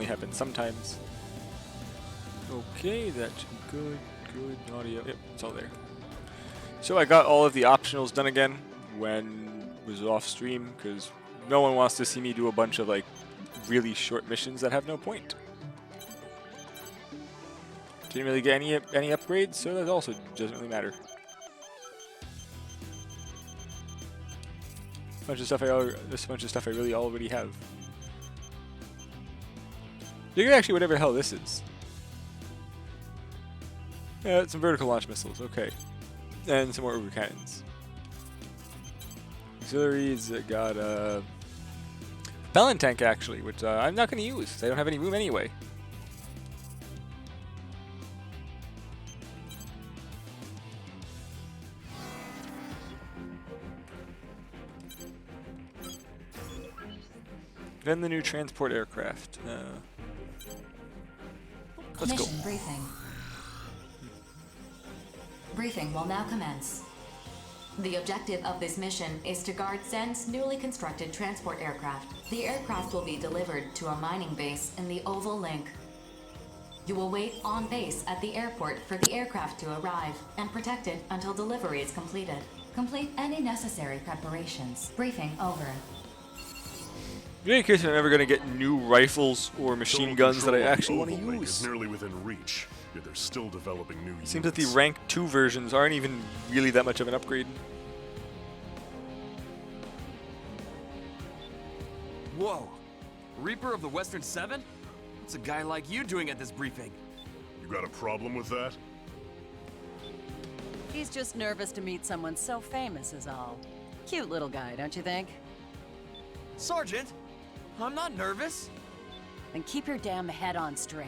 happens sometimes. Okay, that should be good. Good audio. Yep, it's all there. So I got all of the optionals done again when it was off stream because no one wants to see me do a bunch of like really short missions that have no point. Didn't really get any upgrades, so that also doesn't really matter. Bunch of stuff this bunch of stuff I really already have. Figure actually whatever the hell this is. Yeah, some vertical launch missiles, okay. And some more over cannons. Auxiliaries got a propellant tank actually, which I'm not going to use. I don't have any room anyway. Then the new transport aircraft. Let's go. Mission briefing. Briefing will now commence. The objective of this mission is to guard Zen's newly constructed transport aircraft. The aircraft will be delivered to a mining base in the Oval Link. You will wait on base at the airport for the aircraft to arrive and protect it until delivery is completed. Complete any necessary preparations. Briefing over. Really curious if I'm ever going to get new rifles or machine guns that I actually want to Link use. is nearly within reach, yet they're still developing new units. Seems that the rank 2 versions aren't even really that much of an upgrade. Whoa! Reaper of the Western Seven? What's a guy like you doing at this briefing? You got a problem with that? He's just nervous to meet someone so famous is all. Cute little guy, don't you think? Sergeant! I'm not nervous. Then keep your damn head on straight.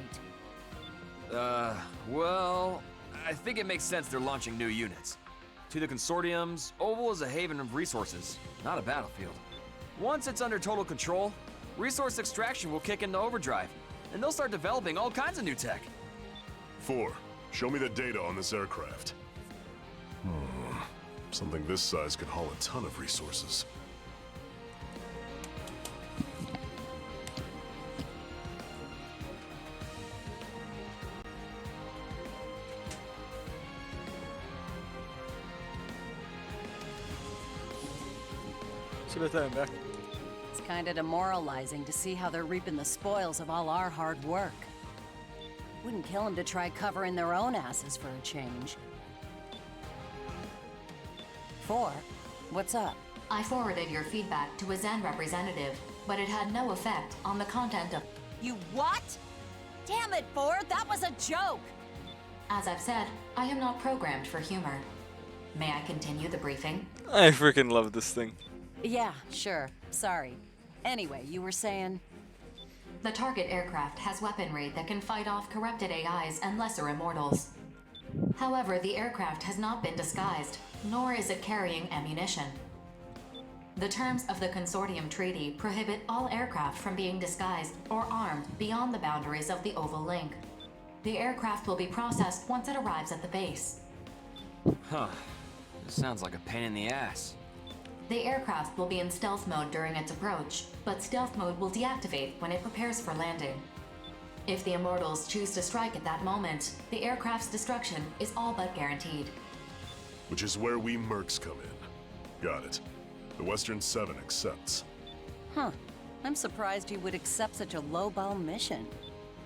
Well, I think it makes sense they're launching new units. To the consortiums, Oval is a haven of resources, not a battlefield. Once it's under total control, resource extraction will kick into overdrive, and they'll start developing all kinds of new tech. 4. Show me the data on this aircraft. Something this size could haul a ton of resources. See about that, I'm back. It's kinda demoralizing to see how they're reaping the spoils of all our hard work. Wouldn't kill them to try covering their own asses for a change. 4. What's up? I forwarded your feedback to a Zen representative, but it had no effect on the content of... You what? Damn it, Ford, that was a joke! As I've said, I am not programmed for humor. May I continue the briefing? I freaking love this thing. Yeah, sure. Sorry. Anyway, you were saying... The target aircraft has weaponry that can fight off corrupted AIs and lesser immortals. However, the aircraft has not been disguised, nor is it carrying ammunition. The terms of the Consortium Treaty prohibit all aircraft from being disguised or armed beyond the boundaries of the Oval Link. The aircraft will be processed once it arrives at the base. Huh. This sounds like a pain in the ass. The aircraft will be in stealth mode during its approach, but stealth mode will deactivate when it prepares for landing. If the Immortals choose to strike at that moment, the aircraft's destruction is all but guaranteed. Which is where we mercs come in. Got it. The Western Seven accepts. Huh. I'm surprised you would accept such a low-ball mission.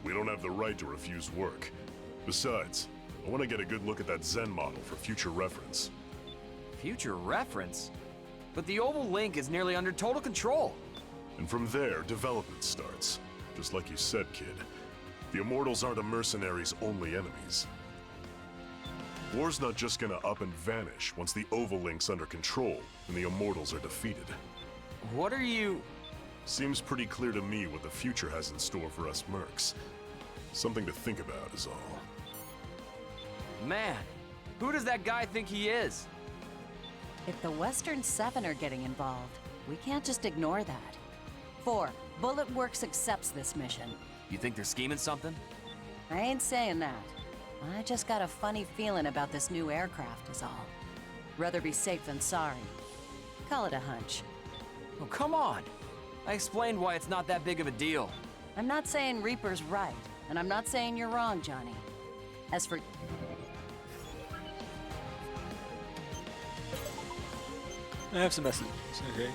We don't have the right to refuse work. Besides, I want to get a good look at that Zen model for future reference. Future reference? But the Oval Link is nearly under total control. And from there, development starts. Just like you said, kid. The Immortals aren't a mercenary's only enemies. War's not just gonna up and vanish once the Oval Link's under control and the Immortals are defeated. What are you... Seems pretty clear to me what the future has in store for us mercs. Something to think about is all. Man, who does that guy think he is? If the Western Seven are getting involved, we can't just ignore that. 4. Bullet Works accepts this mission. You think they're scheming something? I ain't saying that. I just got a funny feeling about this new aircraft is all. Rather be safe than sorry. Call it a hunch. Oh, come on! I explained why it's not that big of a deal. I'm not saying Reaper's right, and I'm not saying you're wrong, Johnny. As for... I have some messages. Okay.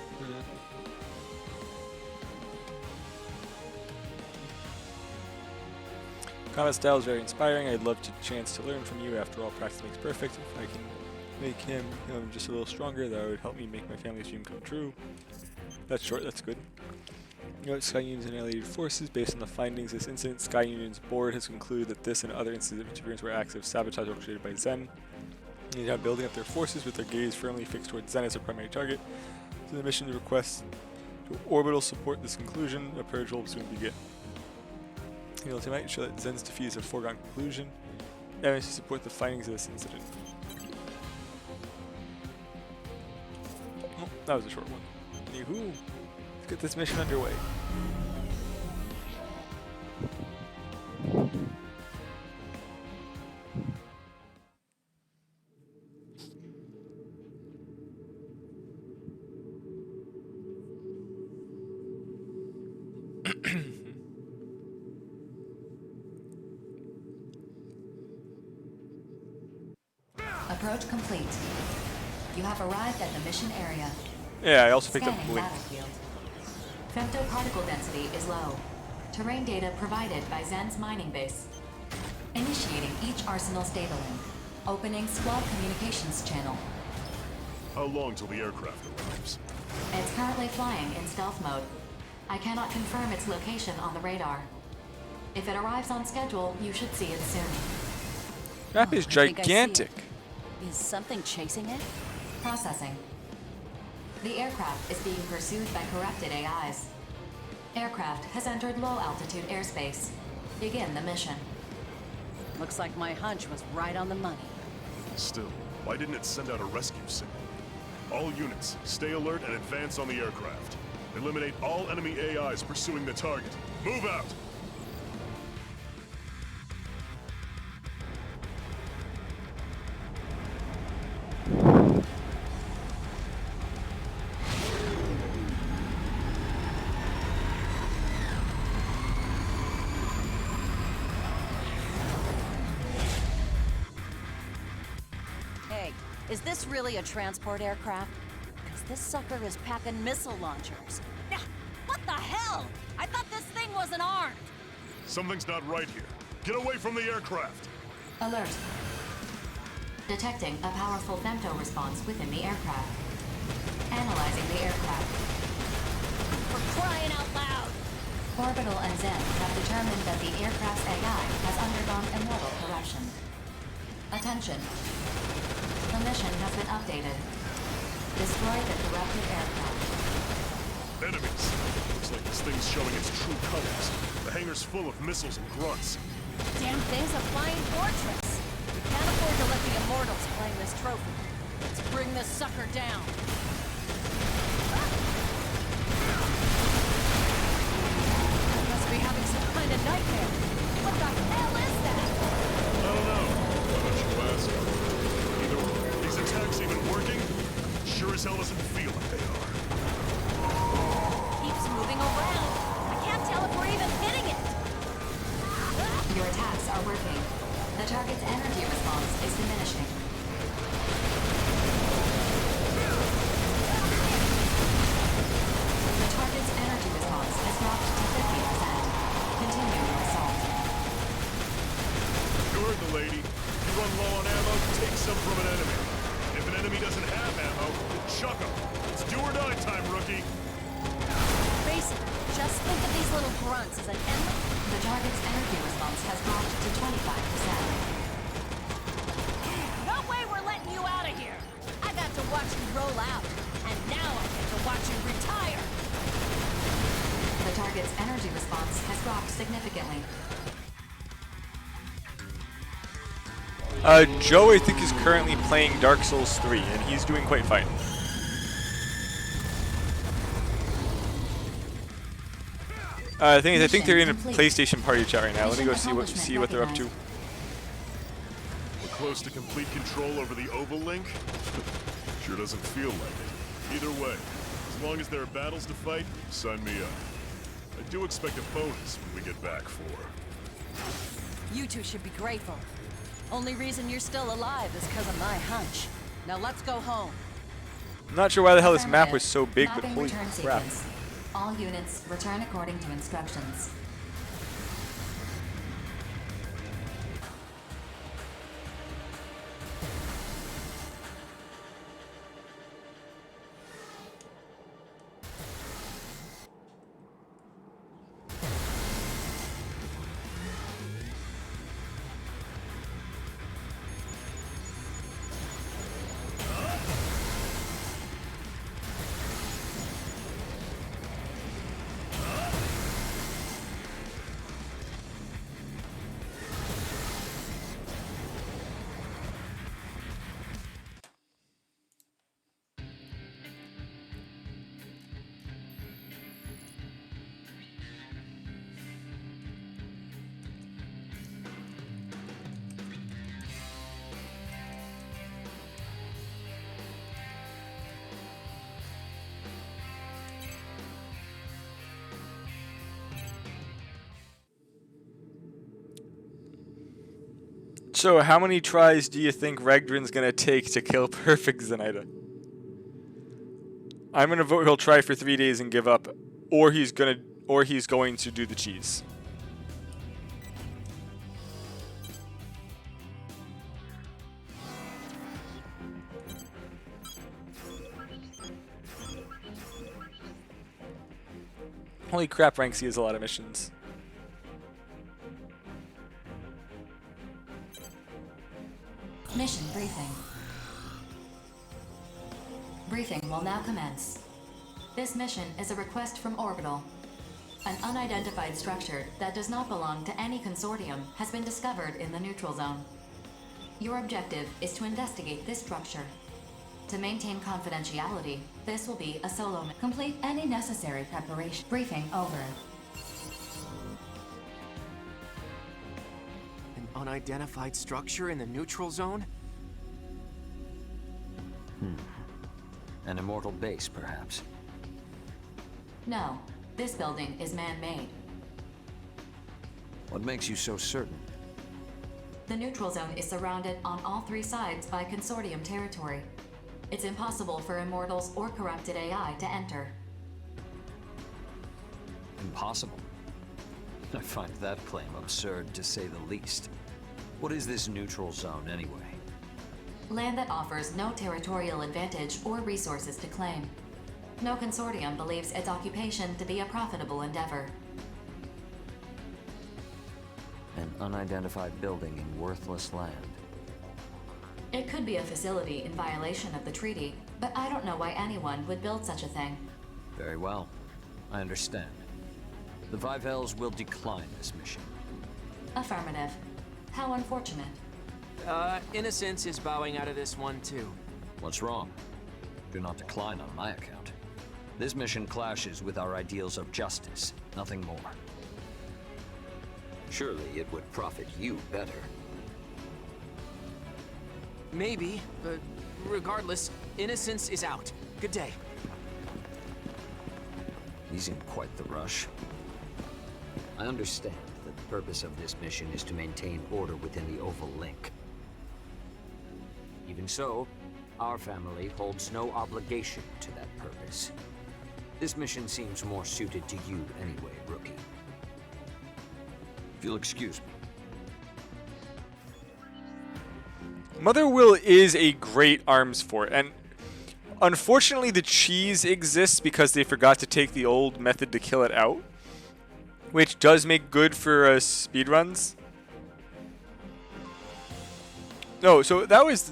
Combat style is very inspiring. I'd love to chance to learn from you. After all, practice makes perfect. If I can make him just a little stronger, that would help me make my family's dream come true. That's short. That's good. Sky Union's and allied forces. Based on the findings of this incident, Sky Union's board has concluded that this and other incidents of interference were acts of sabotage orchestrated by Zen. They are now building up their forces with their gaze firmly fixed towards Zen as their primary target. So the mission requests to orbital support this conclusion. A purge will soon begin. The ultimate show that Zen's defeat is a foregone conclusion. Evidence to support the findings of this incident. Oh, that was a short one. Anywho, let's get this mission underway. Approach complete. You have arrived at the mission area. Yeah, I also picked up Scanning Blink. battlefield. Femtoparticle density is low. Terrain data provided by Zen's mining base. Initiating each arsenal's data link. Opening squad communications channel. How long till the aircraft arrives? It's currently flying in stealth mode. I cannot confirm its location on the radar. If it arrives on schedule, you should see it soon. Map is I think I see it. gigantic. Is something chasing it? Processing. The aircraft is being pursued by corrupted AIs. Aircraft has entered low-altitude airspace. Begin the mission. Looks like my hunch was right on the money. Still, why didn't it send out a rescue signal? All units, stay alert and advance on the aircraft. Eliminate all enemy AIs pursuing the target. Move out! Hey, is this really a transport aircraft? Because this sucker is packing missile launchers. Nah, what the hell? I thought this thing wasn't armed. Something's not right here. Get away from the aircraft! Alert. Detecting a powerful femto response within the aircraft. Analyzing the aircraft. For crying out loud! Orbital and Zen have determined that the aircraft's AI has undergone immortal corruption. Attention. The mission has been updated. Destroy the corrupted aircraft. Enemies! Looks like this thing's showing its true colors. The hangar's full of missiles and grunts. Damn thing's a flying fortress. We can't afford to let the Immortals claim this trophy. Let's bring this sucker down. Must be having some kind of nightmare. What the hell is that? I don't know. Why don't you ask? Either way, these attacks even working? Sure as hell doesn't feel like they are. Keeps moving around. I can't tell if we're even hitting it. Your attacks are working. The target's energy response is diminishing. The target's energy response has dropped to 50%. Continue your assault. You heard the lady. If you run low on ammo, take some from an enemy. If an enemy doesn't have ammo, then chuck them. It's do or die time, rookie. Basically, just think of these little grunts as an endless... The target's energy response has dropped to 25%. No way we're letting you out of here! I got to watch you roll out, and now I get to watch you retire! The target's energy response has dropped significantly. Joe, I think, is currently playing Dark Souls 3, and he's doing quite fine. I think they're in a PlayStation party chat right now. Let me go see what they're up to. We're close to complete control over the Oval Link. Sure doesn't feel like it. Either way, as long as there are battles to fight, sign me up. I do expect a bonus when we get back for. You two should be grateful. Only reason you're still alive is because of my hunch. Now let's go home. I'm not sure why the hell this map was so big, but Mapping holy return crap. sequence. All units return according to instructions. So, how many tries do you think Regdrin's gonna take to kill Perfect Zenaida? I'm gonna vote he'll try for 3 days and give up, or he's going to do the cheese. Holy crap, Rank C has a lot of missions. Mission briefing. Briefing will now commence. This mission is a request from Orbital. An unidentified structure that does not belong to any consortium has been discovered in the neutral zone. Your objective is to investigate this structure. To maintain confidentiality, this will be a solo mission. Complete any necessary preparation. Briefing over. An unidentified structure in the neutral zone? An immortal base, perhaps. No, this building is man-made. What makes you so certain? The neutral zone is surrounded on all 3 sides by consortium territory. It's impossible for immortals or corrupted AI to enter. Impossible. I find that claim absurd, to say the least. What is this neutral zone, anyway? Land that offers no territorial advantage or resources to claim. No consortium believes its occupation to be a profitable endeavor. An unidentified building in worthless land. It could be a facility in violation of the treaty, but I don't know why anyone would build such a thing. Very well. I understand. The Five Hells will decline this mission. Affirmative. How unfortunate. Innocence is bowing out of this one too. What's wrong? Do not decline on my account. This mission clashes with our ideals of justice, nothing more. Surely it would profit you better. Maybe, but regardless, innocence is out. Good day. He's in quite the rush. I understand that the purpose of this mission is to maintain order within the Oval Link. Even so, our family holds no obligation to that purpose. This mission seems more suited to you anyway, Rookie. If you'll excuse me. Motherwill is a great arms fort, and unfortunately the cheese exists because they forgot to take the old method to kill it out, which does make good for speedruns. No, so that was...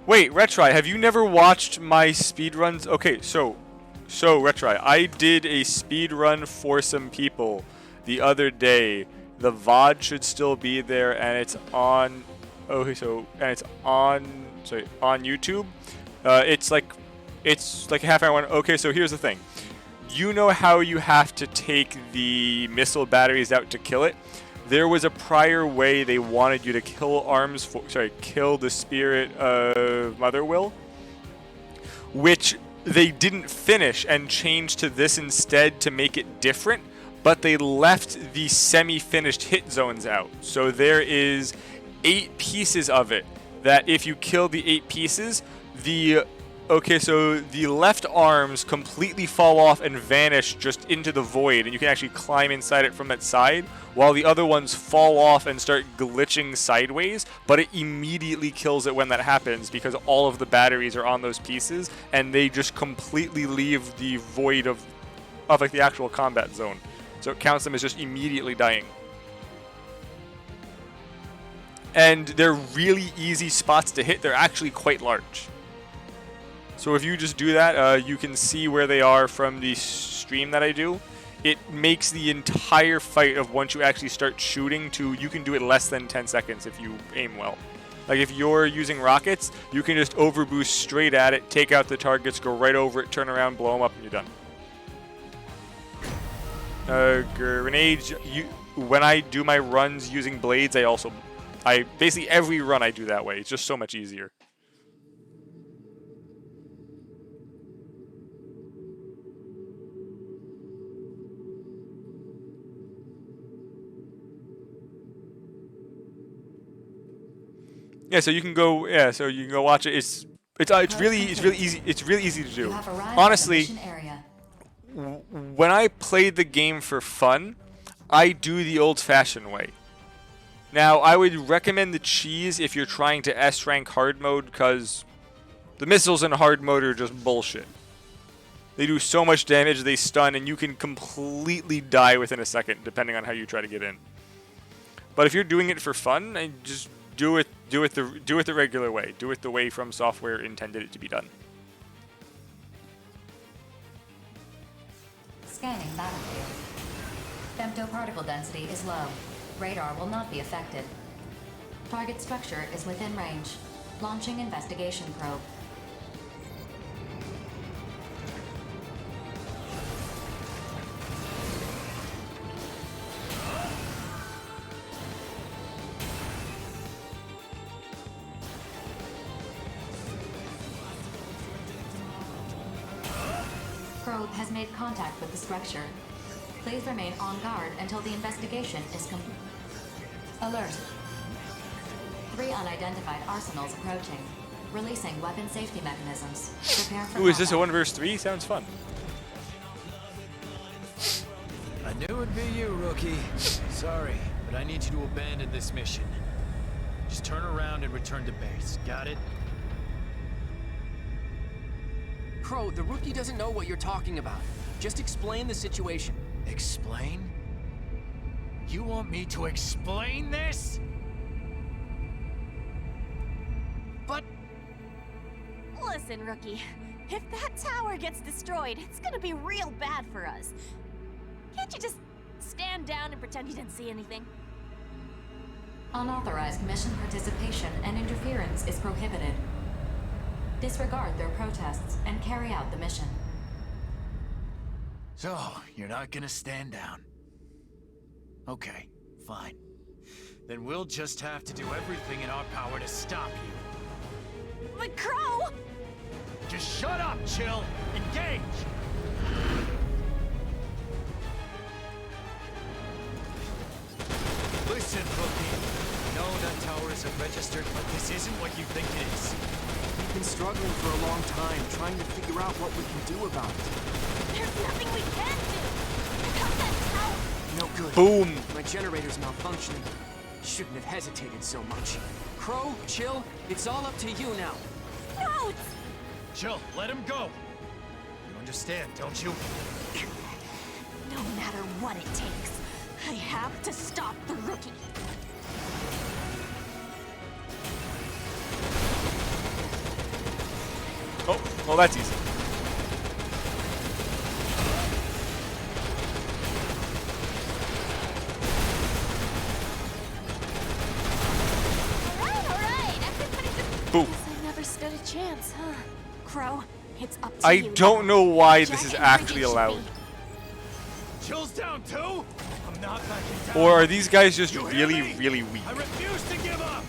Wait, Retry, have you never watched my speedruns? Okay, so Retry, I did a speedrun for some people the other day. The VOD should still be there, and it's on... Okay, so and it's on YouTube. It's like a half-hour one. Okay, so here's the thing. You know how you have to take the missile batteries out to kill it? There was a prior way they wanted you to kill kill the spirit of Motherwill, which they didn't finish and changed to this instead to make it different. but they left the semi-finished hit zones out. So there is 8 pieces of it that if you kill the 8 pieces, the left arms completely fall off and vanish just into the void, and you can actually climb inside it from that side, while the other ones fall off and start glitching sideways, but it immediately kills it when that happens because all of the batteries are on those pieces, and they just completely leave the void of like the actual combat zone. So it counts them as just immediately dying. And they're really easy spots to hit. They're actually quite large. So if you just do that, you can see where they are from the stream that I do. It makes the entire fight of once you actually start shooting to, you can do it less than 10 seconds if you aim well. Like if you're using rockets, you can just overboost straight at it, take out the targets, go right over it, turn around, blow them up, and you're done. Grenades, when I do my runs using blades, basically every run I do that way. It's just so much easier. Yeah, so you can go. Yeah, so you can go watch it. It's really easy. It's really easy to do. Honestly, when I played the game for fun, I do the old-fashioned way. Now, I would recommend the cheese if you're trying to S-rank hard mode, because the missiles in hard mode are just bullshit. They do so much damage, they stun, and you can completely die within a second, depending on how you try to get in. But if you're doing it for fun, just do it the regular way. Do it the way From Software intended it to be done. Scanning battlefield. Femtoparticle density is low. Radar will not be affected. Target structure is within range. Launching investigation probe. Probe has made contact with the structure. Please remain on guard until the investigation is complete. Alert. 3 unidentified arsenals approaching. Releasing weapon safety mechanisms. Prepare for Ooh, is this a combat. 1 vs 3? Sounds fun. I knew it'd be you, rookie. Sorry, but I need you to abandon this mission. Just turn around and return to base. Got it? Crow, the rookie doesn't know what you're talking about. Just explain the situation. Explain? You want me to explain this? But... Listen, rookie. If that tower gets destroyed, it's gonna be real bad for us. Can't you just stand down and pretend you didn't see anything? Unauthorized mission participation and interference is prohibited. Disregard their protests and carry out the mission. So, you're not gonna stand down. Okay, fine. Then we'll just have to do everything in our power to stop you. But Crow! Just shut up, Chill! Engage! Listen, rookie. I know that tower isn't registered, but this isn't what you think it is. We've been struggling for a long time, trying to figure out what we can do about it. There's nothing we can do! Without that tower! No good. Boom. My generator's malfunctioning. Shouldn't have hesitated so much. Crow, Chill, it's all up to you now. No! Chill, let him go! You understand, don't you? No matter what it takes, I have to stop the rookie. Oh, well that's easy. Alright, everybody just... Boom. Guess I never stood a chance, huh? Crow, it's up to I you don't now. know why Jack this is and actually Briggy should allowed. be- Chill's down too? I'm not backing down. Or are these guys just You hear really, me? really weak? I refuse to give up!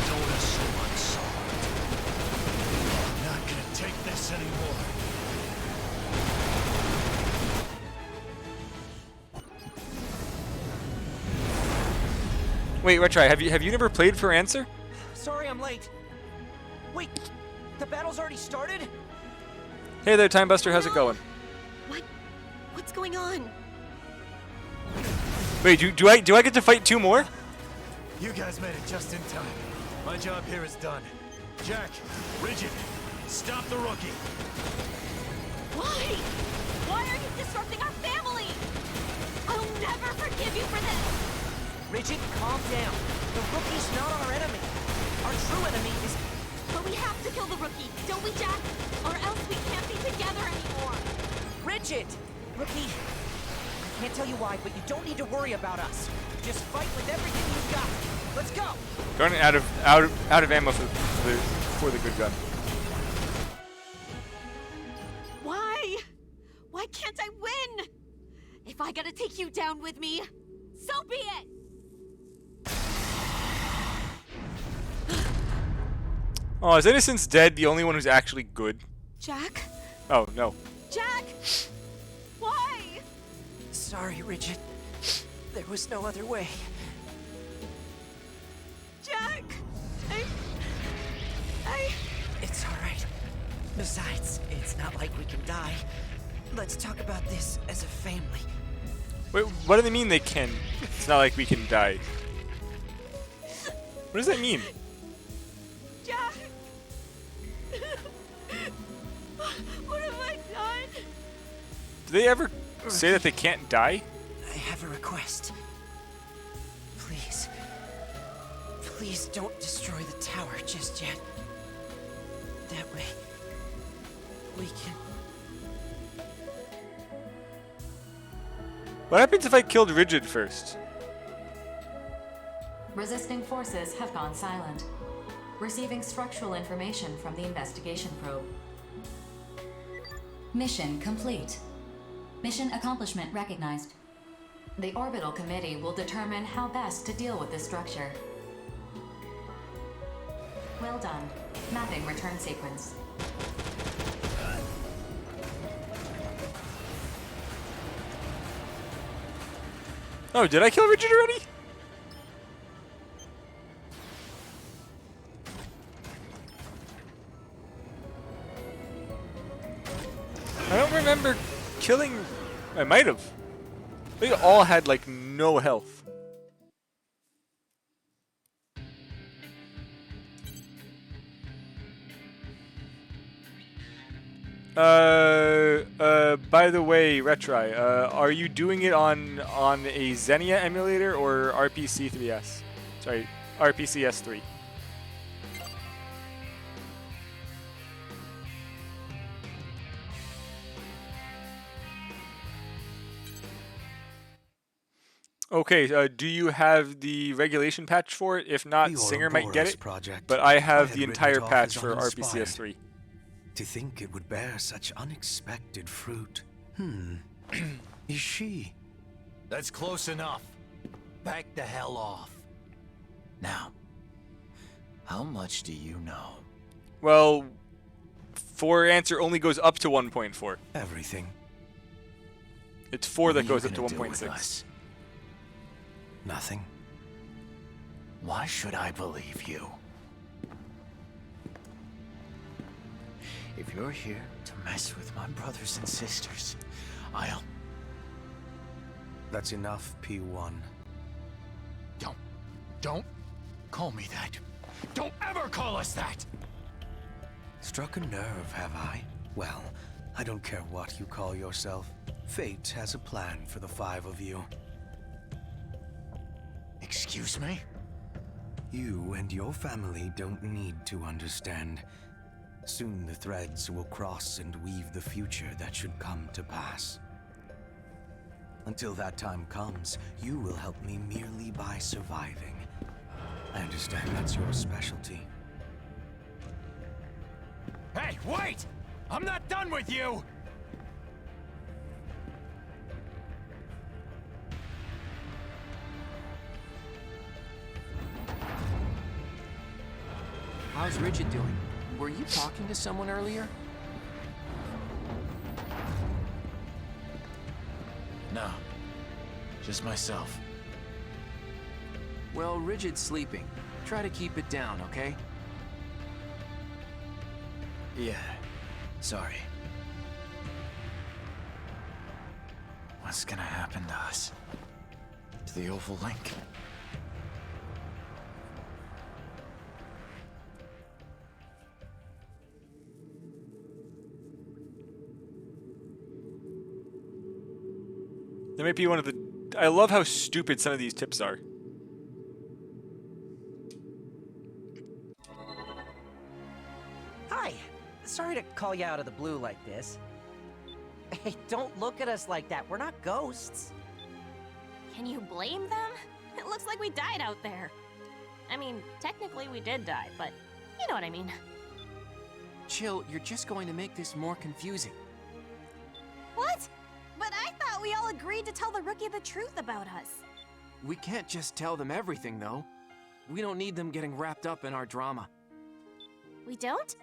Told us so unsolved. Now Wait, Retry, have you never played For Answer? Sorry I'm late. Wait, the battle's already started? Hey there, Time Buster, how's it going? What's going on? Wait, do I get to fight 2 more? You guys made it just in time. My job here is done. Jack, Rigid, stop the rookie. Why? Why are you disrupting our family? I'll never forgive you for this. Rigid, calm down. The rookie's not our enemy. Our true enemy is... But we have to kill the rookie, don't we, Jack? Or else we can't be together anymore. Rigid! Rookie, I can't tell you why, but you don't need to worry about us. Just fight with everything you've got. Let's go! Running out of ammo for the good gun. Why? Why can't I win? If I gotta take you down with me, so be it! Oh, is Innocence Dead the only one who's actually good? Jack? Oh, no. Jack! Why? Sorry, Rigid. There was no other way. Jack! It's alright. Besides, it's not like we can die. Let's talk about this as a family. Wait, what do they mean they can? It's not like we can die. What does that mean? Jack! What have I done? Do they ever say that they can't die? I have a request. Please. Please don't destroy the tower just yet. That way, we can... What happens if I killed Rigid first? Resisting forces have gone silent. Receiving structural information from the investigation probe. Mission complete. Mission accomplishment recognized. The Orbital Committee will determine how best to deal with this structure. Well done. Mapping return sequence. Oh, did I kill Rigid already? I don't remember killing... I might have. They all had, like, no health. By the way, Retry, are you doing it on a Xenia emulator or RPC 3S? Sorry, RPCS 3. Okay, do you have the regulation patch for it? If not, Singer might get it, but I have the entire patch for RPCS 3. To think it would bear such unexpected fruit. Is she? That's close enough. Back the hell off. Now, how much do you know? Well, For Answer only goes up to 1.4. Everything. It's 4 that goes up to 1.6. Nothing. Why should I believe you? If you're here to mess with my brothers and sisters, I'll... That's enough, P1. Don't call me that. Don't ever call us that! Struck a nerve, have I? Well, I don't care what you call yourself. Fate has a plan for the 5 of you. Excuse me? You and your family don't need to understand. Soon the threads will cross and weave the future that should come to pass. Until that time comes, you will help me merely by surviving. I understand that's your specialty. Hey, wait! I'm not done with you! How's Rigid doing? Were you talking to someone earlier? No. Just myself. Well, Rigid's sleeping. Try to keep it down, okay? Yeah. Sorry. What's gonna happen to us? To the Oval Link? That might be one of the... I love how stupid some of these tips are. Hi. Sorry to call you out of the blue like this. Hey, don't look at us like that. We're not ghosts. Can you blame them? It looks like we died out there. I mean, technically we did die, but you know what I mean. Chill, you're just going to make this more confusing. What? But I thought we all agreed to tell the rookie the truth about us. We can't just tell them everything, though. We don't need them getting wrapped up in our drama. We don't?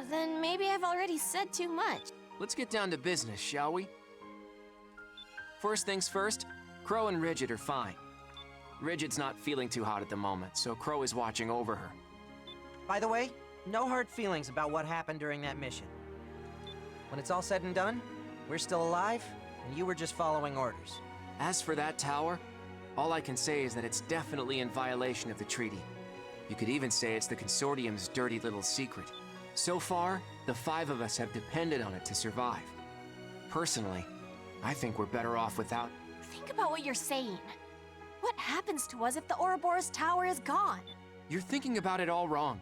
Then maybe I've already said too much. Let's get down to business, shall we? First things first, Crow and Rigid are fine. Rigid's not feeling too hot at the moment, so Crow is watching over her. By the way, no hard feelings about what happened during that mission. When it's all said and done, we're still alive, and you were just following orders. As for that tower, all I can say is that it's definitely in violation of the treaty. You could even say it's the Consortium's dirty little secret. So far, the 5 of us have depended on it to survive. Personally, I think we're better off without... Think about what you're saying. What happens to us if the Ouroboros Tower is gone? You're thinking about it all wrong.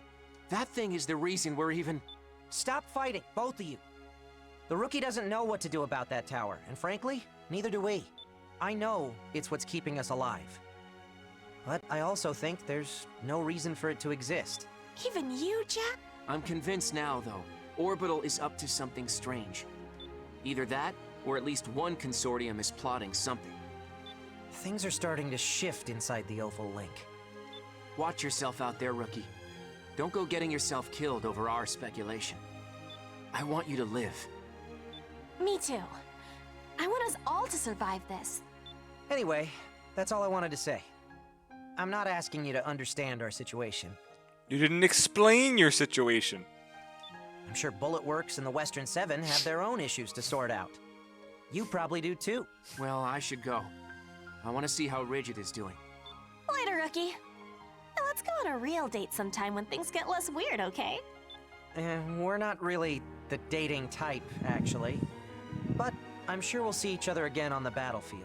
That thing is the reason we're even... Stop fighting, both of you. The rookie doesn't know what to do about that tower, and frankly, neither do we. I know it's what's keeping us alive. But I also think there's no reason for it to exist. Even you, Jack? I'm convinced now, though, Orbital is up to something strange. Either that, or at least one consortium is plotting something. Things are starting to shift inside the Oval Link. Watch yourself out there, rookie. Don't go getting yourself killed over our speculation. I want you to live. Me too. I want us all to survive this. Anyway, that's all I wanted to say. I'm not asking you to understand our situation. You didn't explain your situation. I'm sure Bullet Works and the Western Seven have their own issues to sort out. You probably do too. Well, I should go. I want to see how Rigid is doing. Later, rookie. Now let's go on a real date sometime when things get less weird, okay? We're not really the dating type, actually. But I'm sure we'll see each other again on the battlefield.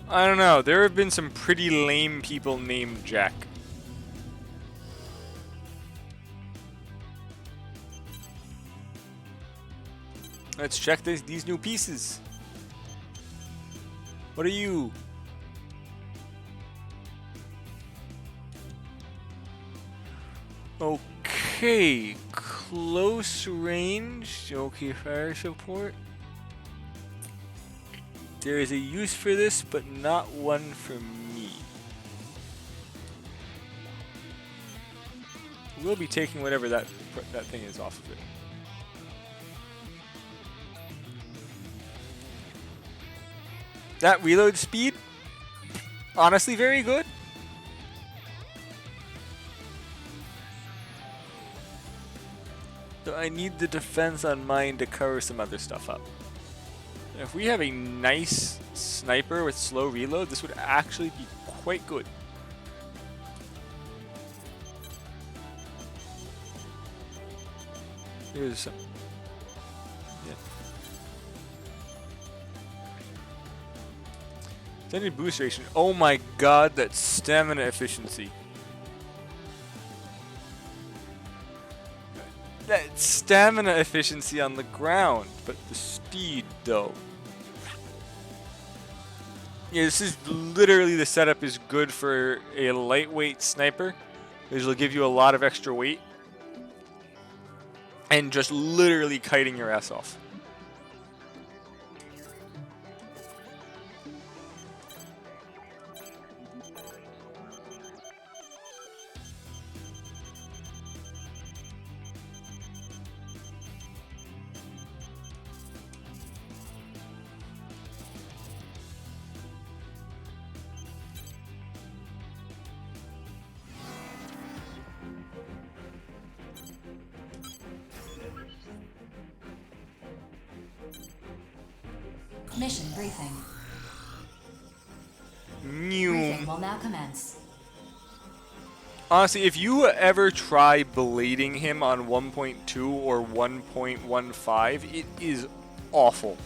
I don't know. There have been some pretty lame people named Jack. Let's check these new pieces. What are you? Okay, close range. Okay, fire support. There is a use for this, but not one for me. We'll be taking whatever that thing is off of it. That reload speed, honestly, very good. So I need the defense on mine to cover some other stuff up. If we have a nice sniper with slow reload, this would actually be quite good. Here's some. Yeah. Extended boost duration. Oh my god, that stamina efficiency. That stamina efficiency on the ground, but the speed though. Yeah, this is literally the setup is good for a lightweight sniper. Because it'll give you a lot of extra weight. And just literally kiting your ass off. Mission briefing. New. Briefing will now commence. Honestly, if you ever try blading him on 1.2 or 1.15, it is awful.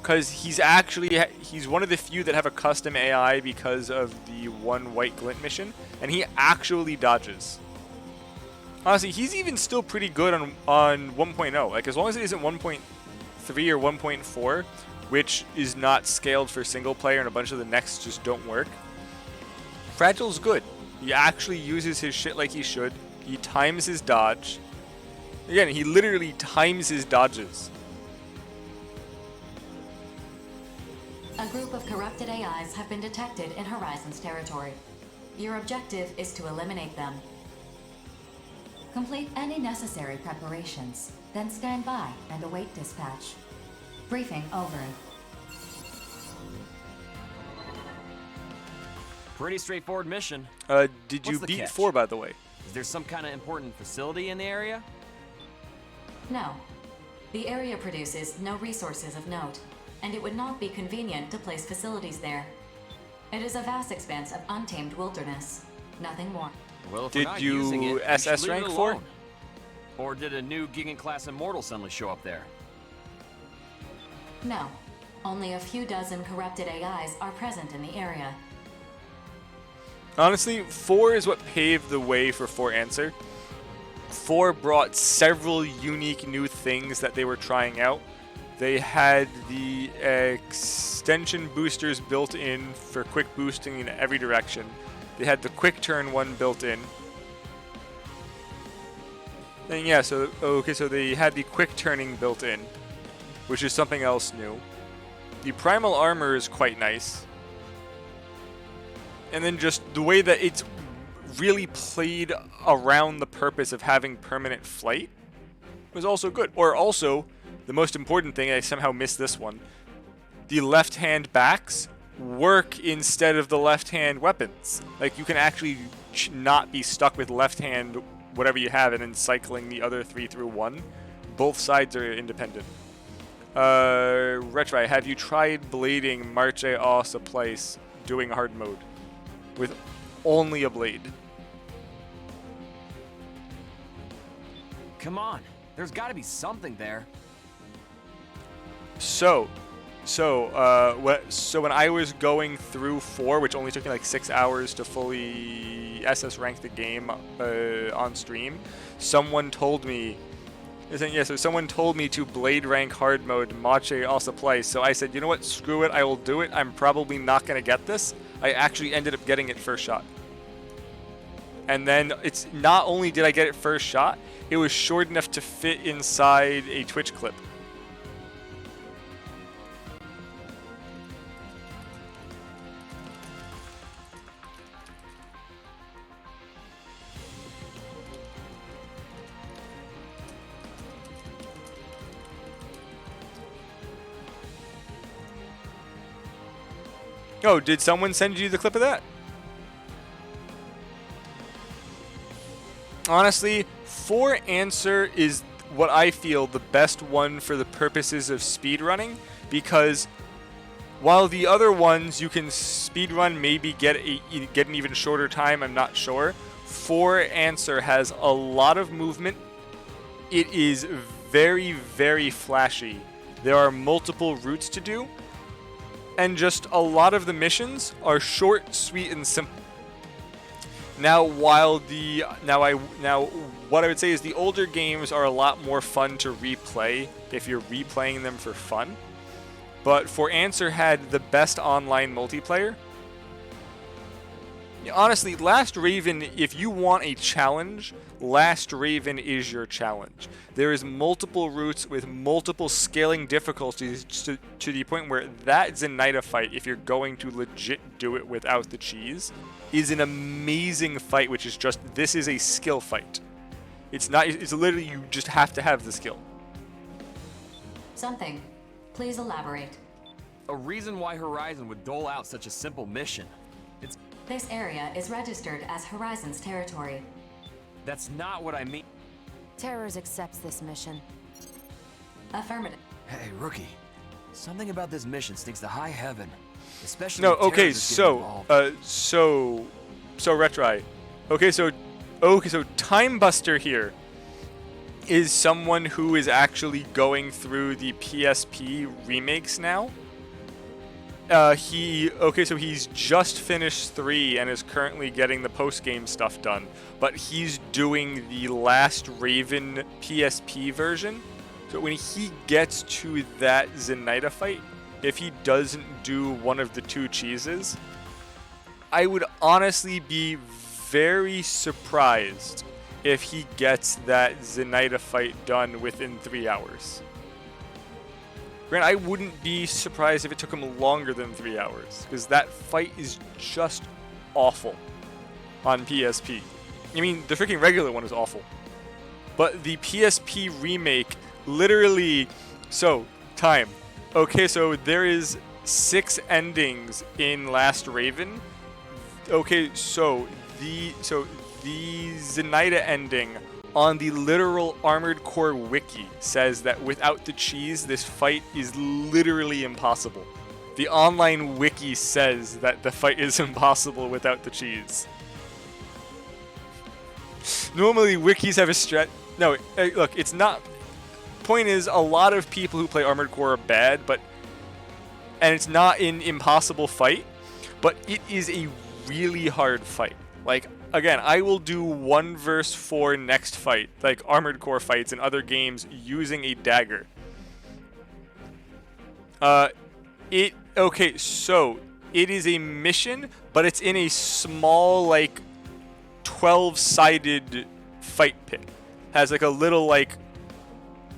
Because he's one of the few that have a custom AI because of the one white glint mission, and he actually dodges. Honestly, he's even still pretty good on 1.0. Like, as long as it isn't 1.3 or 1.4, which is not scaled for single player and a bunch of the nexts just don't work, Fragile's good. He actually uses his shit like he should. He times his dodge. Again, he literally times his dodges. A group of corrupted AIs have been detected in Horizon's territory. Your objective is to eliminate them. Complete any necessary preparations, then stand by and await dispatch. Briefing over. Pretty straightforward mission. Did you What's the beat catch? 4, by the way? Is there some kind of important facility in the area? No. The area produces no resources of note, and it would not be convenient to place facilities there. It is a vast expanse of untamed wilderness. Nothing more. Well, if Did we're not you using it, we should SS leave it rank 4? alone. Or did a new Gigan-class Immortal suddenly show up there? No. Only a few dozen corrupted AIs are present in the area. Honestly, 4 is what paved the way for 4 Answer. 4 brought several unique new things that they were trying out. They had the extension boosters built in for quick boosting in every direction. They had the quick turn one built in. And yeah, so they had the quick turning built in, which is something else new. The primal armor is quite nice. And then just the way that it's really played around the purpose of having permanent flight was also good. Or also, the most important thing, I somehow missed this one, the left-hand backs work instead of the left-hand weapons. Like, you can actually not be stuck with left-hand whatever you have and then cycling the other 3 through 1. Both sides are independent. Retry, have you tried blading Marche Os a place doing hard mode with only a blade? Come on, there's got to be something there. So when I was going through 4, which only took me like 6 hours to fully SS rank the game on stream, someone told me, someone told me to blade rank hard mode Mache also plays. So I said, you know what, screw it, I will do it. I'm probably not gonna get this. I actually ended up getting it first shot. And then it's not only did I get it first shot, it was short enough to fit inside a Twitch clip. Oh, did someone send you the clip of that? Honestly, 4 Answer is what I feel the best one for the purposes of speedrunning, because while the other ones you can speedrun, maybe get an even shorter time, I'm not sure. 4 Answer has a lot of movement. It is very, very flashy. There are multiple routes to do. And just a lot of the missions are short, sweet, and simple. Now, what I would say is the older games are a lot more fun to replay if you're replaying them for fun. But 4 Answer had the best online multiplayer. Honestly, Last Raven, if you want a challenge, Last Raven is your challenge. There is multiple routes with multiple scaling difficulties to the point where that Zenytta fight, if you're going to legit do it without the cheese, is an amazing fight, which is just, this is a skill fight. It's literally, you just have to have the skill. Something. Please elaborate. A reason why Horizon would dole out such a simple mission. This area is registered as Horizon's territory. That's not what I mean. Terrors accepts this mission. Affirmative. Hey, Rookie. Something about this mission stinks to high heaven. Especially No, if okay, Terrans is getting involved. so Retri. Okay, so Time Buster here is someone who is actually going through the PSP remakes now. He's just finished 3 and is currently getting the post-game stuff done, but he's doing the Last Raven PSP version. So when he gets to that Zenytta fight, if he doesn't do one of the 2 cheeses, I would honestly be very surprised if he gets that Zenytta fight done within 3 hours. Granted, I wouldn't be surprised if it took him longer than 3 hours, because that fight is just awful on PSP. I mean, the freaking regular one is awful. But the PSP remake, literally, time. Okay, so there is 6 endings in Last Raven. Okay, so the Zenytta ending on the literal Armored Core wiki says that without the cheese, this fight is literally impossible. The online wiki says that the fight is impossible without the cheese. Normally, wikis have a No, look, it's not. Point is, a lot of people who play Armored Core are bad, and it's not an impossible fight, but it is a really hard fight. Like, again, I will do 1 verse 4 next fight, like Armored Core fights in other games, using a dagger. Okay, so it is a mission, but it's in a small, like, 12-sided fight pit. Has like a little, like,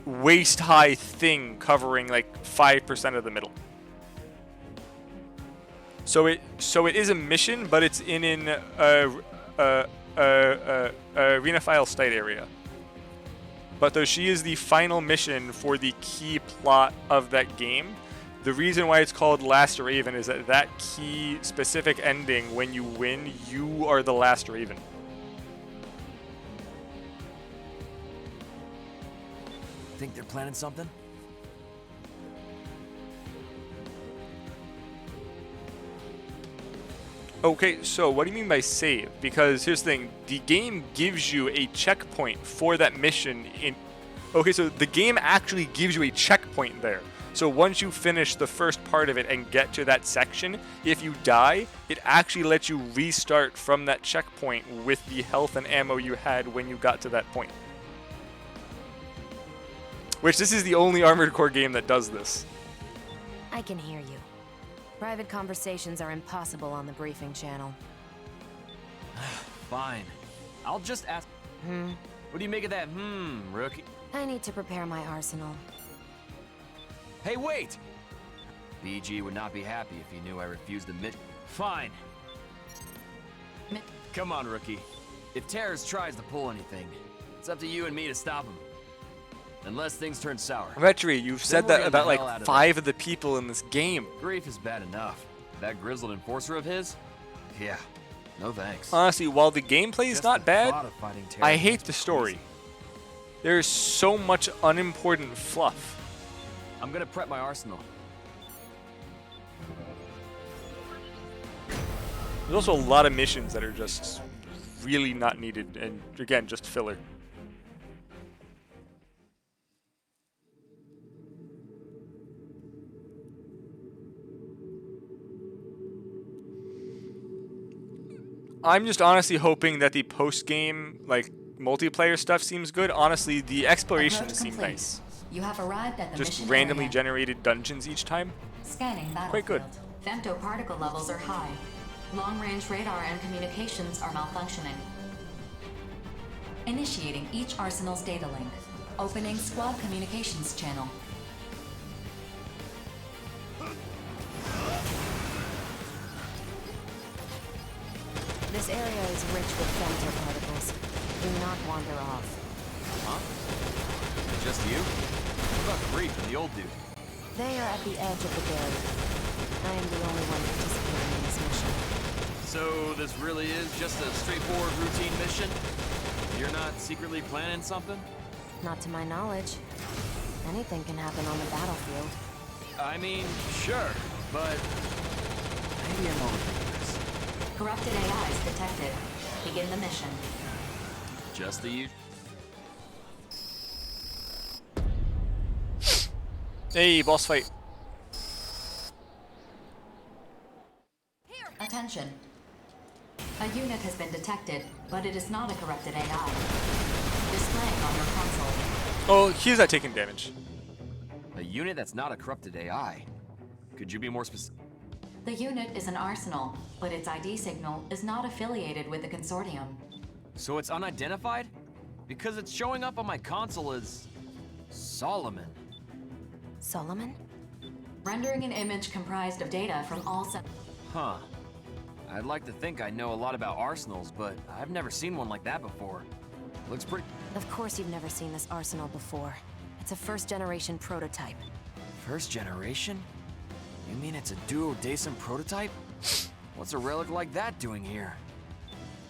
waist-high thing covering like 5% of the middle. So it is a mission, but it's in an arena file state area. But though she is the final mission for the key plot of that game, the reason why it's called Last Raven is that key specific ending, when you win, you are the last Raven. Think they're planning something? Okay, so what do you mean by save? Because here's the thing, the game gives you a checkpoint for that mission in... Okay, so the game actually gives you a checkpoint there. So once you finish the first part of it and get to that section, if you die, it actually lets you restart from that checkpoint with the health and ammo you had when you got to that point. Which, this is the only Armored Core game that does this. I can hear you. Private conversations are impossible on the briefing channel. Fine. I'll just ask... What do you make of that, rookie? I need to prepare my arsenal. Hey, wait! BG would not be happy if he knew I refused the mission. Fine. Come on, rookie. If Terrors tries to pull anything, it's up to you and me to stop him. Unless things turn sour. Retri, you've said that about like 5 of the people in this game. Grief is bad enough. That grizzled enforcer of his? Yeah. No thanks. Honestly, while the gameplay is not bad, I hate the story. There's so much unimportant fluff. I'm gonna prep my arsenal. There's also a lot of missions that are just really not needed, and again, just filler. I'm just honestly hoping that the post-game, like, multiplayer stuff seems good. Honestly, the explorations seem nice. You have arrived at the just mission randomly area. generated dungeons each time. Scanning battlefield. Quite good. Femtoparticle levels are high. Long-range radar and communications are malfunctioning. Initiating each arsenal's data link. Opening squad communications channel. This area is rich with femtoparticles. Do not wander off. Huh? Just you? What about Grief and the old dude? They are at the edge of the barrier. I am the only one participating in this mission. So this really is just a straightforward routine mission? You're not secretly planning something? Not to my knowledge. Anything can happen on the battlefield. I mean, sure, but maybe I'm overthinking this. Corrupted AIs detected. Begin the mission. Just the usual. Hey, boss fight. Attention. A unit has been detected, but it is not a corrupted AI. Displaying on your console. Oh, he's not taking damage. A unit that's not a corrupted AI. Could you be more specific? The unit is an arsenal, but its ID signal is not affiliated with the Consortium. So it's unidentified? Because it's showing up on my console as Solomon. Solomon? Rendering an image comprised of data from all Huh. I'd like to think I know a lot about arsenals, but I've never seen one like that before. Looks pretty... Of course you've never seen this arsenal before. It's a first-generation prototype. First generation? You mean it's a duodecim prototype? What's a relic like that doing here?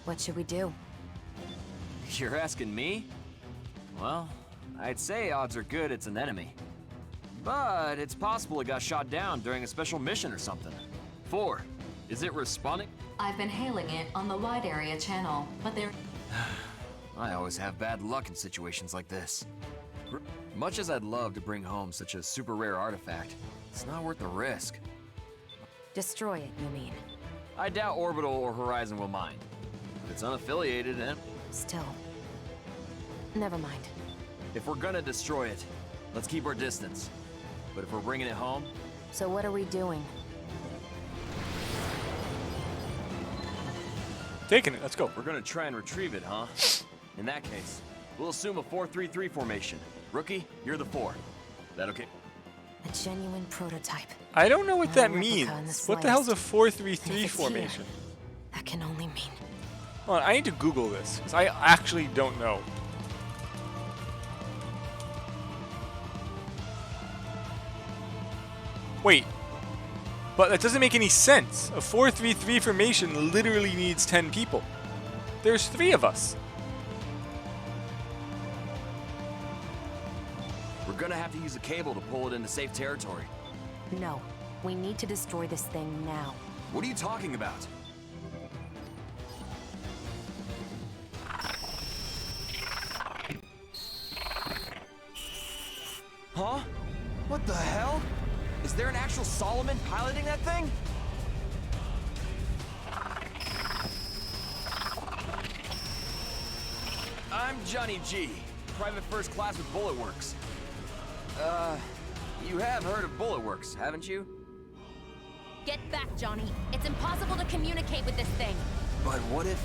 What should we do? You're asking me? Well, I'd say odds are good it's an enemy. But it's possible it got shot down during a special mission or something. 4. Is it responding? I've been hailing it on the wide area channel, but there... I always have bad luck in situations like this. Much as I'd love to bring home such a super rare artifact, it's not worth the risk. Destroy it, you mean? I doubt Orbital or Horizon will mind. If it's unaffiliated and... Still. Never mind. If we're gonna destroy it, let's keep our distance. But if we're bringing it home... So what are we doing? Taking it, let's go. We're gonna try and retrieve it, huh? In that case, we'll assume a 4-3-3 formation. Rookie, you're the 4. That okay? A genuine prototype. I don't know what Not that a replica in means. the What the hell's a slightest. And 4-3-3 if it's formation? here, that can only mean... Hold on, I need to Google this, because I actually don't know. Wait. But that doesn't make any sense. A 4-3-3 formation literally needs 10 people. There's 3 of us. We're gonna have to use a cable to pull it into safe territory. No. We need to destroy this thing now. What are you talking about? Huh? What the hell? Is there an actual Solomon piloting that thing? I'm Johnny G, private first class with Bullet Works. You have heard of Bullet Works, haven't you? Get back, Johnny. It's impossible to communicate with this thing. But what if...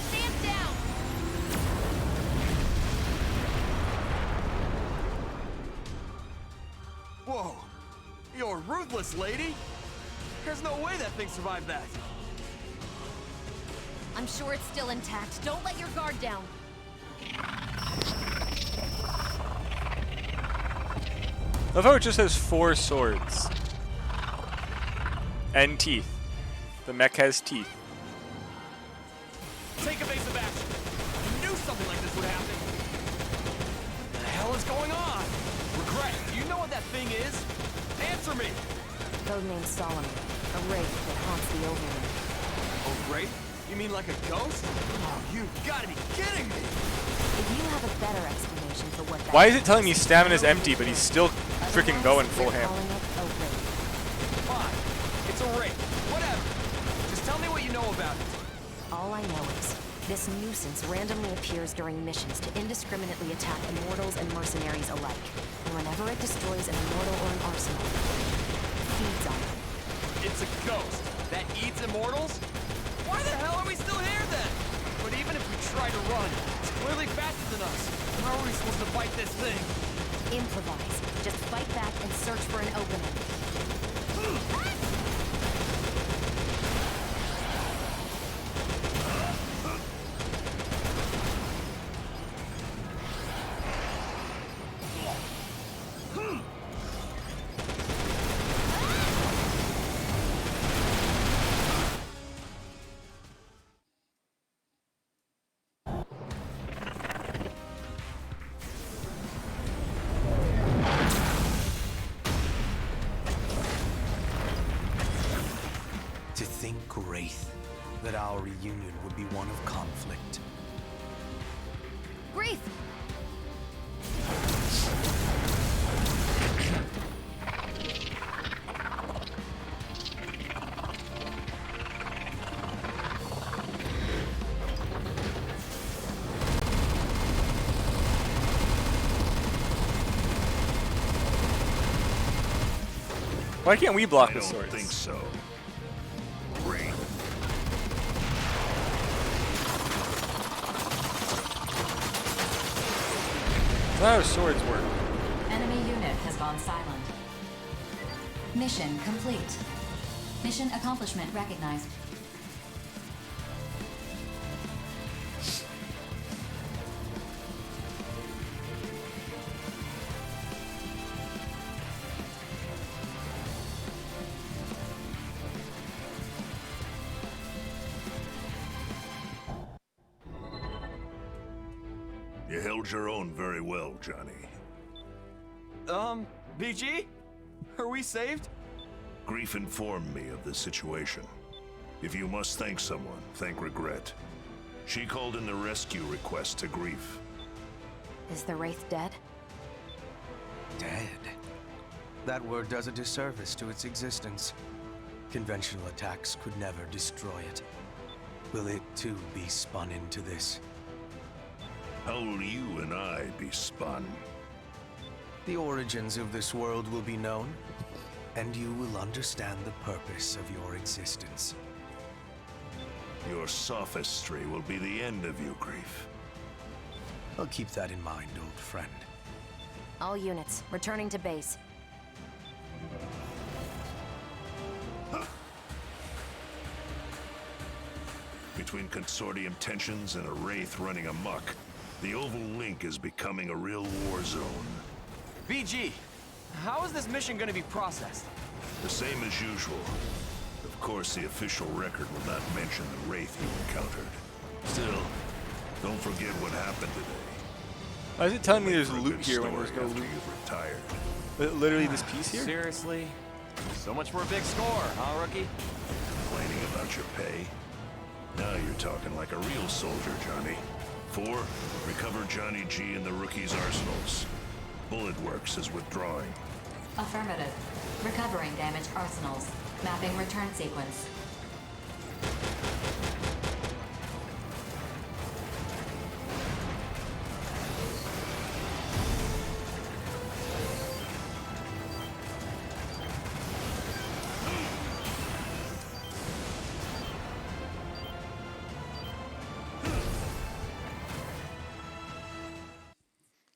Stand down! Whoa! You're ruthless, lady! There's no way that thing survived that! I'm sure it's still intact. Don't let your guard down. Love how it just has 4 swords. And teeth. The mech has teeth. Take evasive action! I knew something like this would happen! What the hell is going on? Regret, do you know what that thing is? Answer me! Codename Solomon. A wraith that haunts the Overland. Oh, great? You mean like a ghost? Oh, you've got to be kidding me! If you have a better explanation for what that Why is it telling me stamina's empty, but he's still freaking going full ham? calling it a wraith. Fine. It's a wraith. Whatever. Just tell me what you know about it. All I know is, this nuisance randomly appears during missions to indiscriminately attack immortals and mercenaries alike. And whenever it destroys an immortal or an arsenal, it feeds on them. It's a ghost that eats immortals? Why the hell are we still here then? But even if we try to run, it's clearly faster than us. How are we supposed to fight this thing? Improvise. Just fight back and search for an opening. Graith, that our reunion would be one of conflict. Grief! Why can't we block I the don't swords? think so. Great. That's not how swords work. Enemy unit has gone silent. Mission complete. Mission accomplishment recognized. You held your own very well, Johnny. BG? Are we saved? Grief informed me of the situation. If you must thank someone, thank Regret. She called in the rescue request to Grief. Is the Wraith dead? Dead? That word does a disservice to its existence. Conventional attacks could never destroy it. Will it too be spun into this? How will you and I be spun? The origins of this world will be known, and you will understand the purpose of your existence. Your sophistry will be the end of you, Grief. I'll keep that in mind, old friend. All units, returning to base. Between Consortium tensions and a Wraith running amok, the Oval Link is becoming a real war zone. BG, how is this mission gonna be processed? The same as usual. Of course, the official record will not mention the Wraith you encountered. Still, don't forget what happened today. Why is it telling me Wait there's for a loot good here when story there's no after loot? you've retired. Literally this piece here? Seriously? So much for a big score, huh, rookie? Complaining about your pay? Now you're talking like a real soldier, Johnny. 4, recover Johnny G in the rookie's arsenals. Bullet Works is withdrawing. Affirmative. Recovering damaged arsenals. Mapping return sequence.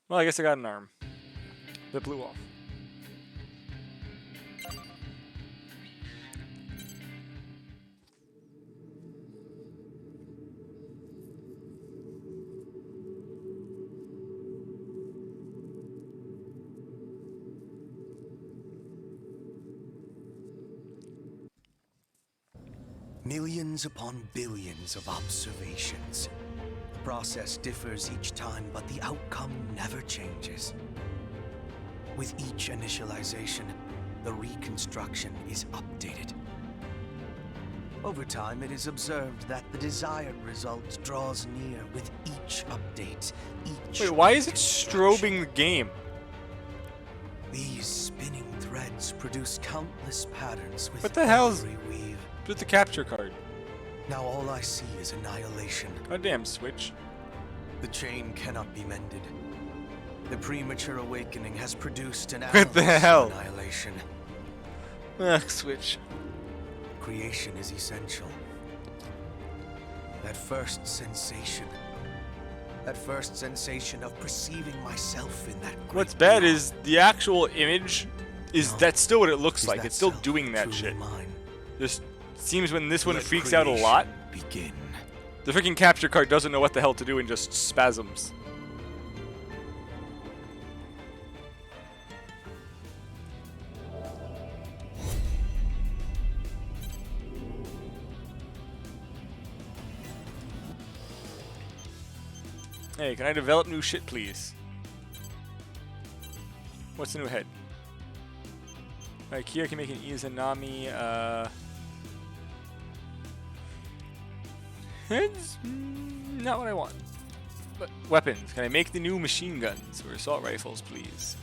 Well, I guess I got an arm that blew off. Millions upon billions of observations. The process differs each time, but the outcome never changes. With each initialization, the reconstruction is updated. Over time, it is observed that the desired result draws near with each update, each... Wait, why is it strobing the game? These spinning threads produce countless patterns with What the hell's every weave. with the capture card? Now all I see is annihilation. Goddamn Switch. The chain cannot be mended. The premature awakening has produced an What the endless hell? annihilation. Ugh, Switch. Creation is essential. That first sensation of perceiving myself in that great What's bad beyond. is the actual image is No. that's still what it looks Is like. that It's still self doing that truly shit. mine? Just seems when this one Let freaks out a lot, creation begin. the freaking capture card doesn't know what the hell to do and just spasms. Hey, can I develop new shit, please? What's the new head? Alright, Kira can make an Izanami, It's not what I want. But weapons. Can I make the new machine guns or assault rifles, please?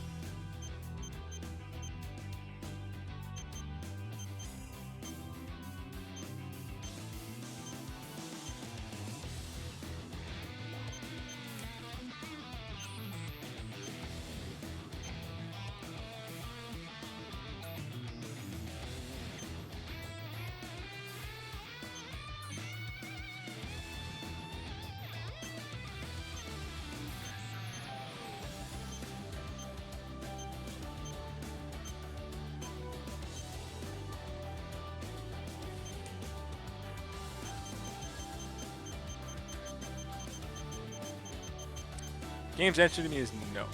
Game's answer to me is no.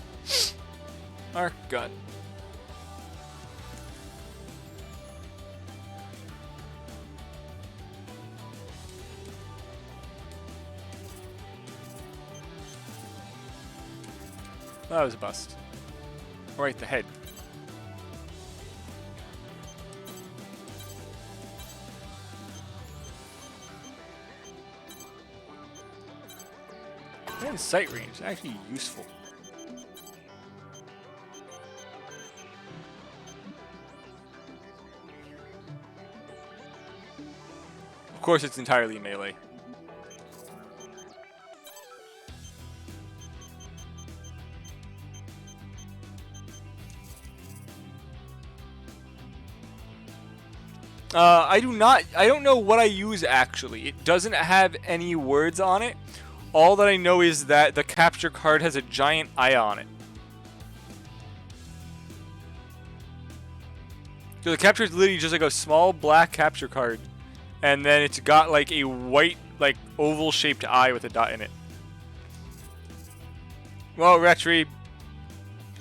Arc gun. That was a bust. Right, the head. And sight range is actually useful. Of course, it's entirely melee. I don't know what I use actually. It doesn't have any words on it. All that I know is that the capture card has a giant eye on it. So the capture is literally just like a small black capture card. And then it's got like a white, like oval shaped eye with a dot in it. Well, Retri,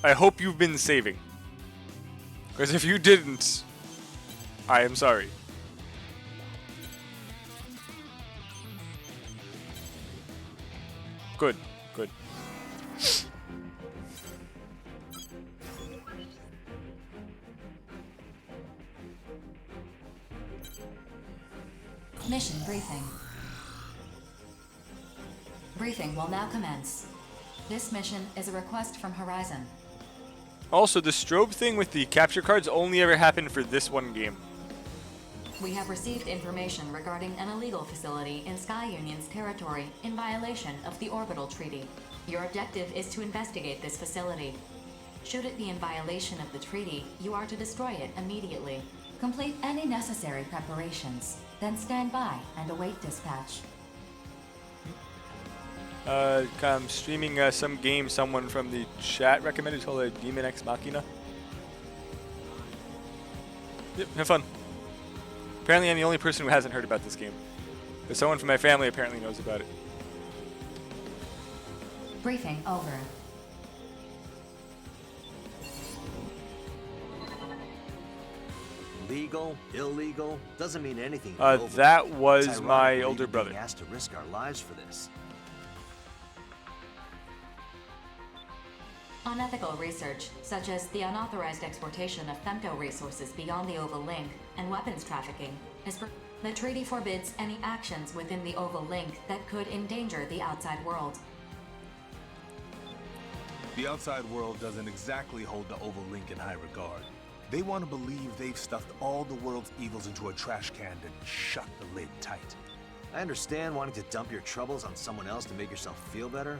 I hope you've been saving. Because if you didn't, I am sorry. Good, good. Mission briefing. Briefing will now commence. This mission is a request from Horizon. Also, the strobe thing with the capture cards only ever happened for this one game. We have received information regarding an illegal facility in Sky Union's territory in violation of the Orbital Treaty. Your objective is to investigate this facility. Should it be in violation of the treaty, you are to destroy it immediately. Complete any necessary preparations, then stand by and await dispatch. I'm streaming some game someone from the chat recommended called Demon Ex Machina. Yep, have fun. Apparently I'm the only person who hasn't heard about this game. But someone from my family apparently knows about it. Briefing over. Legal, illegal, doesn't mean anything. That was my older brother. Asked to risk our lives for this. Unethical research, such as the unauthorized exportation of femto resources beyond the Oval Link and weapons trafficking, the treaty forbids any actions within the Oval Link that could endanger the outside world. The outside world doesn't exactly hold the Oval Link in high regard. They want to believe they've stuffed all the world's evils into a trash can and shut the lid tight. I understand wanting to dump your troubles on someone else to make yourself feel better.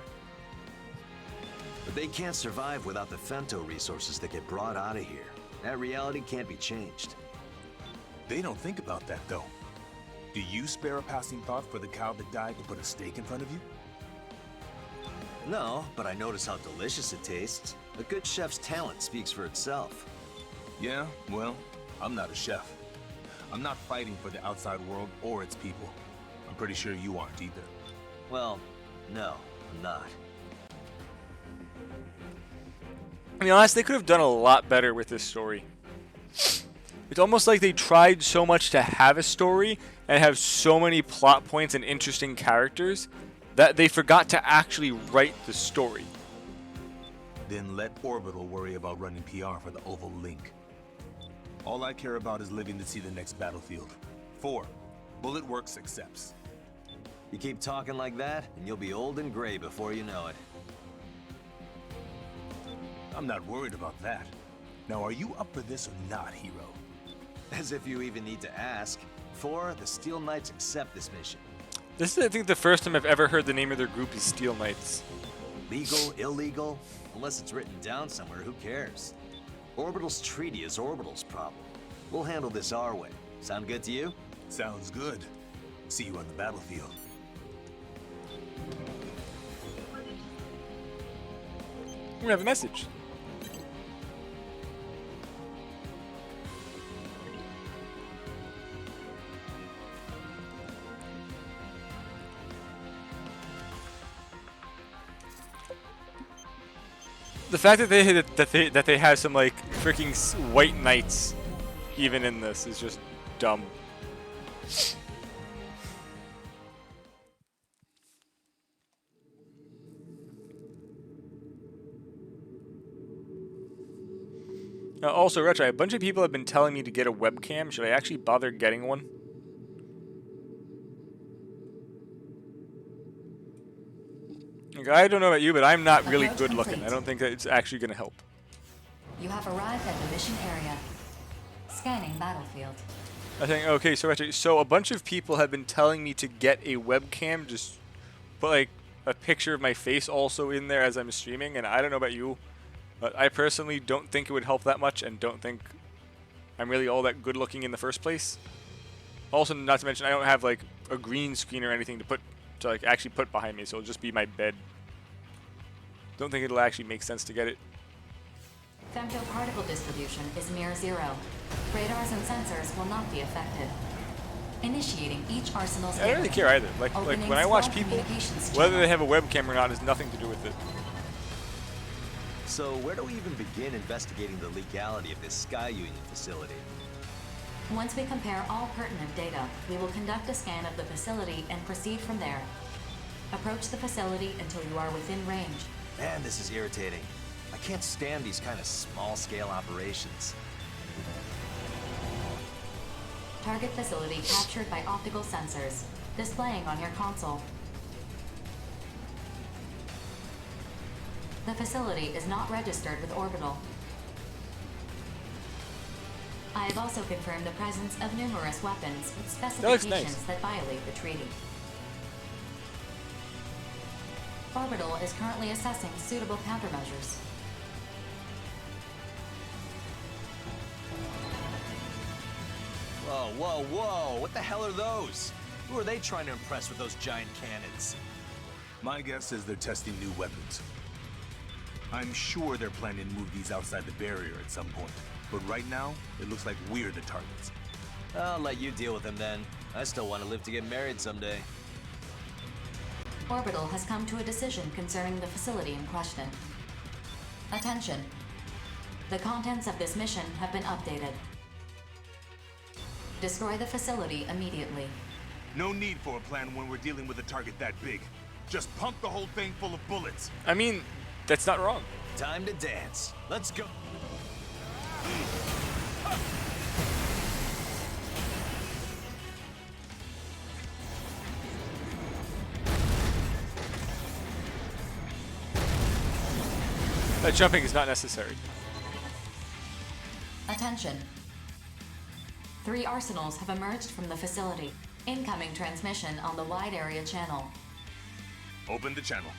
But they can't survive without the femto resources that get brought out of here. That reality can't be changed. They don't think about that, though. Do you spare a passing thought for the cow that died to put a steak in front of you? No, but I notice how delicious it tastes. A good chef's talent speaks for itself. Yeah, well, I'm not a chef. I'm not fighting for the outside world or its people. I'm pretty sure you aren't either. Well, no, I'm not. I mean, honestly, they could have done a lot better with this story. It's almost like they tried so much to have a story and have so many plot points and interesting characters that they forgot to actually write the story. Then let Orbital worry about running PR for the Oval Link. All I care about is living to see the next battlefield. 4. Bullet Works accepts. You keep talking like that, and you'll be old and gray before you know it. I'm not worried about that. Now, are you up for this or not, hero? As if you even need to ask. 4, the Steel Knights accept this mission. This is, I think, the first time I've ever heard the name of their group is Steel Knights. Legal, illegal? Unless it's written down somewhere, who cares? Orbital's treaty is Orbital's problem. We'll handle this our way. Sound good to you? Sounds good. See you on the battlefield. We have a message. The fact that they have some like freaking white knights even in this is just dumb. Also, Retro, a bunch of people have been telling me to get a webcam. Should I actually bother getting one? Like, I don't know about you, but I'm not really good looking. I don't think that it's actually going to help. You have arrived at the mission area. Scanning battlefield. I think, okay, so Retro, so a bunch of people have been telling me to get a webcam, just put like a picture of my face also in there as I'm streaming, and I don't know about you, but I personally don't think it would help that much and don't think I'm really all that good looking in the first place. Also, not to mention, I don't have like a green screen or anything to like actually put behind me, so it'll just be my bed. Don't think it'll actually make sense to get it. Femtoparticle distribution is near 0. Radars and sensors will not be affected. Initiating each arsenal's I don't really care either. Like when I watch people, whether they have a webcam or not has nothing to do with it. So where do we even begin investigating the legality of this Sky Union facility? Once we compare all pertinent data, we will conduct a scan of the facility and proceed from there. Approach the facility until you are within range. Man, this is irritating. I can't stand these kind of small-scale operations. Target facility captured by optical sensors, displaying on your console. The facility is not registered with Orbital. I have also confirmed the presence of numerous weapons with specifications that violate the treaty. Orbital is currently assessing suitable countermeasures. Whoa, whoa, whoa! What the hell are those? Who are they trying to impress with those giant cannons? My guess is they're testing new weapons. I'm sure they're planning to move these outside the barrier at some point. But right now, it looks like we're the targets. I'll let you deal with them then. I still want to live to get married someday. Orbital has come to a decision concerning the facility in question. Attention. The contents of this mission have been updated. Destroy the facility immediately. No need for a plan when we're dealing with a target that big. Just pump the whole thing full of bullets. I mean, that's not wrong. Time to dance. Let's go. That jumping is not necessary. Attention. 3 arsenals have emerged from the facility. Incoming transmission on the wide area channel. Open the channel.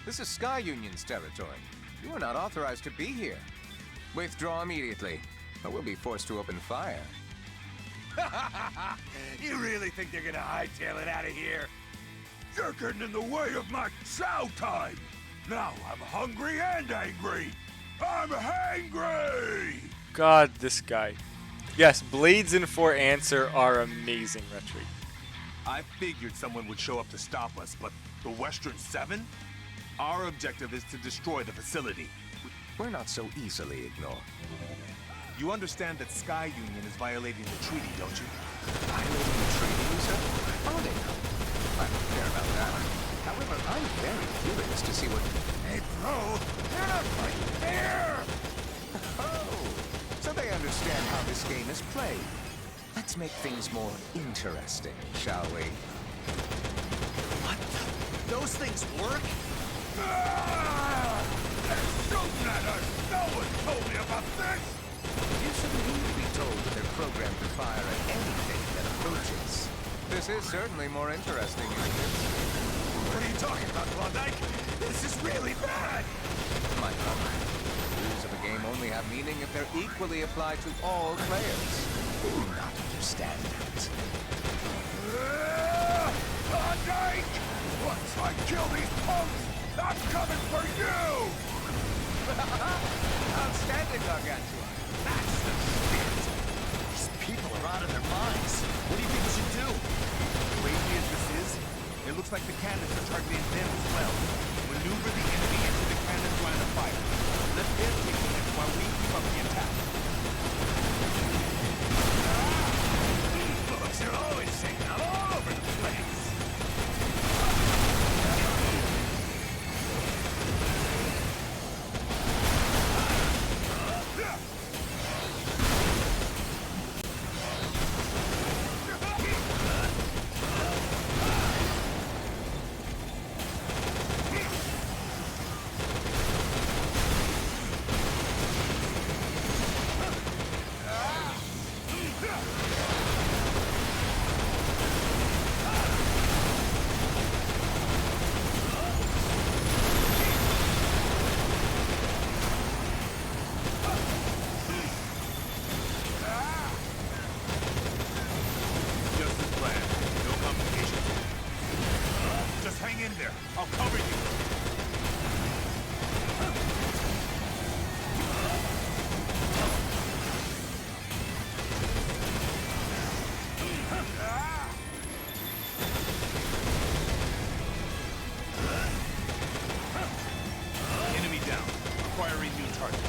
This is Sky Union's territory. You are not authorized to be here. Withdraw immediately, or we'll be forced to open fire. You really think they're gonna hightail it out of here? You're getting in the way of my chow time! Now I'm hungry and angry! I'm hangry! God, this guy. Yes, Blades in For Answer are amazing, Retri. I figured someone would show up to stop us, but the Western 7? Our objective is to destroy the facility. We're not so easily ignored. You understand that Sky Union is violating the treaty, don't you? Violating the treaty, you said? Oh, they know. I don't care about that. However, I'm very curious to see what... Hey, bro! You're not fighting fair! Oh, so they understand how this game is played. Let's make things more interesting, shall we? What? Those things work? They're shooting at us! No one told me about this! You shouldn't need to be told that they're programmed to fire at anything that approaches. This is certainly more interesting, isn't it? What are you talking about, Klondike? This is really bad! My brother, rules of a game only have meaning if they're equally applied to all players. Do you not understand that? Klondike! Once I kill these punks, I'm coming for you! Outstanding, Gargantua. That's the spirit! These people are out of their minds. What do you think we should do? Crazy as this is, it looks like the cannons are targeting them as well. Maneuver the enemy into the cannons line of fire. Let them take the hits while we keep up the attack. These bullets are always shaking out all over the place! I'll cover you. Enemy down. Acquiring new target.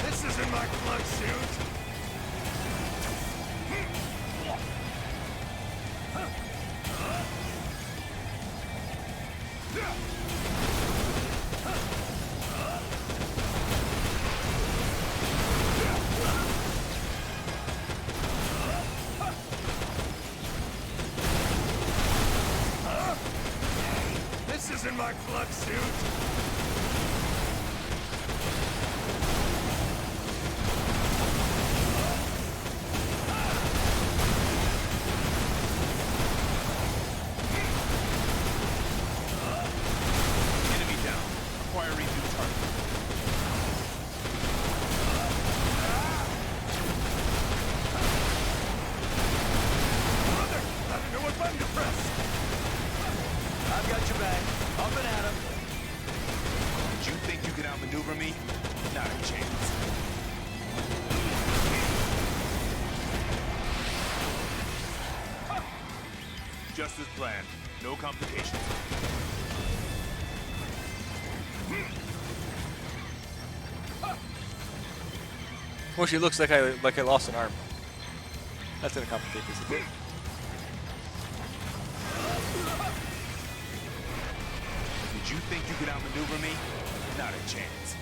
This isn't my plug suit! This isn't my plug suit! Outmaneuver me? Not a chance. Just as planned. No complications. Well, she looks like I lost an arm. That's gonna complicate this a bit. Did you think you could outmaneuver me? Not a chance.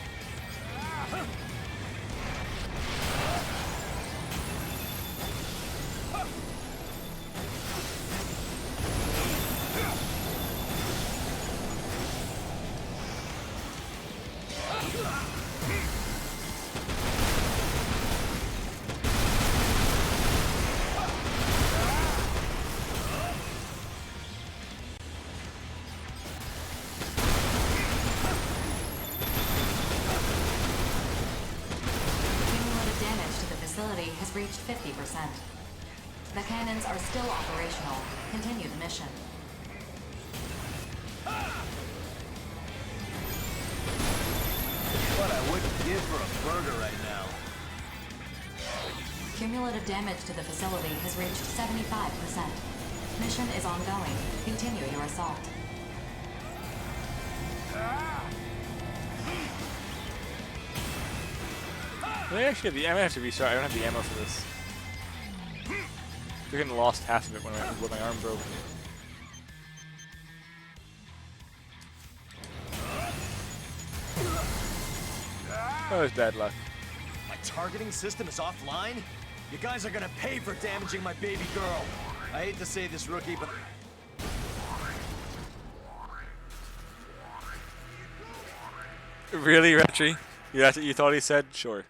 Has reached 50%. The cannons are still operational. Continue the mission. What I wouldn't give for a burger right now. Cumulative damage to the facility has reached 75%. Mission is ongoing. Continue your assault. I actually have the ammo. I have to restart. I don't have the ammo for this. Freaking lost half of it when my arm broke. That was bad luck. My targeting system is offline? You guys are gonna pay for damaging my baby girl. I hate to say this, rookie, but... Really, Retri? That's what you thought he said? Sure.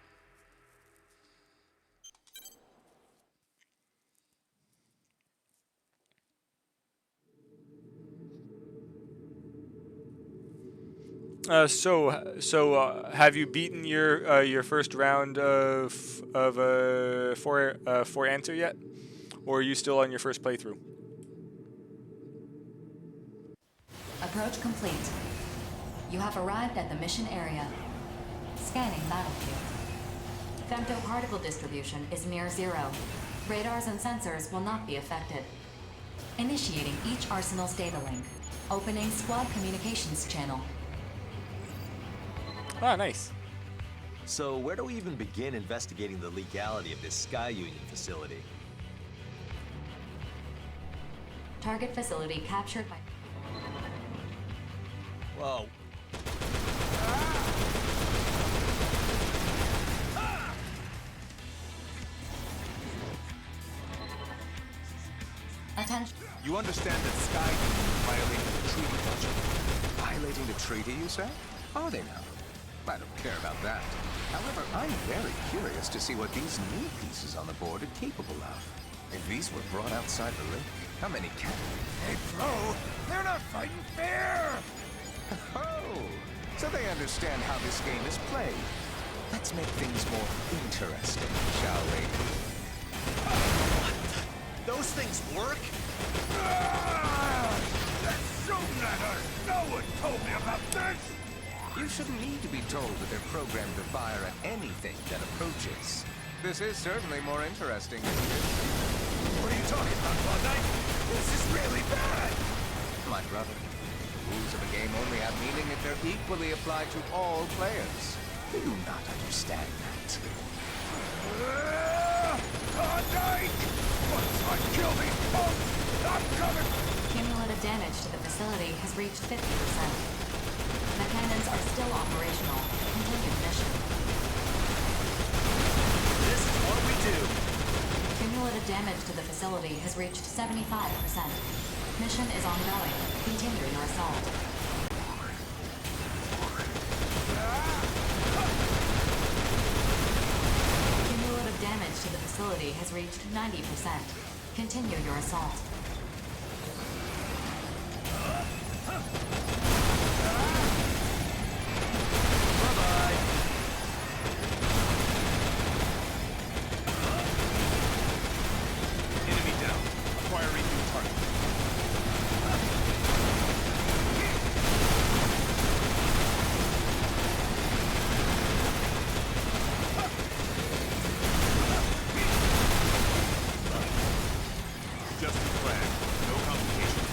Have you beaten your first round of for answer yet, or are you still on your first playthrough? Approach complete. You have arrived at the mission area. Scanning battlefield. Femtoparticle distribution is near zero. Radars and sensors will not be affected. Initiating each arsenal's data link. Opening squad communications channel. Ah, nice. So where do we even begin investigating the legality of this Sky Union facility? Target facility captured by... Whoa. Attention. You understand that Sky Union is violating the treaty, don't you? Violating the treaty, you say? Are they now? I don't care about that. However, I'm very curious to see what these new pieces on the board are capable of. If these were brought outside the link, how many can Hey, bro, they're not fighting fair! Oh, so they understand how this game is played. Let's make things more interesting, shall we? Those things work? That's shooting at us! No one told me about this! You shouldn't need to be told that they're programmed to fire at anything that approaches. This is certainly more interesting, isn't it? What are you talking about, Bug Knight? This is really bad! My brother, the rules of a game only have meaning if they're equally applied to all players. Do you not understand that? Bug Knight! Once I kill these folks, I'm coming! Cumulative damage to the facility has reached 50%. The cannons are still operational. Continue mission. This is what we do. Cumulative damage to the facility has reached 75%. Mission is ongoing. Continue your assault. Cumulative damage to the facility has reached 90%. Continue your assault. Enemy down. Acquiring new target. Just as planned. No complications.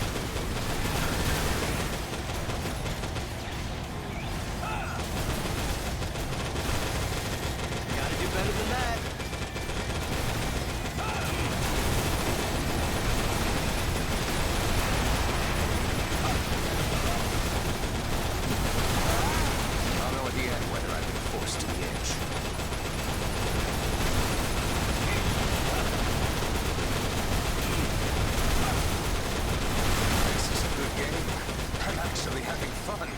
Gotta do better than that. I'll know at the end whether I've been forced to the edge. This is a good game. I'm actually having fun.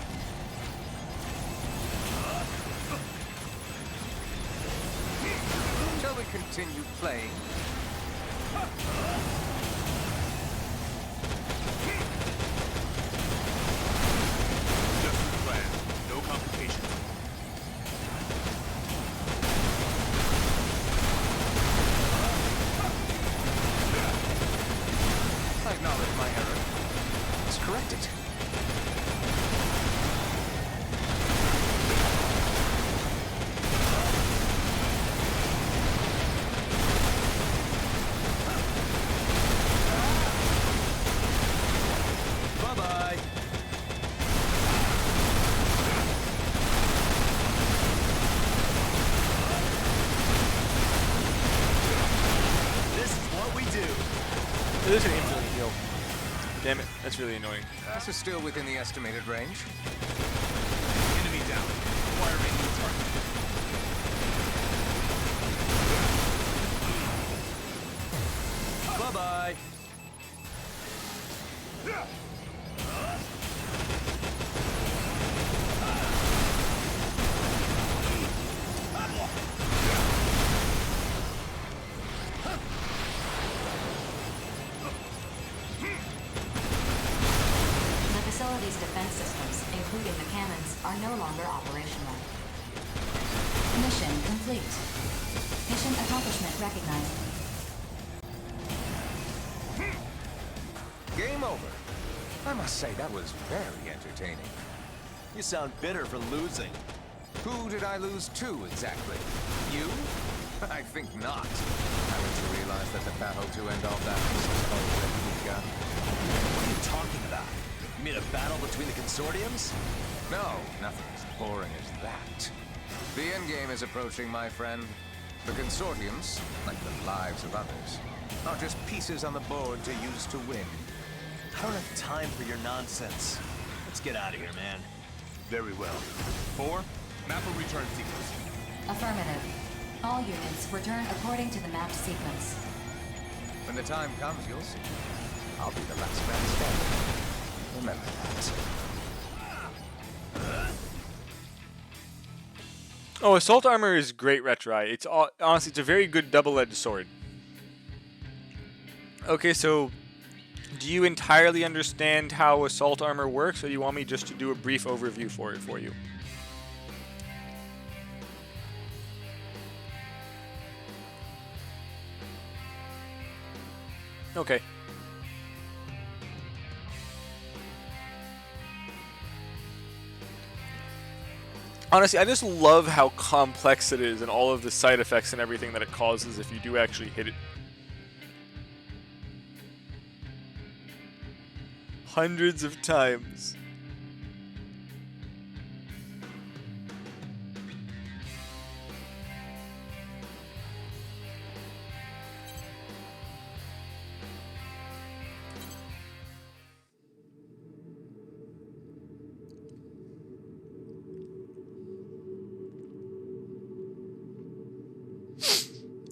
Shall we continue playing? Just as planned. No complications. I acknowledge my error. Let's correct it. Bye-bye. This is what we do. It is an instantly heal. Damn it, that's really annoying. This is still within the estimated range. Enemy down. Acquiring new target. Bye-bye. The facility's defense systems, including the cannons, are no longer operational. Mission complete. Mission accomplishment recognized. Game over. I must say, that was very entertaining. You sound bitter for losing. Who did I lose to, exactly? You? I think not. Haven't you realized that the battle to end all battles has already begun? What are you talking about? You mean a battle between the consortiums? No, nothing as boring as that. The endgame is approaching, my friend. The consortiums, like the lives of others, are just pieces on the board to use to win. I don't have time for your nonsense. Let's get out of here, man. Very well. 4, map a return sequence. Affirmative. All units return according to the mapped sequence. When the time comes, you'll see. I'll be the last man standing. Remember that. Oh, assault armor is great, Retrai. It's honestly, it's a very good double-edged sword. Okay, so do you entirely understand how assault armor works, or do you want me just to do a brief overview for it for you? Okay. Honestly, I just love how complex it is and all of the side effects and everything that it causes if you do actually hit it. Hundreds of times.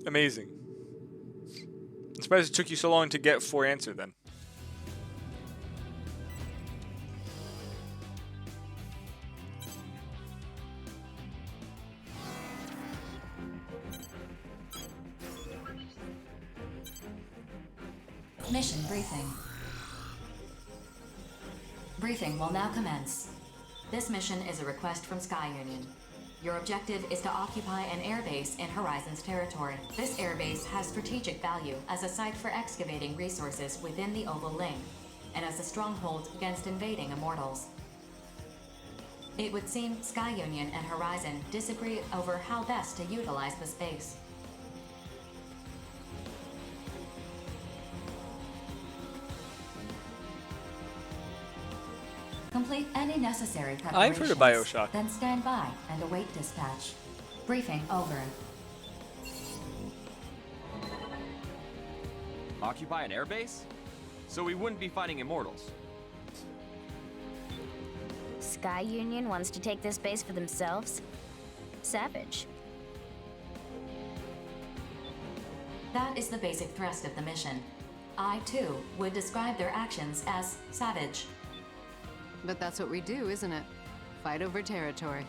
Amazing. I'm surprised it took you so long to get for answer then. Mission briefing. Briefing will now commence. This mission is a request from Sky Union. Your objective is to occupy an airbase in Horizon's territory. This airbase has strategic value as a site for excavating resources within the Oval Ling, and as a stronghold against invading Immortals. It would seem Sky Union and Horizon disagree over how best to utilize the space. Complete any necessary preparations. I've heard of BioShock. Then stand by and await dispatch. Briefing over. Occupy an airbase? So we wouldn't be fighting Immortals. Sky Union wants to take this base for themselves? Savage. That is the basic thrust of the mission. I, too, would describe their actions as savage. But that's what we do, isn't it? Fight over territory.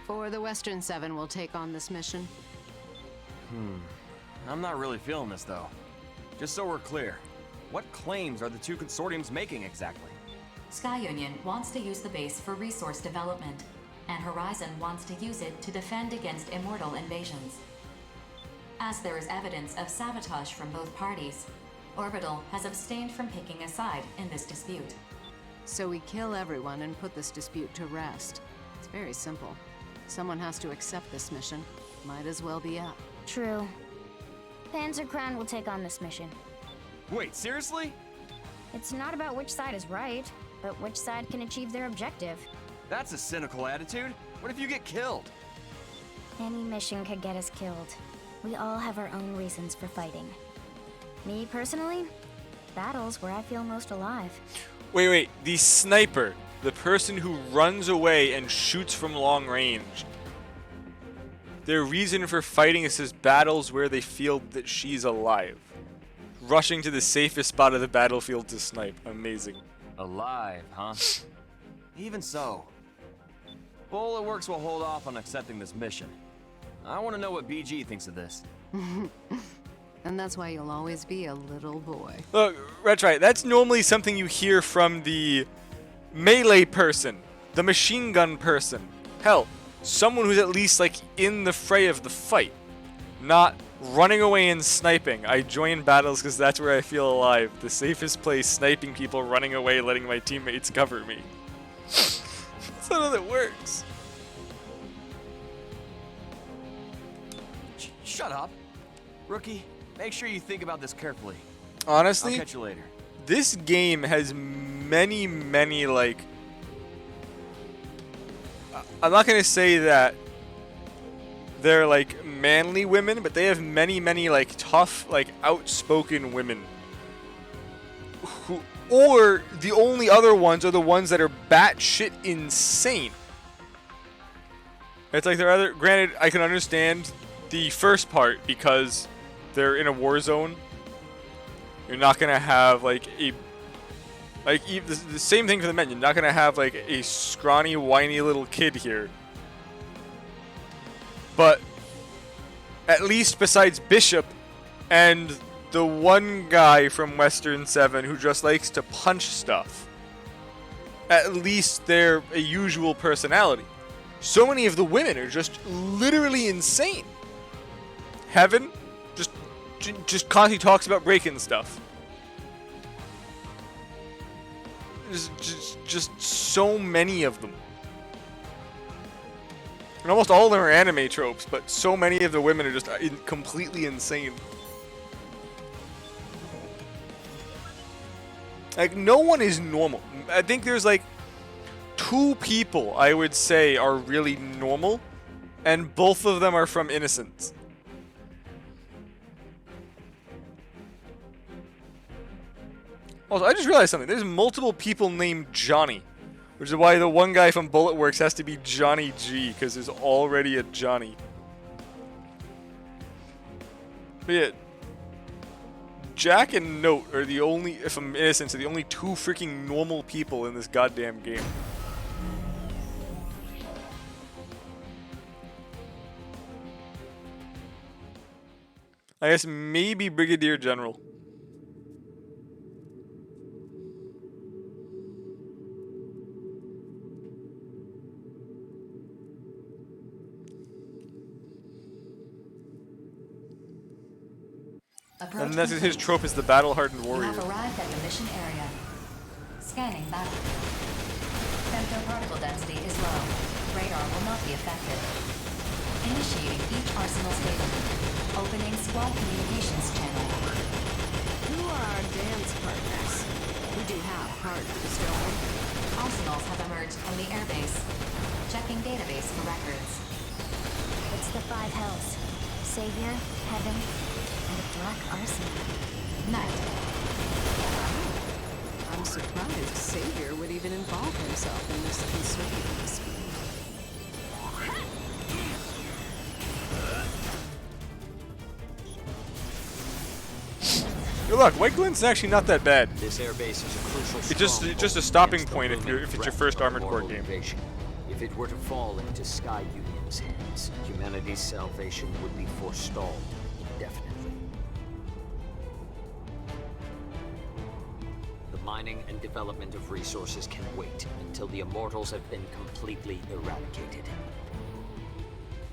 For the Western Seven will take on this mission. I'm not really feeling this, though. Just so we're clear, what claims are the two consortiums making exactly? Sky Union wants to use the base for resource development, and Horizon wants to use it to defend against Immortal invasions. As there is evidence of sabotage from both parties, Orbital has abstained from picking a side in this dispute. So we kill everyone and put this dispute to rest. It's very simple. Someone has to accept this mission. Might as well be up. True. Panzer Crown will take on this mission. Wait, seriously? It's not about which side is right, but which side can achieve their objective. That's a cynical attitude. What if you get killed? Any mission could get us killed. We all have our own reasons for fighting. Me, personally, battle's where I feel most alive. Wait, the sniper, the person who runs away and shoots from long range. Their reason for fighting is his battles where they feel that she's alive. Rushing to the safest spot of the battlefield to snipe. Amazing. Alive, huh? Even so, Bullet Works will hold off on accepting this mission. I want to know what BG thinks of this. And that's why you'll always be a little boy. Look, Retrite, that's normally something you hear from the melee person, the machine gun person. Hell, someone who's at least like in the fray of the fight, not running away and sniping. I join battles because that's where I feel alive. The safest place, sniping people, running away, letting my teammates cover me. That's not how that works. Shut up. Rookie, make sure you think about this carefully. Honestly, I'll catch you later. This game has many, like... I'm not going to say that they're, like, manly women, but they have many, like, tough, like, outspoken women. Or the only other ones are the ones that are batshit insane. It's like they're either... Granted, I can understand the first part because they're in a war zone. You're not going to have, like, a... Like, the same thing for the men. You're not going to have, like, a scrawny, whiny little kid here. But at least besides Bishop and the one guy from Western 7 who just likes to punch stuff, at least they're a usual personality. So many of the women are just literally insane. Heaven just constantly talks about breaking stuff. Just so many of them. And almost all of them are anime tropes, but so many of the women are just completely insane. Like, no one is normal. I think there's like 2 people I would say are really normal, and both of them are from Innocence. Also, I just realized something. There's multiple people named Johnny, which is why the one guy from Bullet Works has to be Johnny G, because there's already a Johnny. But yeah, Jack and Note are the only, if I'm innocent, are the only 2 freaking normal people in this goddamn game. I guess maybe Brigadier General. And that's his trope is the battle-hardened warrior. You have arrived at the mission area. Scanning battlefield. Femto-particle density is low. Radar will not be affected. Initiating each arsenal statement. Opening squad communications channel. Who are our dance partners? We do have partners, don't we? Arsenals have emerged from the airbase. Checking database for records. It's the 5 hells. Savior, Heaven, and a Black Arsenal. Night. I'm surprised Savior would even involve himself in this concerted dispute. Good luck. White Glint's actually not that bad. This airbase is a crucial It's just a stopping point if it's your first Armored Core game. If it were to fall into Sky Union's hands, humanity's salvation would be forestalled indefinitely. The mining and development of resources can wait until the Immortals have been completely eradicated.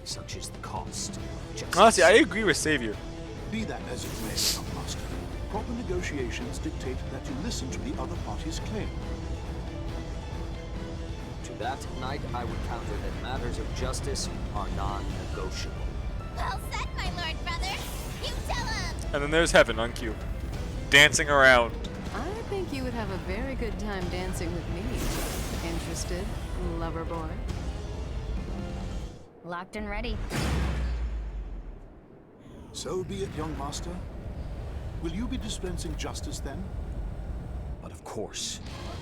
Such is the cost of justice. Honestly, I agree with Savior. Be that as it may, young master, proper negotiations dictate that you listen to the other party's claim. To that night, I would counter that matters of justice are non-negotiable. Well said, my lord brother. You tell him. And then there's Heaven on cue, dancing around. I think you would have a very good time dancing with me. Interested, lover boy? Locked and ready. So be it, young master. Will you be dispensing justice then? But of course.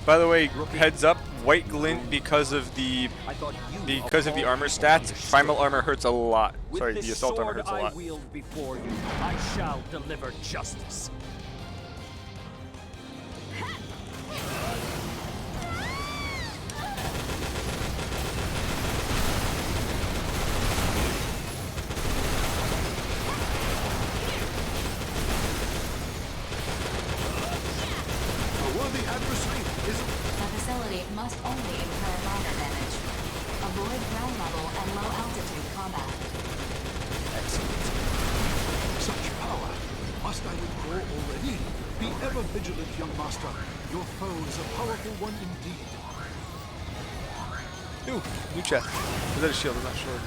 By the way, heads up, white glint because of the armor stats. Primal armor hurts a lot. Sorry, the assault armor hurts a lot. I wield before you, I shall deliver justice. The facility must only incur minor damage. Avoid ground level and low altitude combat. Such power. Must I withdraw already? Be ever vigilant, young master. Your foe is a powerful one indeed. Ooh, new chest. Is that a shield? I'm not sure.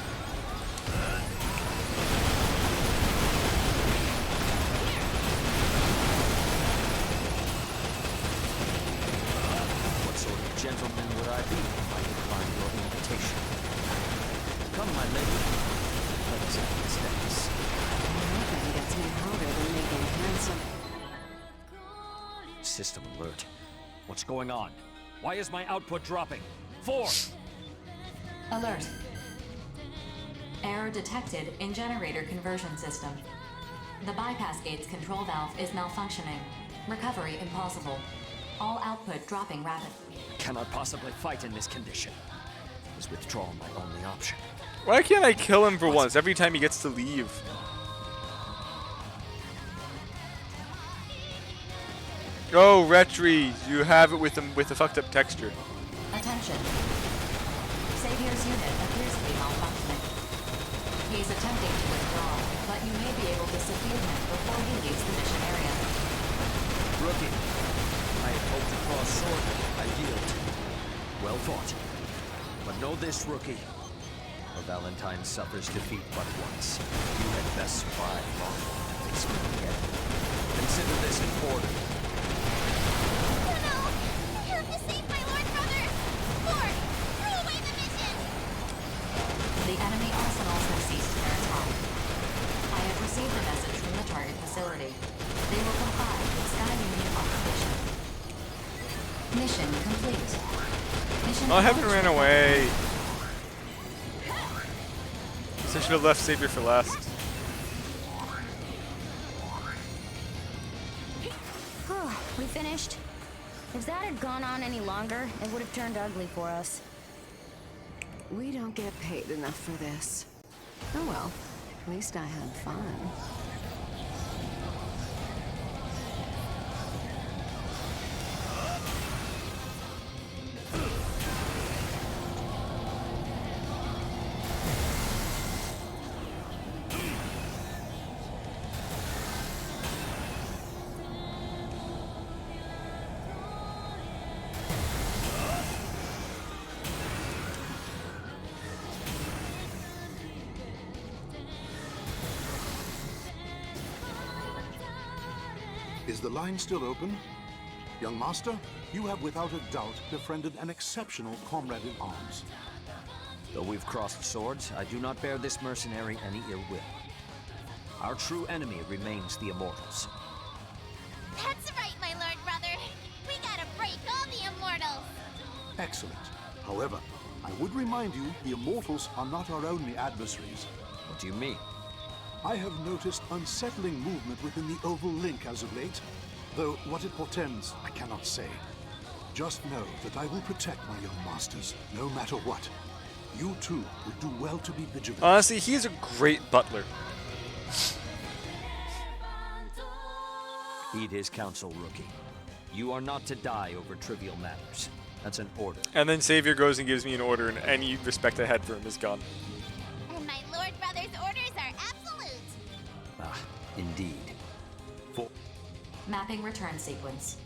What sort of gentleman would I be if I declined your invitation? Come, my lady. Let us have this dance. Nothing gets me harder than making handsome. System alert. What's going on? Why is my output dropping? 4! Alert. Error detected in generator conversion system. The bypass gate's control valve is malfunctioning. Recovery impossible. All output dropping rapidly. Cannot possibly fight in this condition. Is withdrawal my only option? Why can't I kill him for once every time he gets to leave? Oh, Retri, you have it with a fucked up texture. Attention. Savior's unit appears to be malfunctioning. He's attempting to withdraw, but you may be able to subdue him before he leaves the mission area. Rookie, I had hoped to draw a sword. I yield. Well fought. But know this, rookie. For Valentine suffers defeat but once. You had best survive long enough to face me again. Consider this an order. The enemy arsenals have ceased their attack. I have received a message from the target facility. They will comply with Sky Union occupation. Mission complete. Mission Oh, Heaven ran away. So I should have left Savior for last. We finished. If that had gone on any longer, it would have turned ugly for us. We don't get paid enough for this. Oh well, at least I had fun. Is the line still open? Young master, you have without a doubt befriended an exceptional comrade in arms. Though we've crossed swords, I do not bear this mercenary any ill will. Our true enemy remains the Immortals. That's right, my lord brother. We gotta break all the Immortals. Excellent. However, I would remind you, the Immortals are not our only adversaries. What do you mean? I have noticed unsettling movement within the Oval Link as of late, though what it portends, I cannot say. Just know that I will protect my young masters, no matter what. You too would do well to be vigilant. Honestly, he's a great butler. Heed his counsel, rookie. You are not to die over trivial matters. That's an order. And then Savior goes and gives me an order, and any respect I had for him is gone. And my lord brother's orders are absolute. Ah, indeed. Mapping return sequence.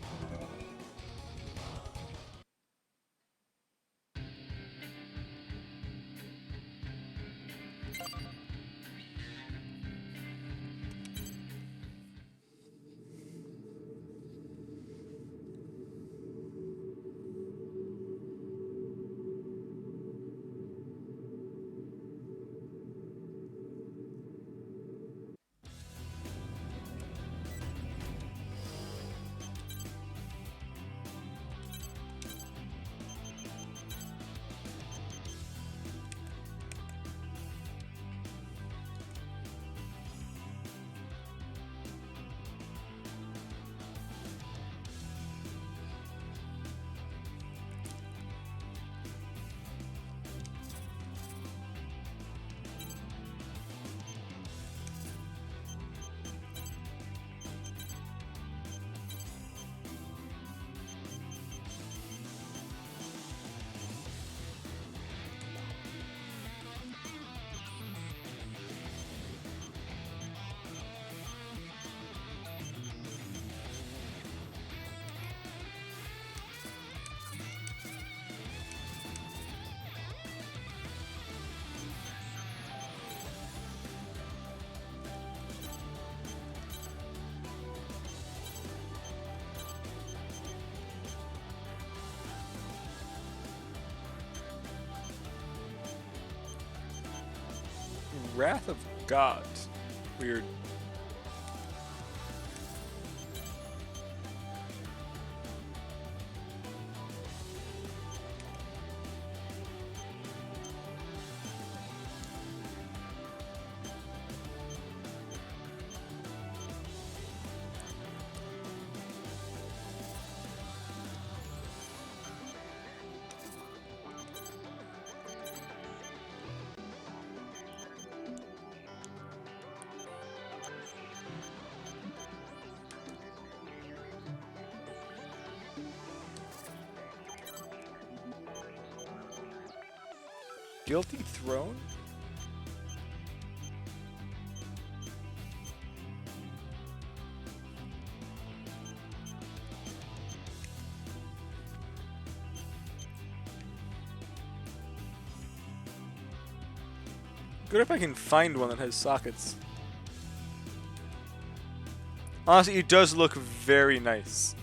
Wrath of Gods. Weird. Guilty Throne? Good if I can find one that has sockets. Honestly, it does look very nice.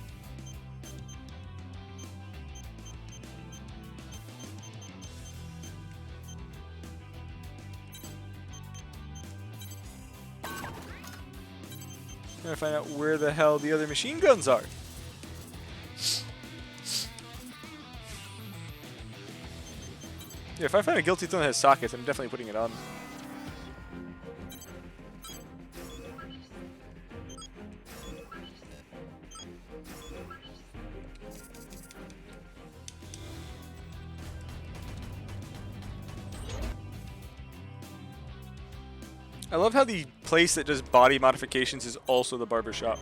Trying to find out where the hell the other machine guns are. Yeah, if I find a Guilty Throne that has sockets, I'm definitely putting it on. I love how the place that does body modifications is also the barbershop.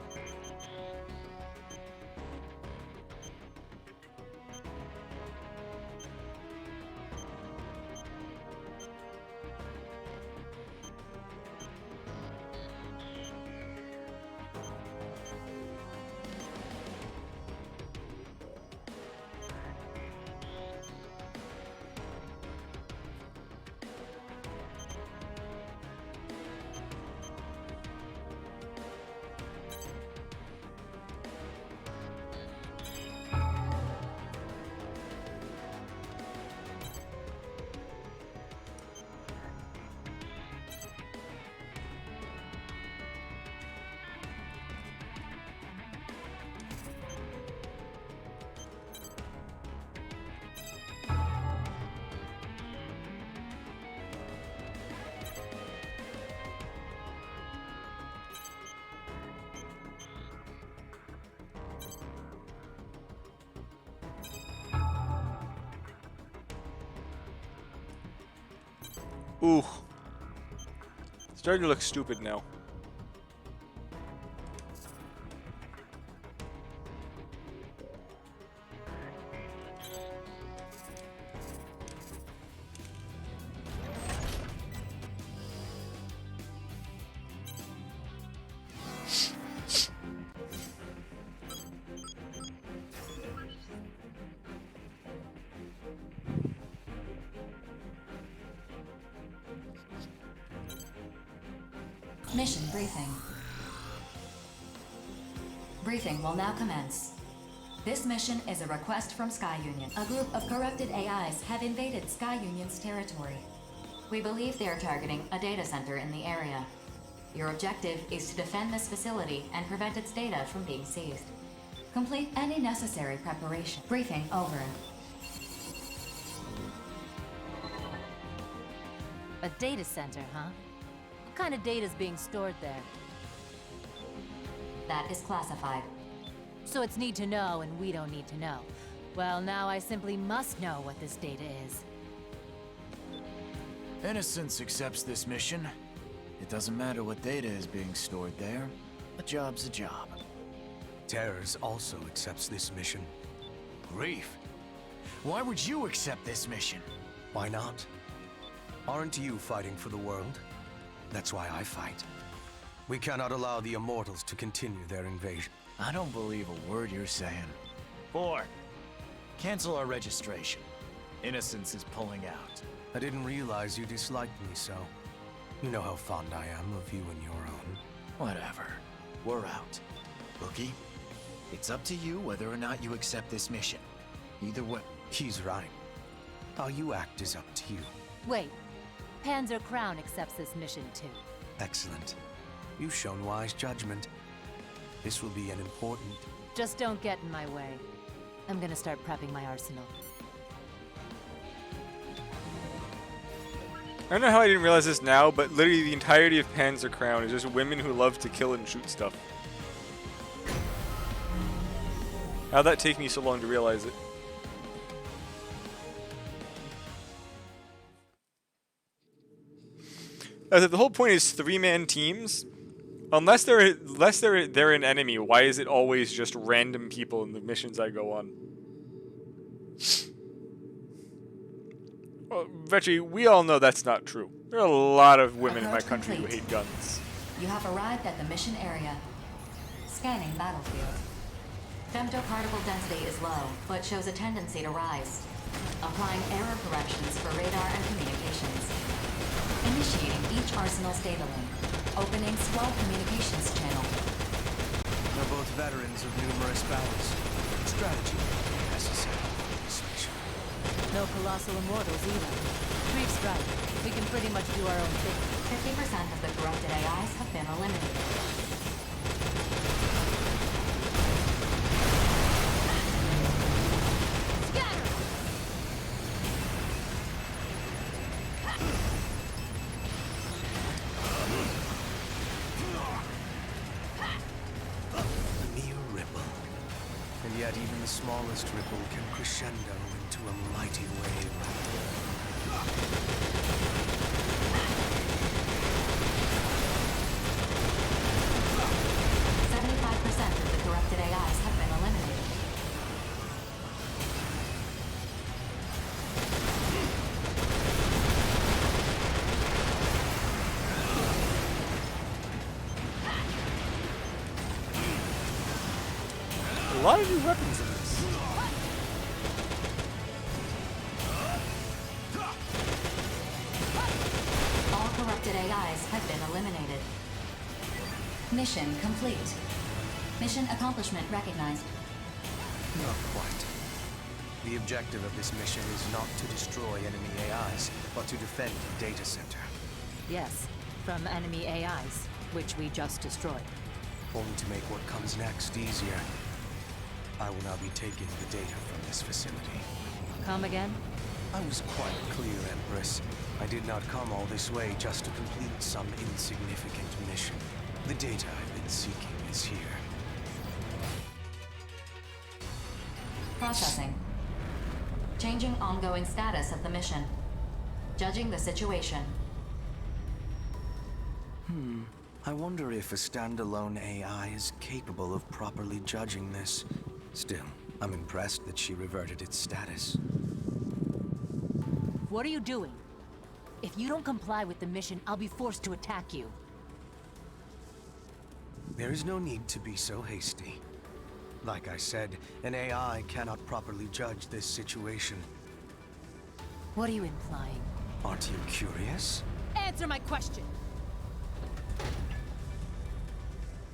Ooh. Starting to look stupid now. Mission briefing. Briefing will now commence. This mission is a request from Sky Union. A group of corrupted AIs have invaded Sky Union's territory. We believe they are targeting a data center in the area. Your objective is to defend this facility and prevent its data from being seized. Complete any necessary preparation. Briefing over. A data center, huh? What kind of data is being stored there? That is classified. So it's need to know and we don't need to know. Well, now I simply must know what this data is. Innocence accepts this mission. It doesn't matter what data is being stored there. A job's a job. Terrors also accepts this mission. Grief. Why would you accept this mission? Why not? Aren't you fighting for the world? That's why I fight. We cannot allow the Immortals to continue their invasion. I don't believe a word you're saying. 4. Cancel our registration. Innocence is pulling out. I didn't realize you disliked me so. You know how fond I am of you and your own. Whatever. We're out. Rookie, it's up to you whether or not you accept this mission. Either way. He's right. How you act is up to you. Wait, Panzer Crown accepts this mission too. Excellent. You've shown wise judgment. This will be an important... Just don't get in my way. I'm gonna start prepping my arsenal. I don't know how I didn't realize this now, but literally the entirety of Panzer Crown is just women who love to kill and shoot stuff. How'd that take me so long to realize it? The whole point is 3-man teams. Unless they're an enemy, why is it always just random people in the missions I go on? Well, Vetri, we all know that's not true. There are a lot of women in my country who hate guns. You have arrived at the mission area. Scanning battlefield. Femtoparticle density is low, but shows a tendency to rise. Applying error corrections for radar and communications. Initiating each arsenal's data link. Opening squad communications channel. They're both veterans of numerous battles. Strategy necessary for this mission. No colossal immortals either. Brief strike. We can pretty much do our own thing. 50% of the corrupted AIs have been eliminated. Even the smallest ripple can crescendo into a mighty wave. 75% of the corrupted AIs have been eliminated. A lot of new weapons in this. All corrupted AIs have been eliminated. Mission complete. Mission accomplishment recognized. Not quite. The objective of this mission is not to destroy enemy AIs, but to defend the data center. Yes, from enemy AIs, which we just destroyed. Only to make what comes next easier. I will now be taking the data from this facility. Come again? I was quite clear, Empress. I did not come all this way just to complete some insignificant mission. The data I've been seeking is here. Processing. Changing ongoing status of the mission. Judging the situation. I wonder if a standalone AI is capable of properly judging this. Still, I'm impressed that she reverted its status. What are you doing? If you don't comply with the mission, I'll be forced to attack you. There is no need to be so hasty. Like I said, an AI cannot properly judge this situation. What are you implying? Aren't you curious? Answer my question!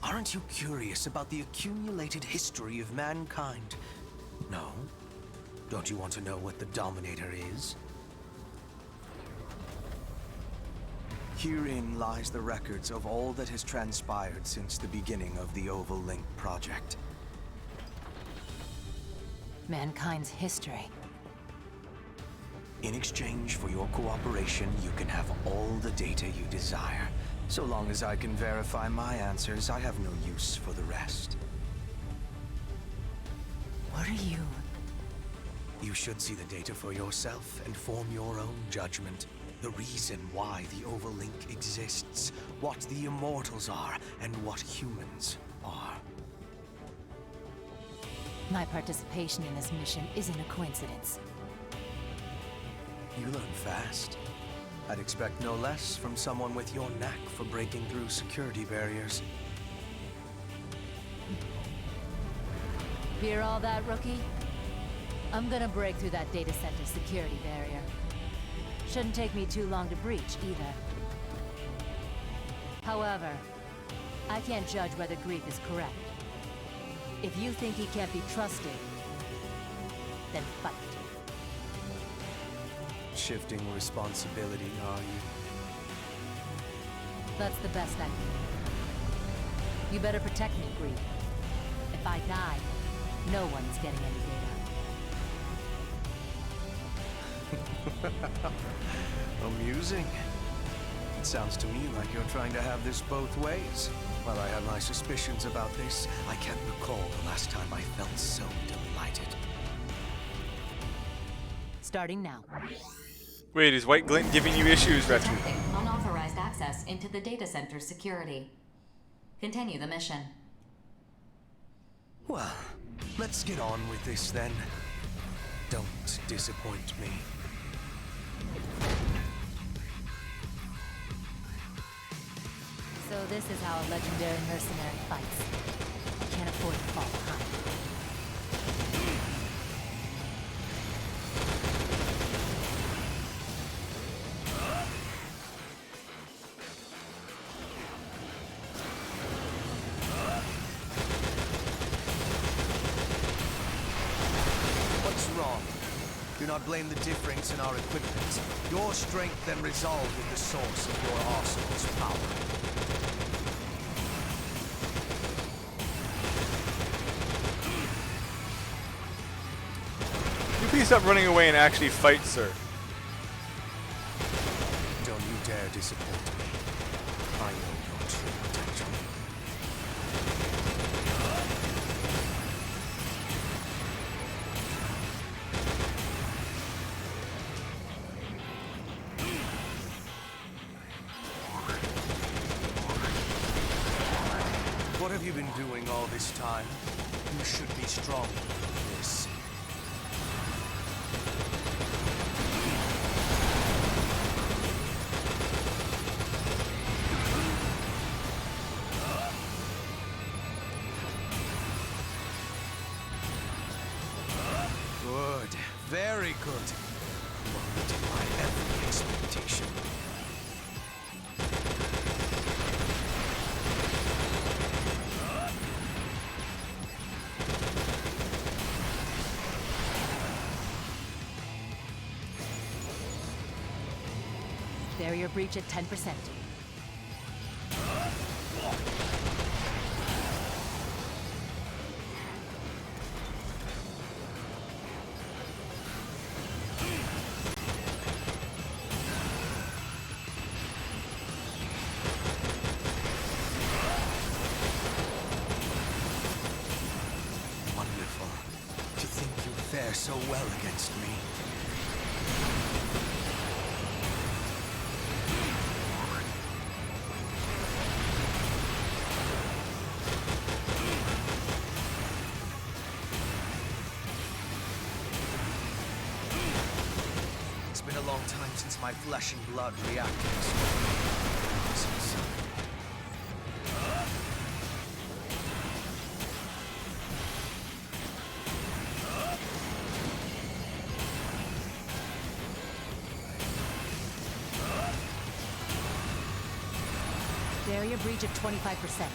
Aren't you curious about the accumulated history of mankind? No? Don't you want to know what the Dominator is? Herein lies the records of all that has transpired since the beginning of the Oval Link project. Mankind's history. In exchange for your cooperation, you can have all the data you desire. So long as I can verify my answers, I have no use for the rest. What are you? You should see the data for yourself and form your own judgment. The reason why the Oval Link exists, what the Immortals are, and what humans are. My participation in this mission isn't a coincidence. You learn fast. I'd expect no less from someone with your knack for breaking through security barriers. Hear all that, rookie? I'm gonna break through that data center security barrier. Shouldn't take me too long to breach, either. However, I can't judge whether Greef is correct. If you think he can't be trusted, then fight. shifting responsibility, are you? That's the best I can do. You better protect me, Greed. If I die, no one's getting any data. Amusing. It sounds to me like you're trying to have this both ways. While I have my suspicions about this, I can't recall the last time I felt so delighted. Starting now. Wait, is White Glint giving you issues, Retro? Detecting unauthorized access into the data center security. Continue the mission. Well, let's get on with this then. Don't disappoint me. So this is how a legendary mercenary fights. I can't afford to fall behind. What's wrong? Do not blame the difference in our equipment. Your strength and resolve is the source of your arsenal's power. Please stop running away and actually fight, sir. Don't you dare disappoint me. I know your true potential. What have you been doing all this time? You should be stronger than this. Good. Very good. You are meeting my every expectation. Barrier breach at 10%. Wonderful. To think you fare so well against me. It's been a long time since my flesh and blood reacted to nonsense. Barrier breach at 25%.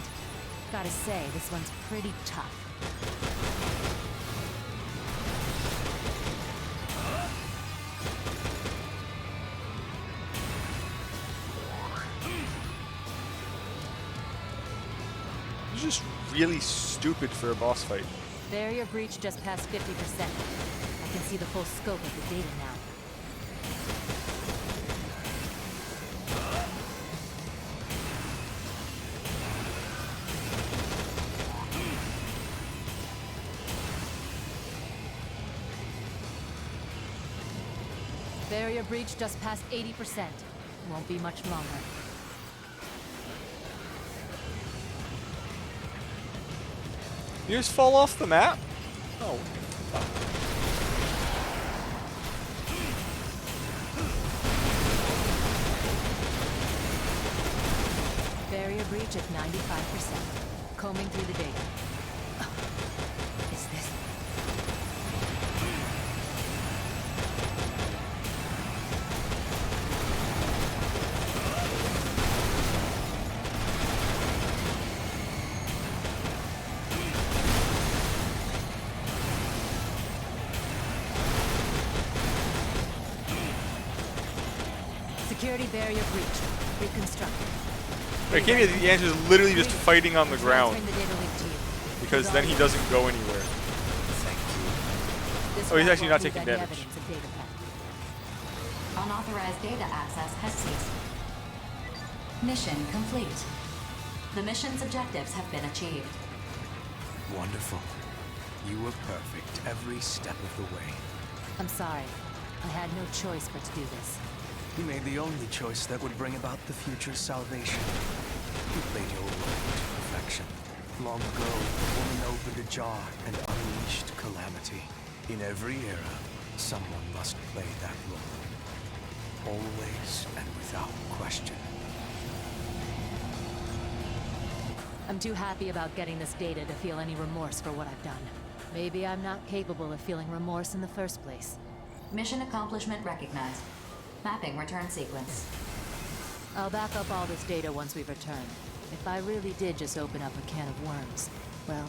Gotta say, this one's pretty tough. This is just really stupid for a boss fight. Barrier breach just past 50%. I can see the full scope of the data now. Barrier breach just past 80%. Won't be much longer. You just fall off the map? Oh. Barrier breach at 95%. Combing through the data. Is this... Security barrier breached. Reconstructed. I can't get the answer is literally just fighting on the ground. Transferring the data link to you. Because then he doesn't go anywhere. This Oh, he's route actually won't not leave taking any damage. evidence of data theft. Unauthorized data access has ceased. Mission complete. The mission's objectives have been achieved. Wonderful. You were perfect every step of the way. I'm sorry. I had no choice but to do this. You made the only choice that would bring about the future's salvation. You played your role to perfection. Long ago, a woman opened a jar and unleashed calamity. In every era, someone must play that role. Always and without question. I'm too happy about getting this data to feel any remorse for what I've done. Maybe I'm not capable of feeling remorse in the first place. Mission accomplishment recognized. Mapping return sequence. I'll back up all this data once we've returned. If I really did just open up a can of worms, well,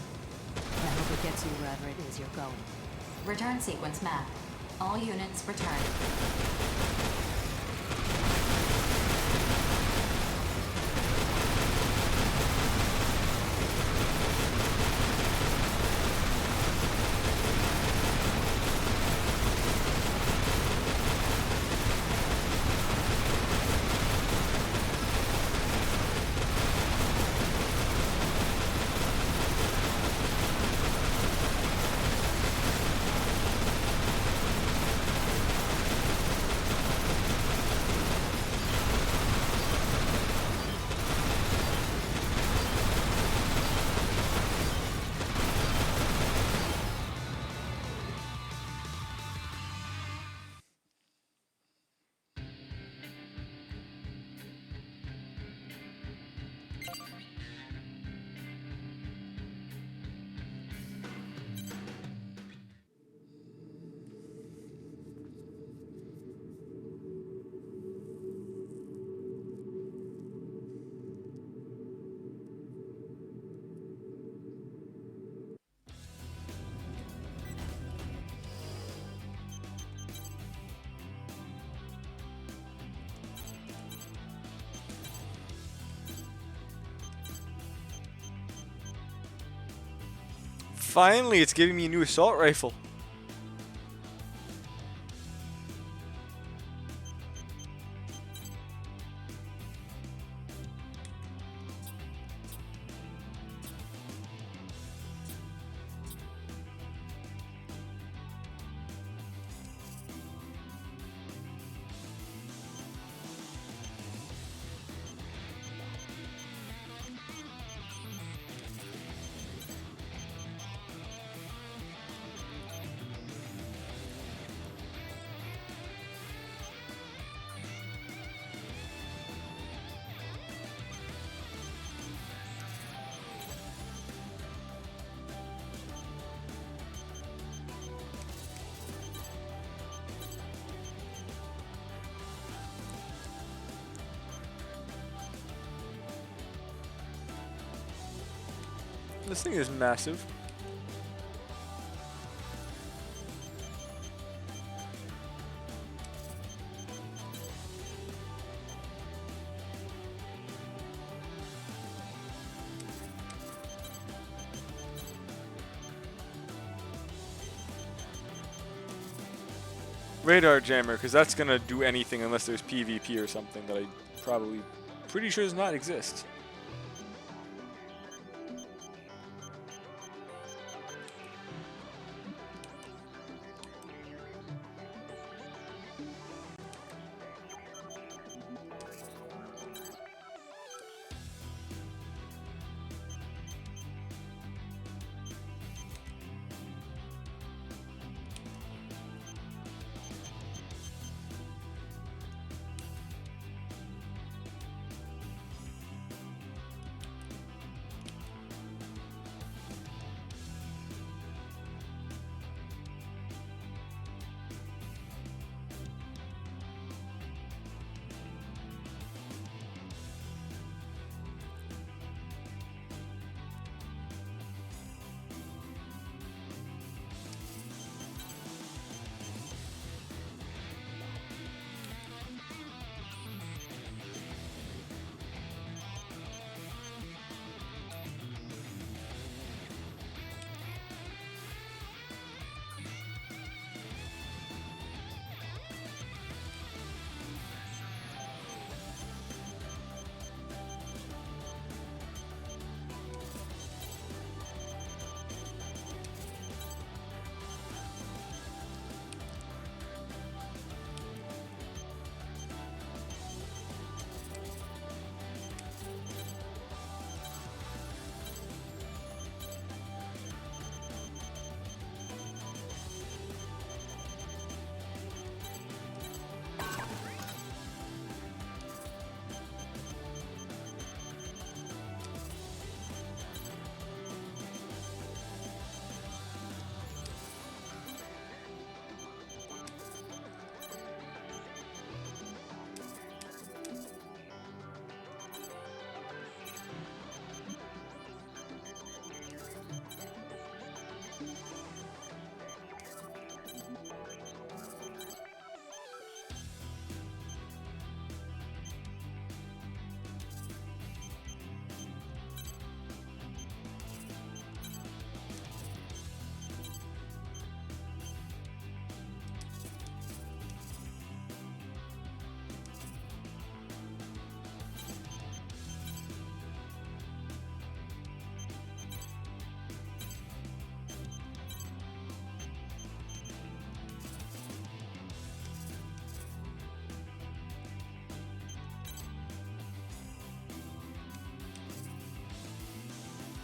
I hope it gets you wherever it is you're going. Return sequence mapped. All units return. Finally, it's giving me a new assault rifle. This thing is massive. Radar jammer, because that's gonna do anything unless there's PvP or something that I probably pretty sure does not exist.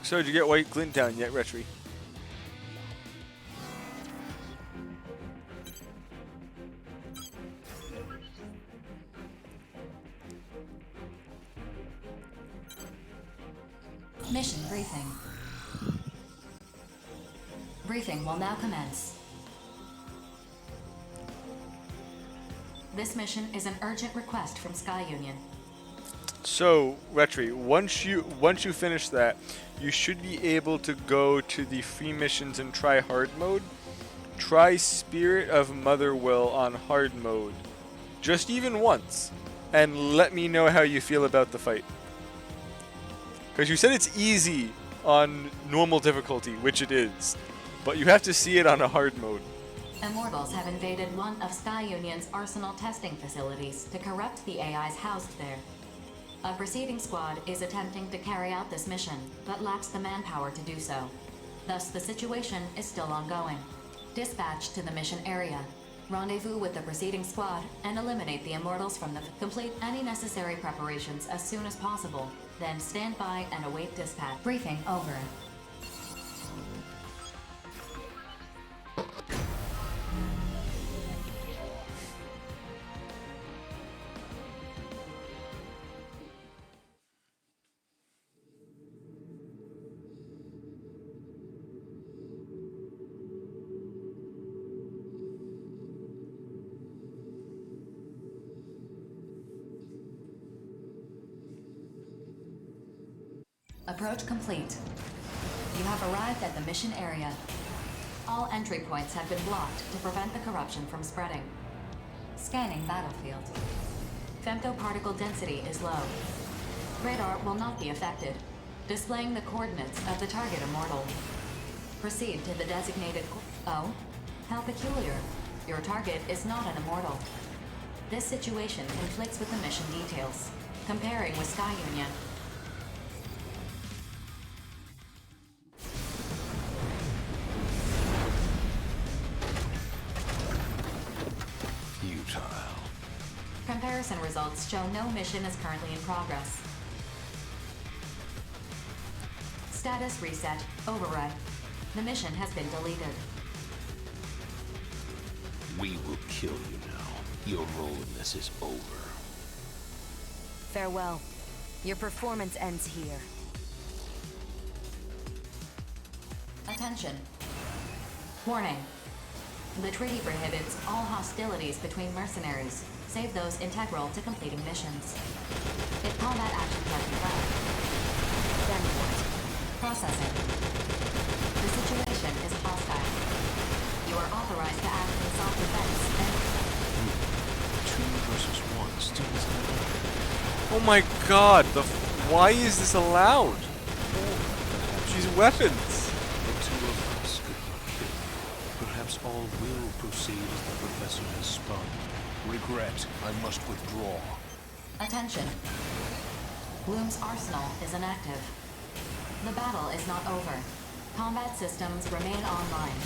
So did you get White Glint down yet, Retri? Mission briefing. Briefing will now commence. This mission is an urgent request from Sky Union. So, Retri, once you finish that, you should be able to go to the free missions and try hard mode. Try Spirit of Motherwell on hard mode, just even once, and let me know how you feel about the fight. Because you said it's easy on normal difficulty, which it is, but you have to see it on a hard mode. Immortals have invaded one of Sky Union's arsenal testing facilities to corrupt the AIs housed there. A proceeding squad is attempting to carry out this mission, but lacks the manpower to do so. Thus, the situation is still ongoing. Dispatch to the mission area. Rendezvous with the proceeding squad and eliminate the Immortals from the... Complete any necessary preparations as soon as possible. Then stand by and await dispatch. Briefing over. Approach complete. You have arrived at the mission area. All entry points have been blocked to prevent the corruption from spreading. Scanning battlefield. Femtoparticle density is low. Radar will not be affected, displaying the coordinates of the target immortal. Proceed to the designated... Oh? How peculiar. Your target is not an immortal. This situation conflicts with the mission details. Comparing with Sky Union, comparison results show no mission is currently in progress. Status reset. Override. The mission has been deleted. We will kill you now. Your role in this is over. Farewell. Your performance ends here. Attention. Warning. The treaty prohibits all hostilities between mercenaries, save those integral to completing missions. If combat actions are confirmed, then what? Processing. The situation is hostile. You are authorized to act in self-defense and... 2 versus 1 still isn't enough. Oh my god, why is this allowed? She's weapons. The 2 of us could be killed. Perhaps all will proceed as the professor has spun. Regret, I must withdraw. Attention. Bloom's arsenal is inactive. The battle is not over. Combat systems remain online.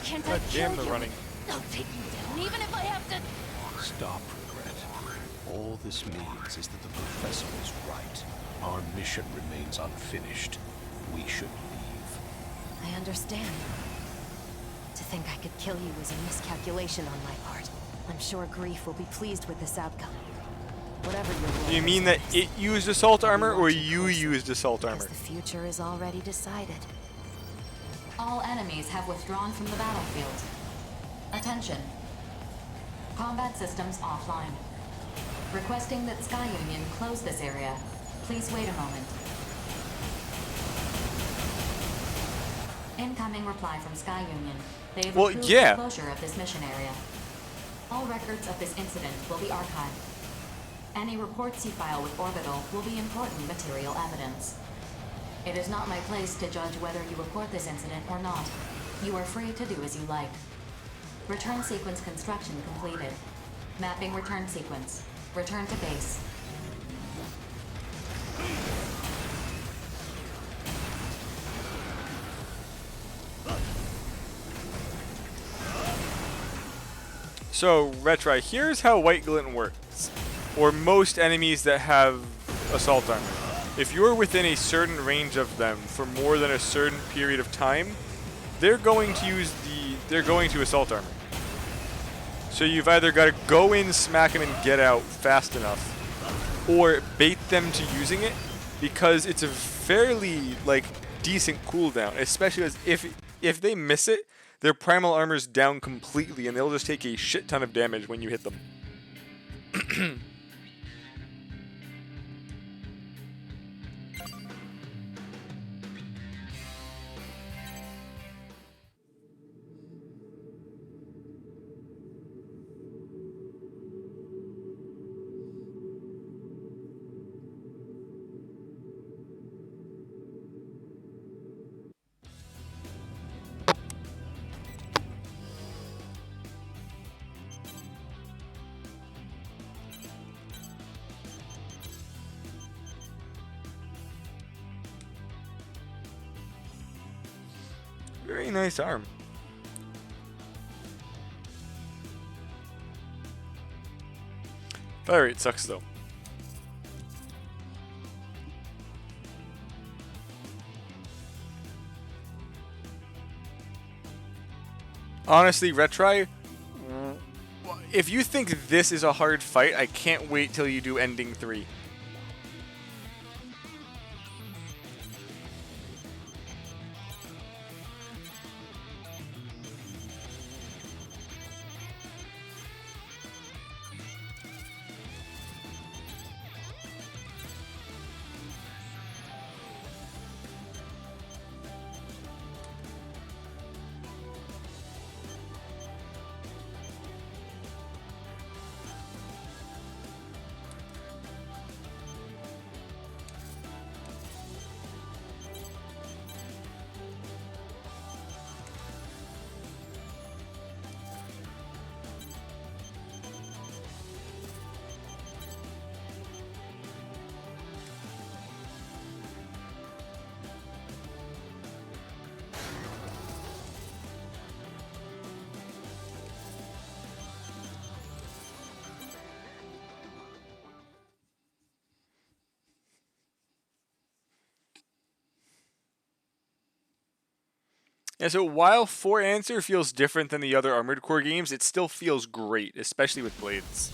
can't I God kill damn the you? running. I'll take you down, even if I have to. Stop, Regret. All this means is that the Professor is right. Our mission remains unfinished. We should leave. I understand. To think I could kill you was a miscalculation on my part. I'm sure Grief will be pleased with this outcome. Whatever your role Do you mean is that next, it used assault armor or watching you used assault armor? because the future is already decided. All enemies have withdrawn from the battlefield. Attention. Combat systems offline. Requesting that Sky Union close this area. Please wait a moment. Incoming reply from Sky Union. They've approved the closure of this mission area. All records of this incident will be archived. Any reports you file with Orbital will be important material evidence. It is not my place to judge whether you report this incident or not. You are free to do as you like. Return sequence construction completed. Mapping return sequence. Return to base. So, Retry, here's how White Glint works. Or most enemies that have assault armor. If you're within a certain range of them for more than a certain period of time, they're going to assault armor. So you've either got to go in, smack them, and get out fast enough, or bait them to using it, because it's a fairly decent cooldown, especially as if they miss it, their primal armor's down completely, and they'll just take a shit ton of damage when you hit them. Very nice arm. Fire rate sucks though. Honestly, Retry, if you think this is a hard fight, I can't wait till you do Ending 3. Yeah, so while For Answer feels different than the other Armored Core games, it still feels great, especially with Blades.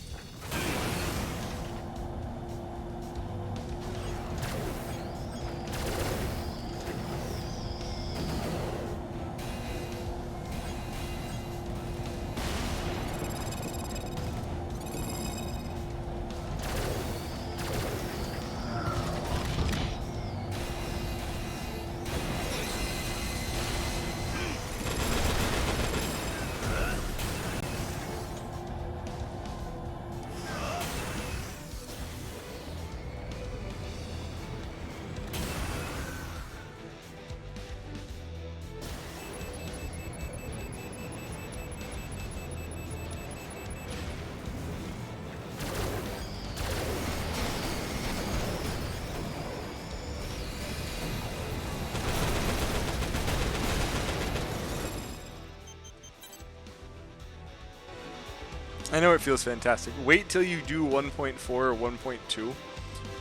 I know it feels fantastic. Wait till you do 1.4 or 1.2.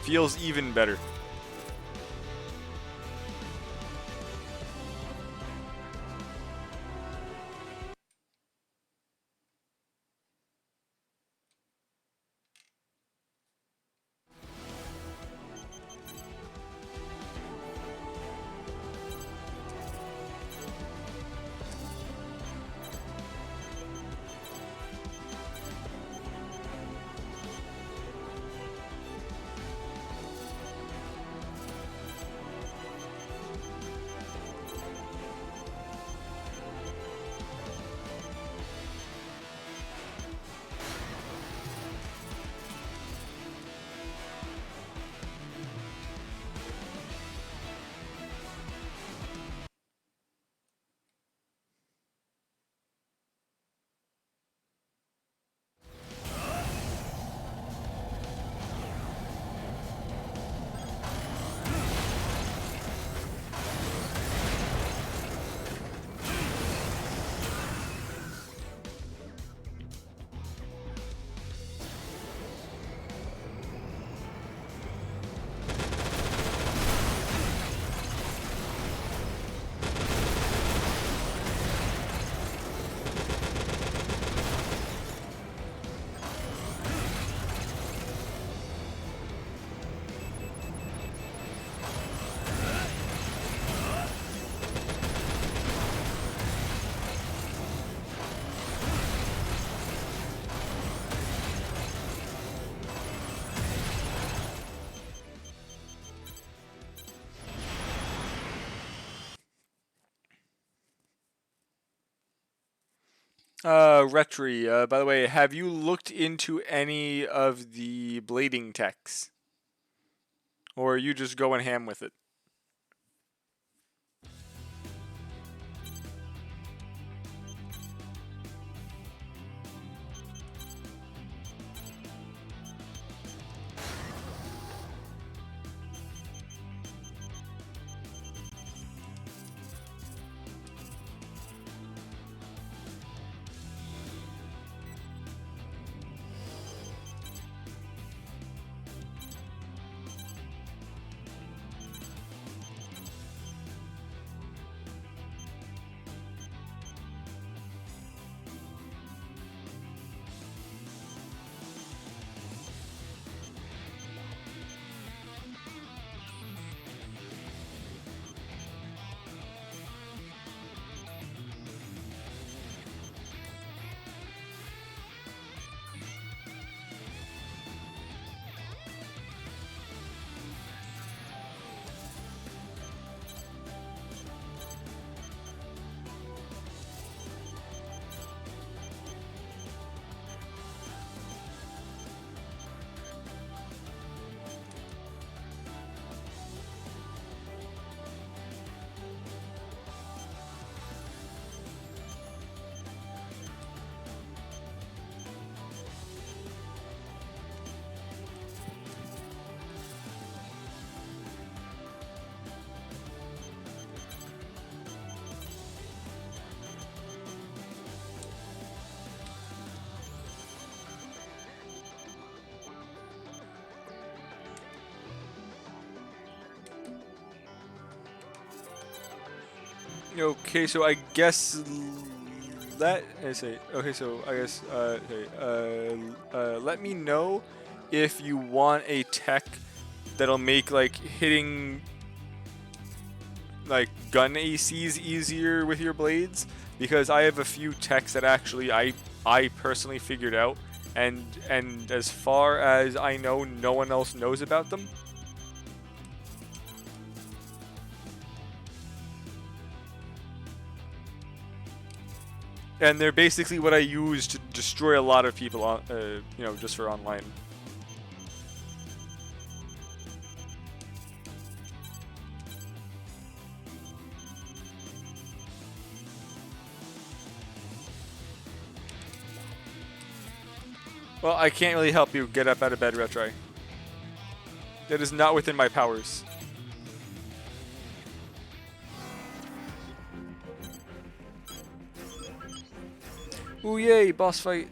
Feels even better. Retri, by the way, have you looked into any of the blading techs? Or are you just going ham with it? Okay, so I guess that I say. Okay, so I guess let me know if you want a tech that'll make like hitting like gun ACs easier with your blades, because I have a few techs that actually I personally figured out, and as far as I know, no one else knows about them. And they're basically what I use to destroy a lot of people on, you know, just for online. Well, I can't really help you get up out of bed, Retri. That is not within my powers. Ooh, yay, boss fight.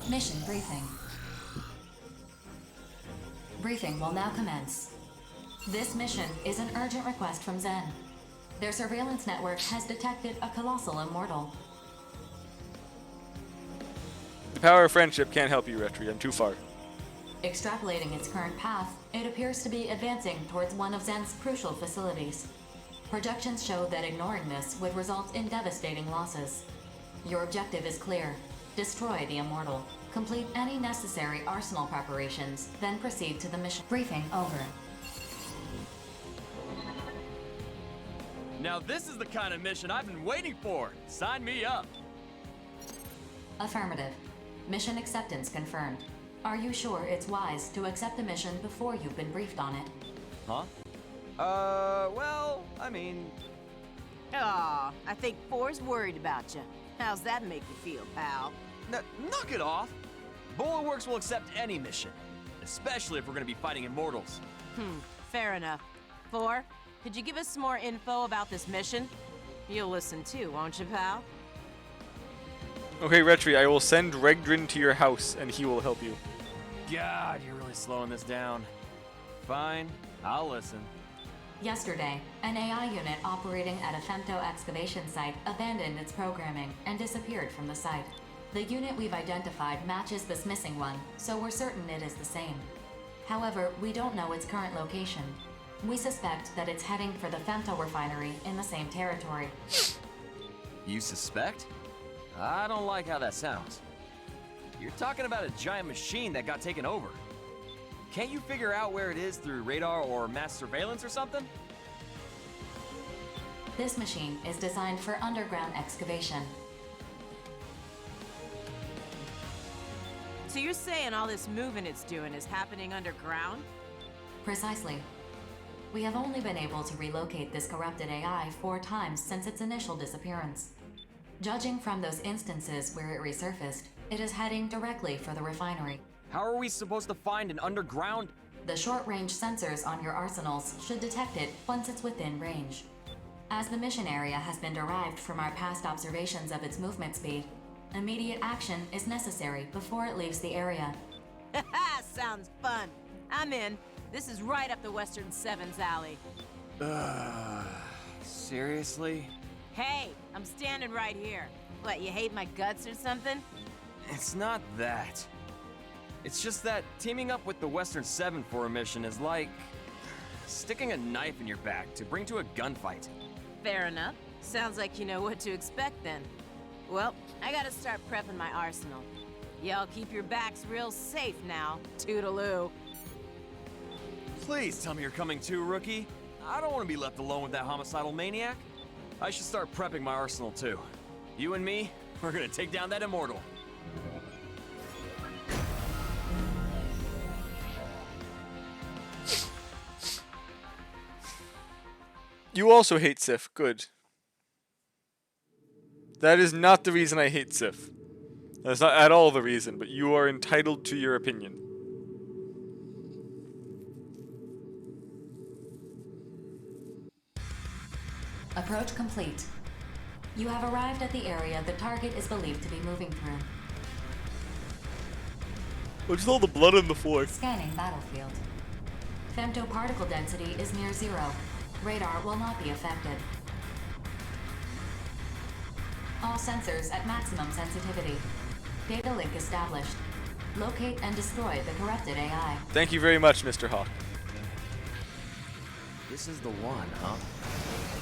Mission briefing. Briefing will now commence. This mission is an urgent request from Zen. Their surveillance network has detected a colossal immortal. The power of friendship can't help you, Retri. I'm too far. Extrapolating its current path, it appears to be advancing towards one of Zen's crucial facilities. Projections show that ignoring this would result in devastating losses. Your objective is clear. Destroy the immortal. Complete any necessary arsenal preparations, then proceed to the mission. Briefing over. Now this is the kind of mission I've been waiting for. Sign me up. Affirmative. Mission acceptance confirmed. Are you sure it's wise to accept the mission before you've been briefed on it? Huh? Well, I mean... Aw, I think Four's worried about you. How's that make you feel, pal? Knock it off! Bulletworks will accept any mission, especially if we're gonna be fighting immortals. Fair enough. Four, could you give us some more info about this mission? You'll listen too, won't you, pal? Okay, Retri, I will send Regdrin to your house, and he will help you. God, you're really slowing this down. Fine, I'll listen. Yesterday, an AI unit operating at a femto excavation site abandoned its programming and disappeared from the site. The unit we've identified matches this missing one, so we're certain it is the same. However, we don't know its current location. We suspect that it's heading for the femto refinery in the same territory. You suspect? I don't like how that sounds. You're talking about a giant machine that got taken over. Can't you figure out where it is through radar or mass surveillance or something? This machine is designed for underground excavation. So you're saying all this moving it's doing is happening underground? Precisely. We have only been able to relocate this corrupted AI 4 times since its initial disappearance. Judging from those instances where it resurfaced, it is heading directly for the refinery. How are we supposed to find an underground? The short-range sensors on your arsenals should detect it once it's within range. As the mission area has been derived from our past observations of its movement speed, immediate action is necessary before it leaves the area. Sounds fun. I'm in. This is right up the Western Seven's alley. Seriously? Hey, I'm standing right here. What, you hate my guts or something? It's not that. It's just that teaming up with the Western Seven for a mission is like sticking a knife in your back to bring to a gunfight. Fair enough. Sounds like you know what to expect then. Well, I gotta start prepping my arsenal. Y'all keep your backs real safe now. Toodaloo. Please tell me you're coming too, Rookie. I don't want to be left alone with that homicidal maniac. I should start prepping my arsenal too. You and me, we're gonna take down that immortal. You also hate Sif. Good. That is not the reason I hate Sif. That's not at all the reason, but you are entitled to your opinion. Approach complete. You have arrived at the area the target is believed to be moving through. What's all the blood on the floor? Scanning battlefield. Femto particle density is near 0. Radar will not be affected. All sensors at maximum sensitivity. Data link established. Locate and destroy the corrupted AI. Thank you very much, Mr. Hawk. This is the one, huh?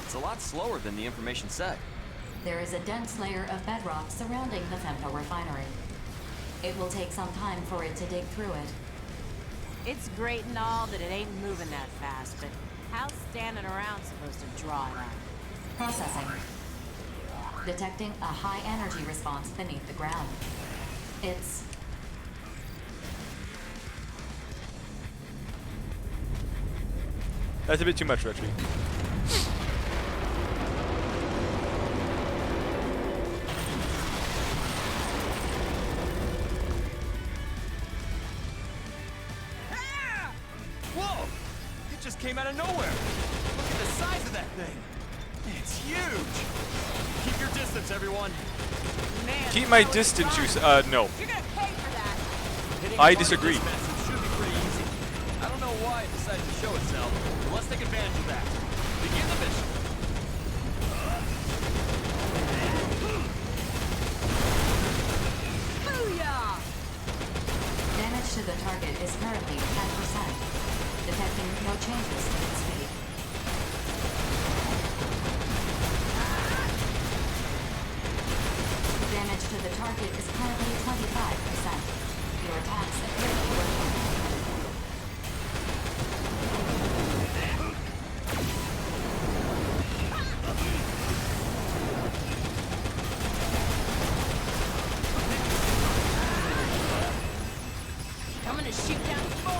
It's a lot slower than the information said. There is a dense layer of bedrock surrounding the femto refinery. It will take some time for it to dig through it. It's great and all that it ain't moving that fast, but how's standing around supposed to draw it out? Processing. Detecting a high energy response beneath the ground. It's... That's a bit too much, Retri. Whoa! It just came out of nowhere! Look at the size of that thing! It's huge! Keep your distance, everyone! Man, Keep my distance, you no. You're gonna pay for that! I disagree. Should be pretty easy. I don't know why it decided to show itself, but let's take advantage of that. Begin the mission. Booyah! Damage to the target is currently 10%, detecting no changes in its speed. Damage to the target is currently 25%. Your attacks appear to be working. Coming to shoot down 4.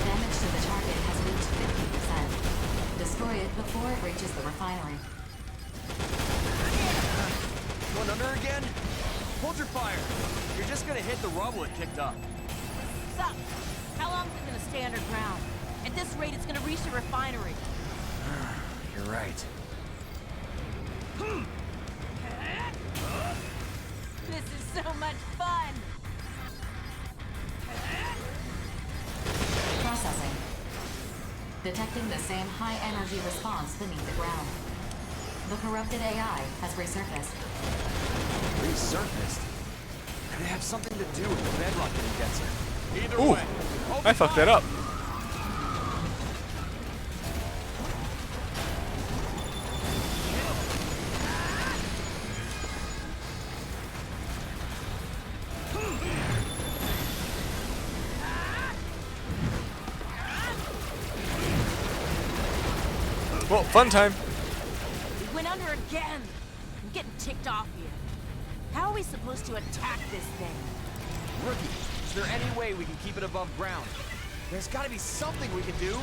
Damage to the target has reached 50%. Destroy it before it reaches the refinery. Going under again? Hold your fire. You're just gonna hit the rubble it kicked up. Sup? How long is it gonna stay underground? At this rate, it's gonna reach the refinery. You're right. This is so much fun! Processing. Detecting the same high-energy response beneath the ground. The corrupted AI has resurfaced. Resurfaced? Could it have something to do with the bedrock getting denser? Either Ooh, way, I fucked that up. Well, fun time. We went under again! I'm getting ticked off here. How are we supposed to attack this thing? Rookie, is there any way we can keep it above ground? There's gotta be something we can do.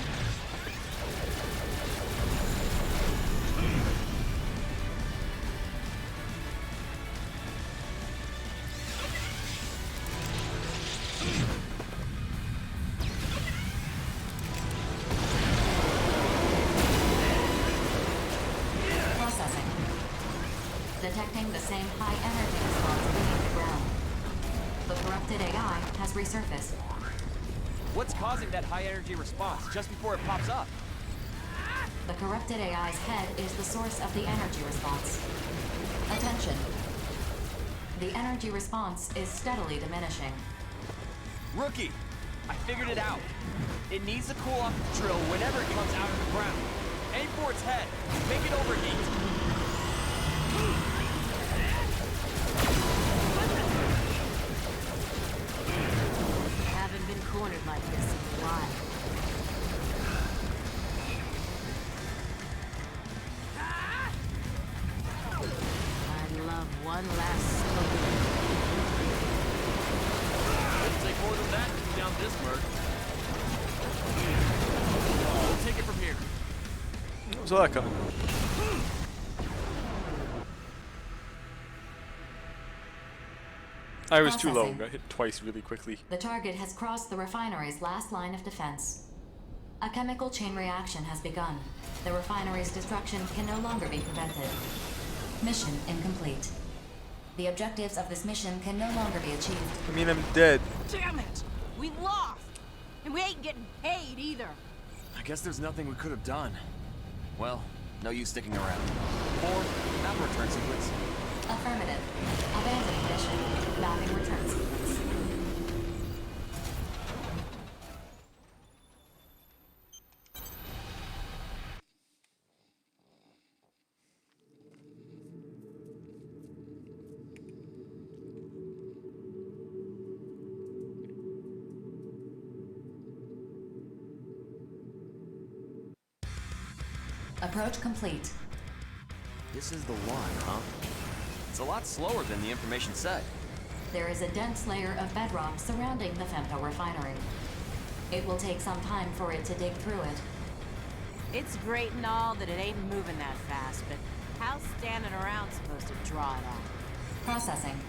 Processing. Detecting the same high-energy response beneath the ground. The corrupted AI has resurfaced. What's causing that high energy response just before it pops up? The corrupted AI's head is the source of the energy response. Attention. The energy response is steadily diminishing. Rookie, I figured it out. It needs to cool off the drill whenever it comes out of the ground. Aim for its head. Make it overheat. Haven't been cornered like this in a while. I'd love one last smoke. Wouldn't take more than that to keep down this bird. We'll take it from here. Saw that coming. I was too low. Processing. Got hit twice really quickly. The target has crossed the refinery's last line of defense. A chemical chain reaction has begun. The refinery's destruction can no longer be prevented. Mission incomplete. The objectives of this mission can no longer be achieved. I mean, I'm dead. Damn it! We lost! And we ain't getting paid either! I guess there's nothing we could have done. Well, no use sticking around. Or, map return sequence. Affirmative. Abandoning mission. Mapping return sequence. Approach complete. This is the one, huh? It's a lot slower than the information said. There is a dense layer of bedrock surrounding the Femto refinery. It will take some time for it to dig through it. It's great and all that it ain't moving that fast, but how's standing around supposed to draw it out? Processing.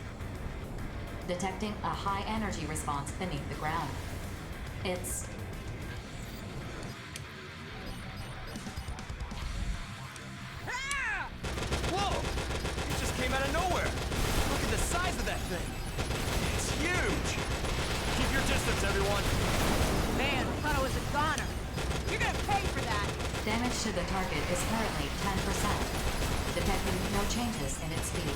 Detecting a high energy response beneath the ground. It's thing? It's huge! Keep your distance, everyone! Man, I thought I was a goner. You're gonna pay for that! Damage to the target is currently 10%, detecting no changes in its speed.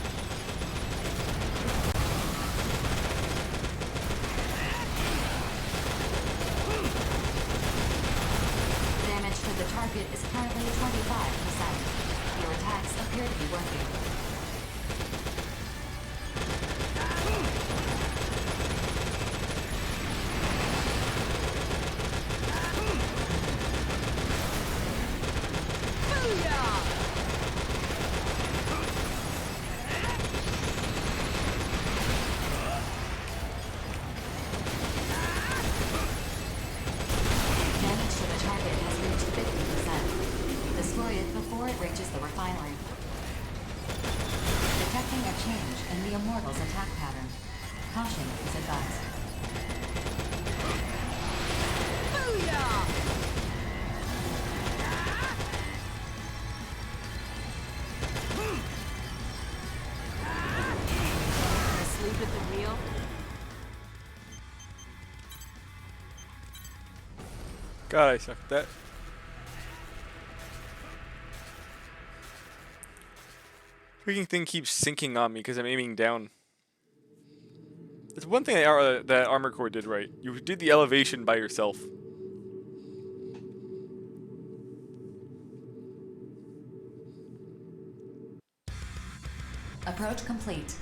Damage to the target is currently 25%. Your attacks appear to be working. Damage to the target has reached 50%. Destroy it before it reaches the refinery. Detecting a change in the Immortal's attack pattern. Caution is advised. Asleep at the wheel? God, I suck at that. Freaking thing keeps sinking on me because I'm aiming down. It's one thing that Armor Core did right. You did the elevation by yourself. Approach complete.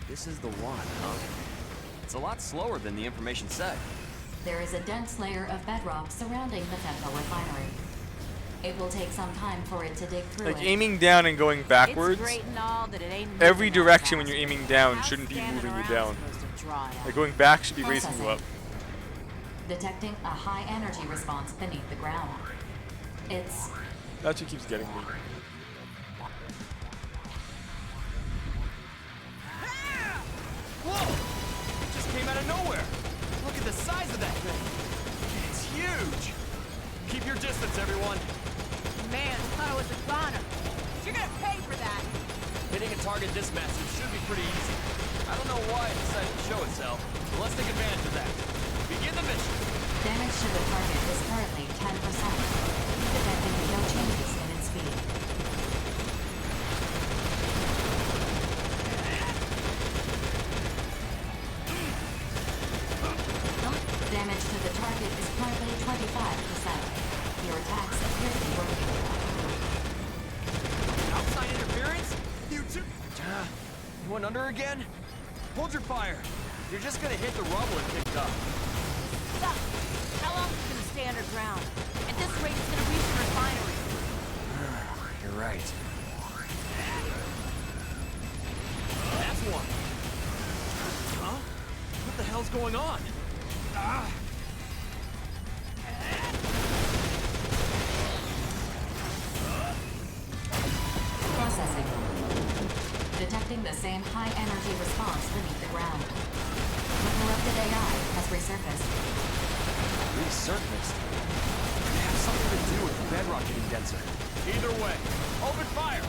This is the one, huh? It's a lot slower than the information said. There is a dense layer of bedrock surrounding the Fentanyl refinery. It will take some time for it to dig through Like it. aiming down and going backwards. It's great and all, but it ain't Every moving that direction when fast. you're aiming down How's shouldn't be standing moving you around down. supposed to draw it out? Like going back should be raising you up. Detecting a high energy response beneath the ground. It's That's what keeps getting me. Whoa! It just came out of nowhere! Look at the size of that thing! It's huge! Keep your distance, everyone! Man, I thought I was a goner. You're gonna pay for that! Hitting a target this massive should be pretty easy. I don't know why it decided to show itself, but let's take advantage of that. Begin the mission! damage to the target is currently 10%, detecting no changes in its speed. Damage to the target is currently 25%. Your attacks appear to be working. Outside interference? You two... You went under again? Hold your fire. You're just gonna hit the rubble and kick up. Stop! How long is it gonna stay underground? At this rate, it's gonna reach the refinery. You're right. That's one. Huh? What the hell's going on? Ah! Processing. Detecting the same high energy response beneath the ground. The corrupted AI has resurfaced. Resurfaced? It has something to do with the bedrock getting denser. Either way, open fire!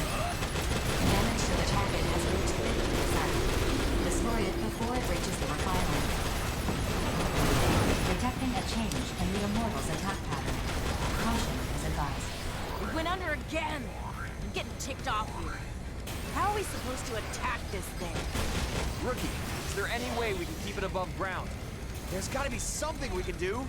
Damage to the target has reached 50%. Destroy it before it reaches the refinery. Detecting a change in the Immortal's attack pattern. Caution is advised. We went under again! I'm getting ticked off here. How are we supposed to attack this thing? Rookie, is there any way we can keep it above ground? There's gotta be something we can do.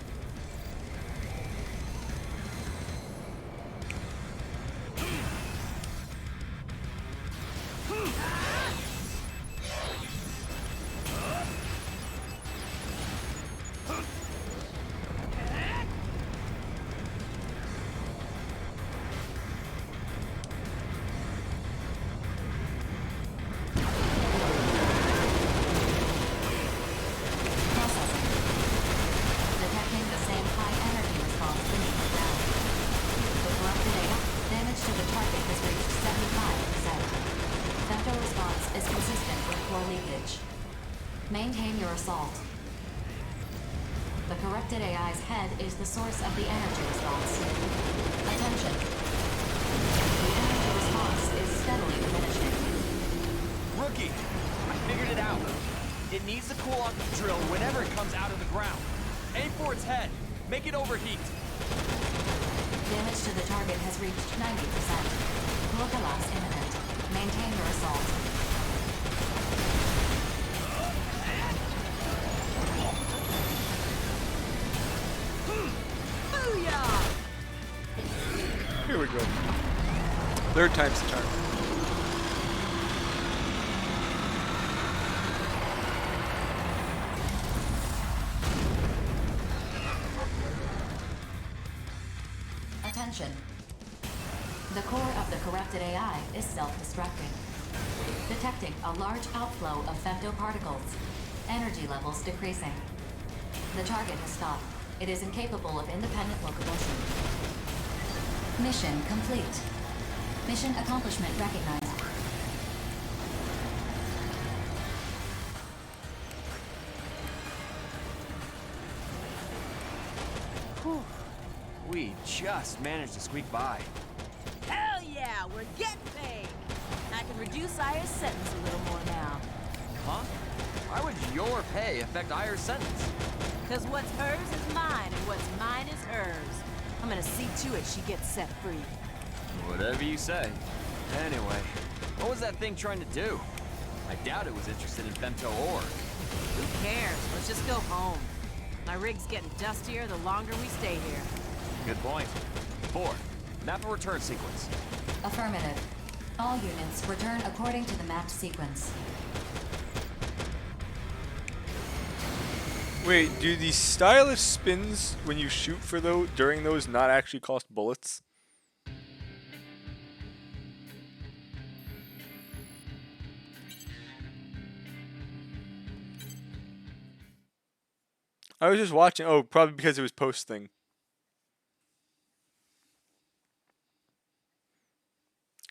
Detecting the same high energy response beneath the ground. The corrupted AI damage to the target has reached 75%. Femto response is consistent with core leakage. Maintain your assault. The corrupted AI's head is the source of the energy response. Attention. The energy response is steadily diminishing. Rookie, I figured it out. It needs to cool off the drill whenever it comes out of the ground. Aim for its head. Make it overheat. Damage to the target has reached 90%. Will collapse imminent. Maintain your assault. Booyah! Here we go. Third time's the charm. Attention. The core of the corrupted AI is self-destructing. Detecting a large outflow of femtoparticles. Energy levels decreasing. The target has stopped. It is incapable of independent locomotion. Mission complete. Mission accomplishment recognized. Whew. We just managed to squeak by. Hell yeah, we're getting paid. I can reduce Aya's sentence a little more now. Huh? Why would your pay affect Aya's sentence? Because what's hers is mine, and what's mine is hers. I'm gonna see to it she gets set free. Whatever you say. Anyway, what was that thing trying to do? I doubt it was interested in femto ore. Who cares? Let's just go home. My rig's getting dustier the longer we stay here. Good point. 4. Map a return sequence. Affirmative. All units return according to the mapped sequence. Wait, do the stylish spins when you shoot for those during those not actually cost bullets? I was just watching. Oh, probably because it was post-thing.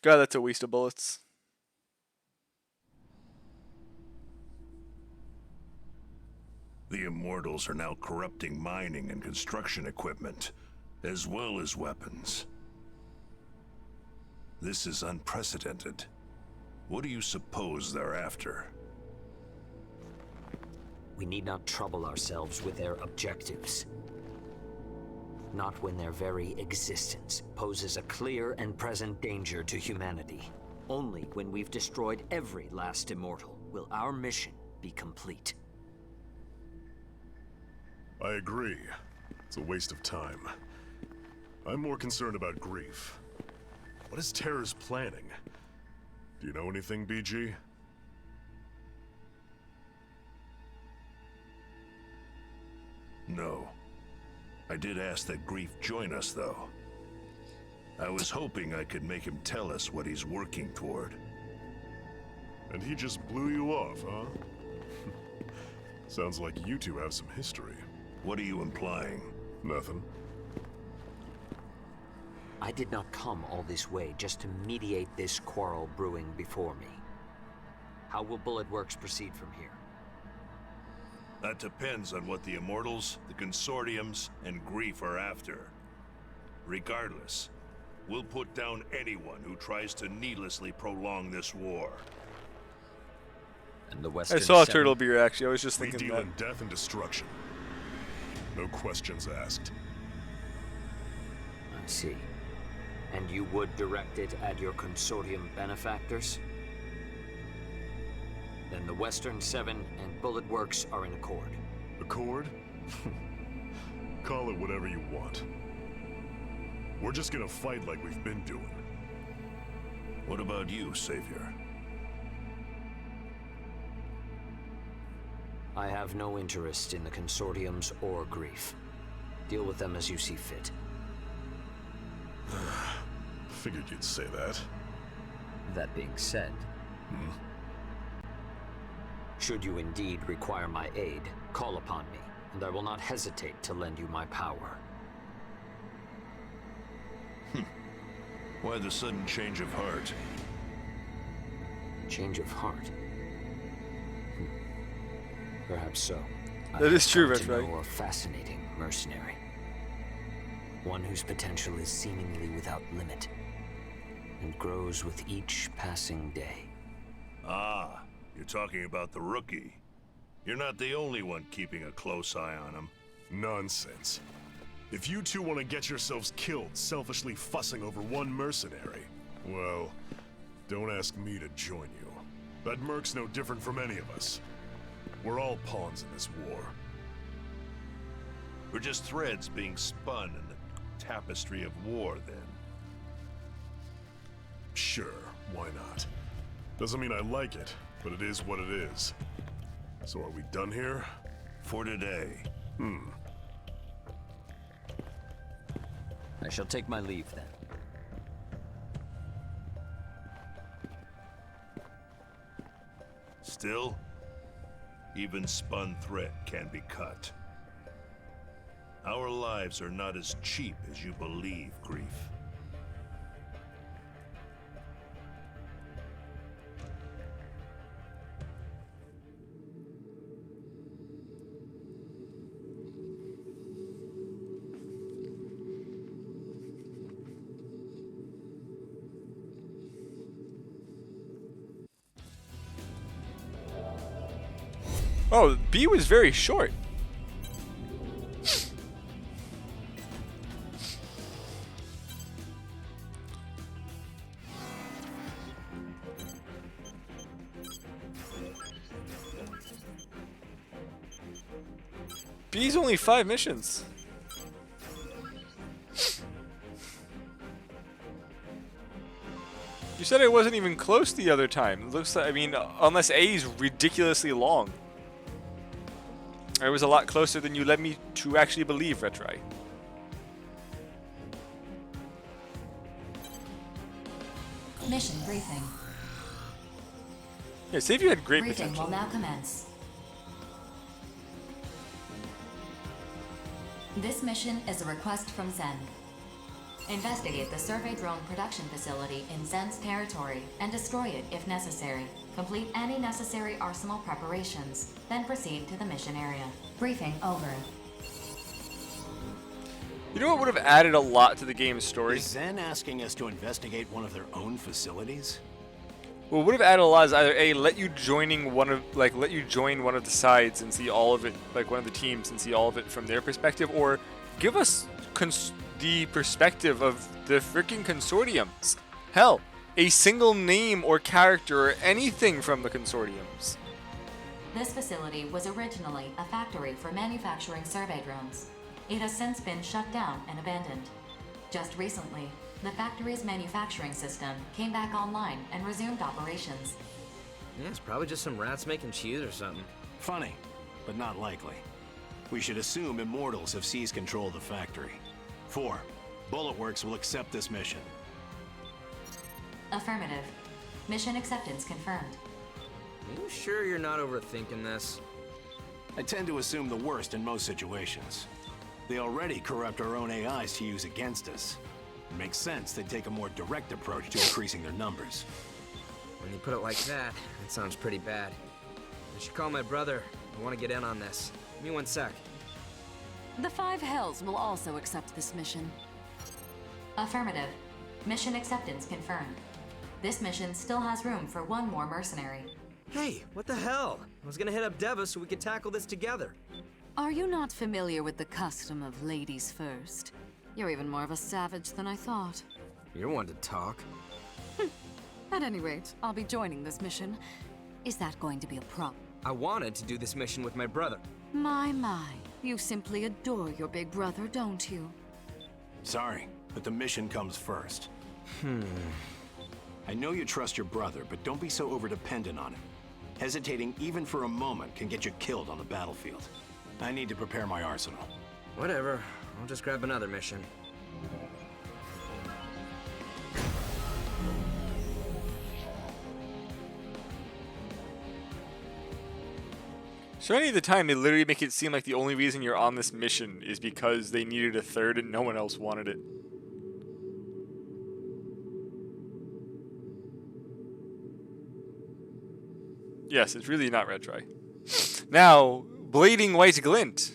God, that's a waste of bullets. The Immortals are now corrupting mining and construction equipment, as well as weapons. This is unprecedented. What do you suppose they're after? We need not trouble ourselves with their objectives. Not when their very existence poses a clear and present danger to humanity. Only when we've destroyed every last immortal will our mission be complete. I agree. It's a waste of time. I'm more concerned about Grief. What is Terra's planning? Do you know anything, BG? No. I did ask that Grief join us, though. I was hoping I could make him tell us what he's working toward. And he just blew you off, huh? Sounds like you two have some history. What are you implying? Nothing. I did not come all this way just to mediate this quarrel brewing before me. How will Bullet Works proceed from here? That depends on what the Immortals, the Consortiums, and Grief are after. Regardless, we'll put down anyone who tries to needlessly prolong this war. And the Western I saw Seven- Turtle Beer actually. I was just We thinking deal that. in death and destruction. No questions asked. I see. And you would direct it at your Consortium benefactors? Then the Western Seven and Bullet Works are in accord. Accord? Call it whatever you want. We're just gonna fight like we've been doing. What about you, Savior? I have no interest in the Consortiums or Grief. Deal with them as you see fit. Figured you'd say that. That being said, should you indeed require my aid, call upon me, and I will not hesitate to lend you my power. Why the sudden change of heart? Change of heart? Perhaps so. That is true, I've come to Retrai. know a fascinating mercenary. One whose potential is seemingly without limit, and grows with each passing day. Ah, you're talking about the rookie. You're not the only one keeping a close eye on him. Nonsense. If you two want to get yourselves killed selfishly fussing over one mercenary, well, don't ask me to join you. That merc's no different from any of us. We're all pawns in this war. We're just threads being spun in the tapestry of war, then. Sure, why not? Doesn't mean I like it, but it is what it is. So are we done here? For today. I shall take my leave then. Still, even spun thread can be cut. Our lives are not as cheap as you believe, Grief. Oh, B was very short. B's only 5 missions. You said it wasn't even close the other time. It looks like, I mean, unless A is ridiculously long. It was a lot closer than you led me to actually believe, Retrai. Mission briefing. Yeah, say if you had great Briefing potential. will now commence. This mission is a request from Zen. Investigate the survey drone production facility in Zen's territory and destroy it if necessary. Complete any necessary arsenal preparations, then proceed to the mission area. Briefing over. You know what would have added a lot to the game's story? Is Zen asking us to investigate one of their own facilities? Well, what would have added a lot is either A, let you join one of the sides and see all of it, like one of the teams and see all of it from their perspective, or give us the perspective of the freaking consortiums. Hell, a single name or character or anything from the consortiums. This facility was originally a factory for manufacturing survey drones. It has since been shut down and abandoned. Just recently, the factory's manufacturing system came back online and resumed operations. Yeah, it's probably just some rats making cheese or something. Funny, but not likely. We should assume Immortals have seized control of the factory. 4. Bulletworks will accept this mission. Affirmative. Mission acceptance confirmed. Are you sure you're not overthinking this? I tend to assume the worst in most situations. They already corrupt our own AIs to use against us. It makes sense they take a more direct approach to increasing their numbers. When you put it like that, it sounds pretty bad. I should call my brother. I want to get in on this. Give me 1 sec. The Five Hells will also accept this mission. Affirmative. Mission acceptance confirmed. This mission still has room for 1 more mercenary. Hey, what the hell? I was gonna hit up Deva so we could tackle this together. Are you not familiar with the custom of ladies first? You're even more of a savage than I thought. You're one to talk. At any rate, I'll be joining this mission. Is that going to be a problem? I wanted to do this mission with my brother. My. You simply adore your big brother, don't you? Sorry, but the mission comes first. I know you trust your brother, but don't be so overdependent on him. Hesitating even for a moment can get you killed on the battlefield. I need to prepare my arsenal. Whatever. I'll just grab another mission. So any of the time, they literally make it seem like the only reason you're on this mission is because they needed a third and no one else wanted it. Yes, it's really not Retrai. Now, Bleeding white glint.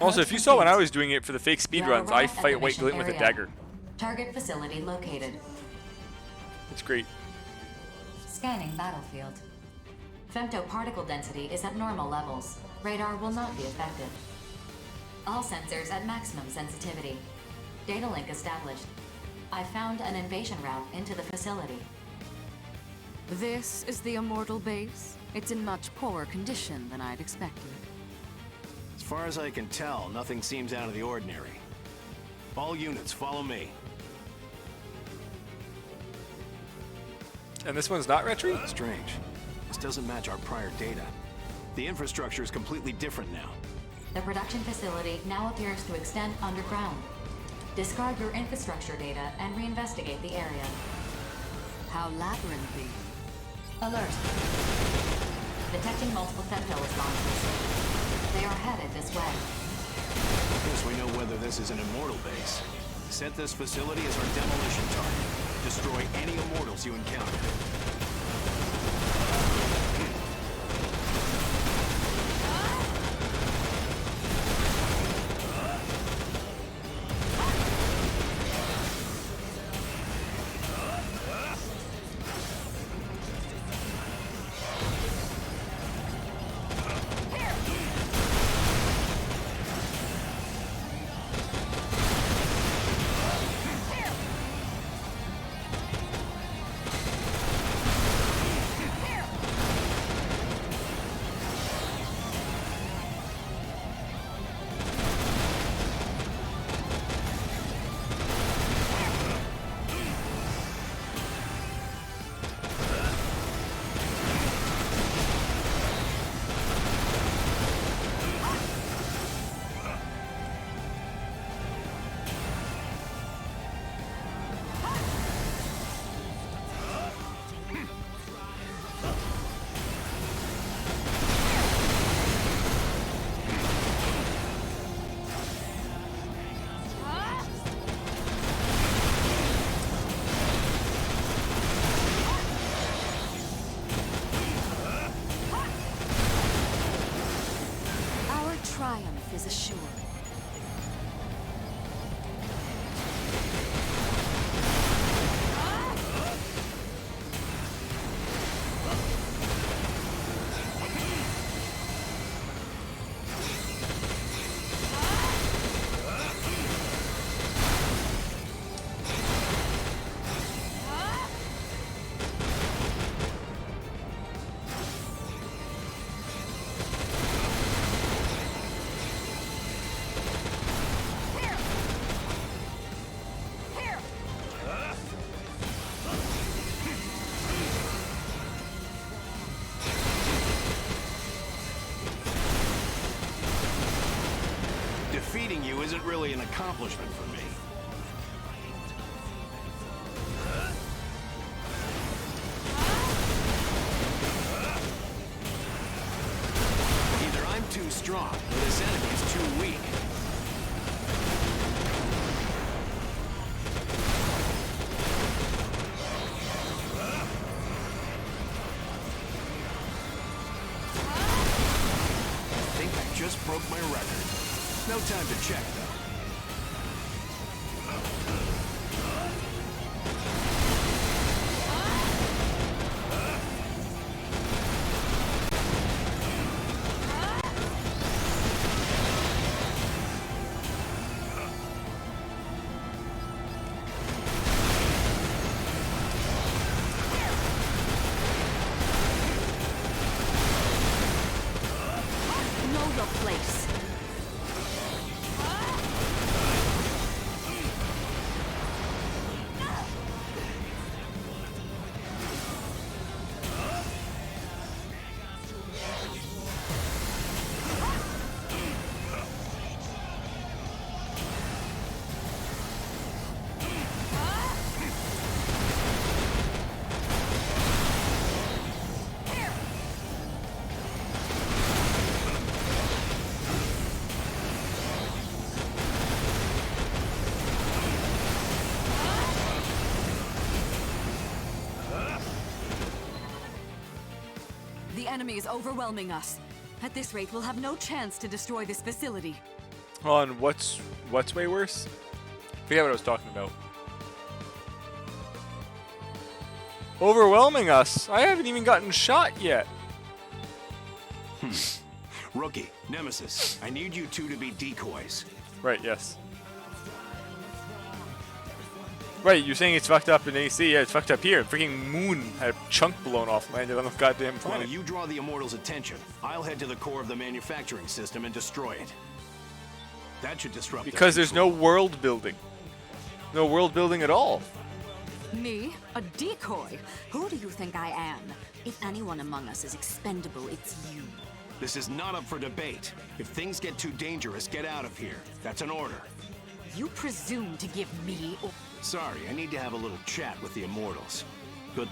Also, if you saw when I was doing it for the fake speedruns, I fight white glint with a dagger. Target facility located. It's great. Scanning battlefield. Femto particle density is at normal levels. Radar will not be affected. All sensors at maximum sensitivity. Data link established. I found an invasion route into the facility. This is the Immortal base. It's in much poorer condition than I'd expected. As far as I can tell, nothing seems out of the ordinary. All units, follow me. And this one's not retro? Strange. This doesn't match our prior data. The infrastructure is completely different now. The production facility now appears to extend underground. Discard your infrastructure data and reinvestigate the area. How labyrinthy. Alert. Detecting multiple Femtolis launches. They are headed this way. Guess we know whether this is an Immortal base. Set this facility as our demolition target. Destroy any Immortals you encounter. Triumph is assured. Defeating you isn't really an accomplishment for me. Either I'm too strong, or this enemy is too weak. I think I just broke my record. No time to check, though. Know your place. The enemy is overwhelming us. At this rate, we'll have no chance to destroy this facility. Hold on, what's way worse? Forget what I was talking about. Overwhelming us? I haven't even gotten shot yet. Rookie, Nemesis, I need you two to be decoys. Right, yes. Right, you're saying it's fucked up in AC. Yeah, it's fucked up here. Freaking moon had a chunk blown off, landed on the goddamn Well, planet. you draw the Immortals' attention. I'll head to the core of the manufacturing system and destroy it. That should disrupt Because there's no world building. No world building at all. Me? A decoy? Who do you think I am? If anyone among us is expendable, it's you. This is not up for debate. If things get too dangerous, get out of here. That's an order. You presume to give me... Sorry, I need to have a little chat with the Immortals. Good.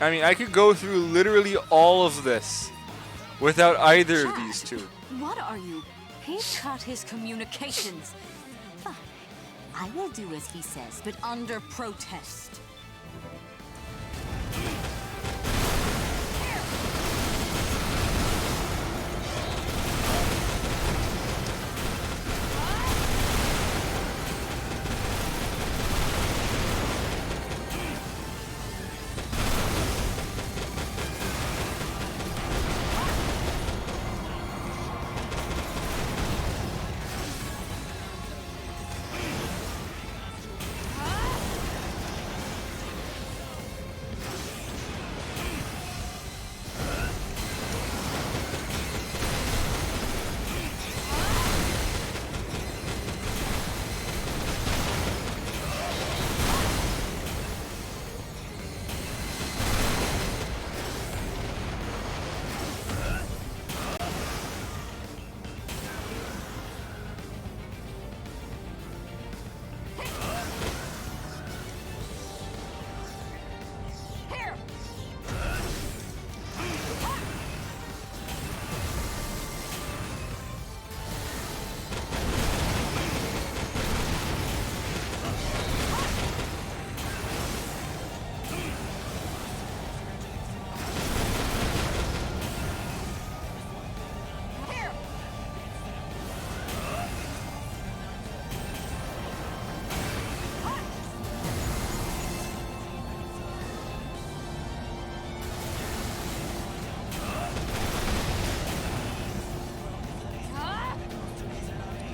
I mean, I could go through literally all of this without either of these two. What are you? He cut his communications. Fine. I will do as he says, but under protest.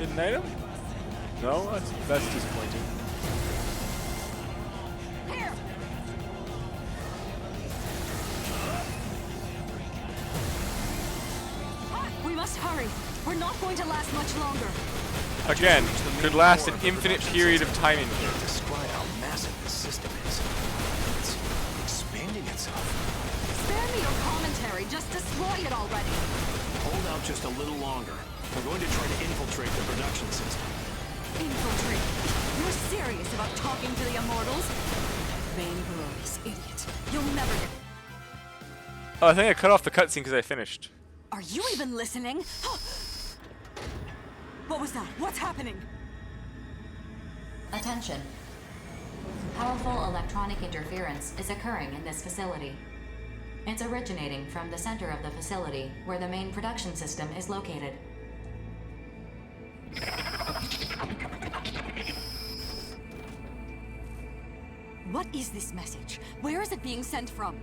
Hidden item? No, that's disappointing. We must hurry. We're not going to last much longer. Again, could last an infinite period of time in here. Describe how massive this system is. It's expanding itself. Spare me your commentary. Just destroy it already. Hold out just a little longer. We're going to try to infiltrate the production system. Infiltrate? You're serious about talking to the Immortals? Vainglorious idiot. You'll never get... Oh, I think I cut off the cutscene because I finished. Are you even listening? What was that? What's happening? Attention. Powerful electronic interference is occurring in this facility. It's originating from the center of the facility, where the main production system is located. What is this message? Where is it being sent from?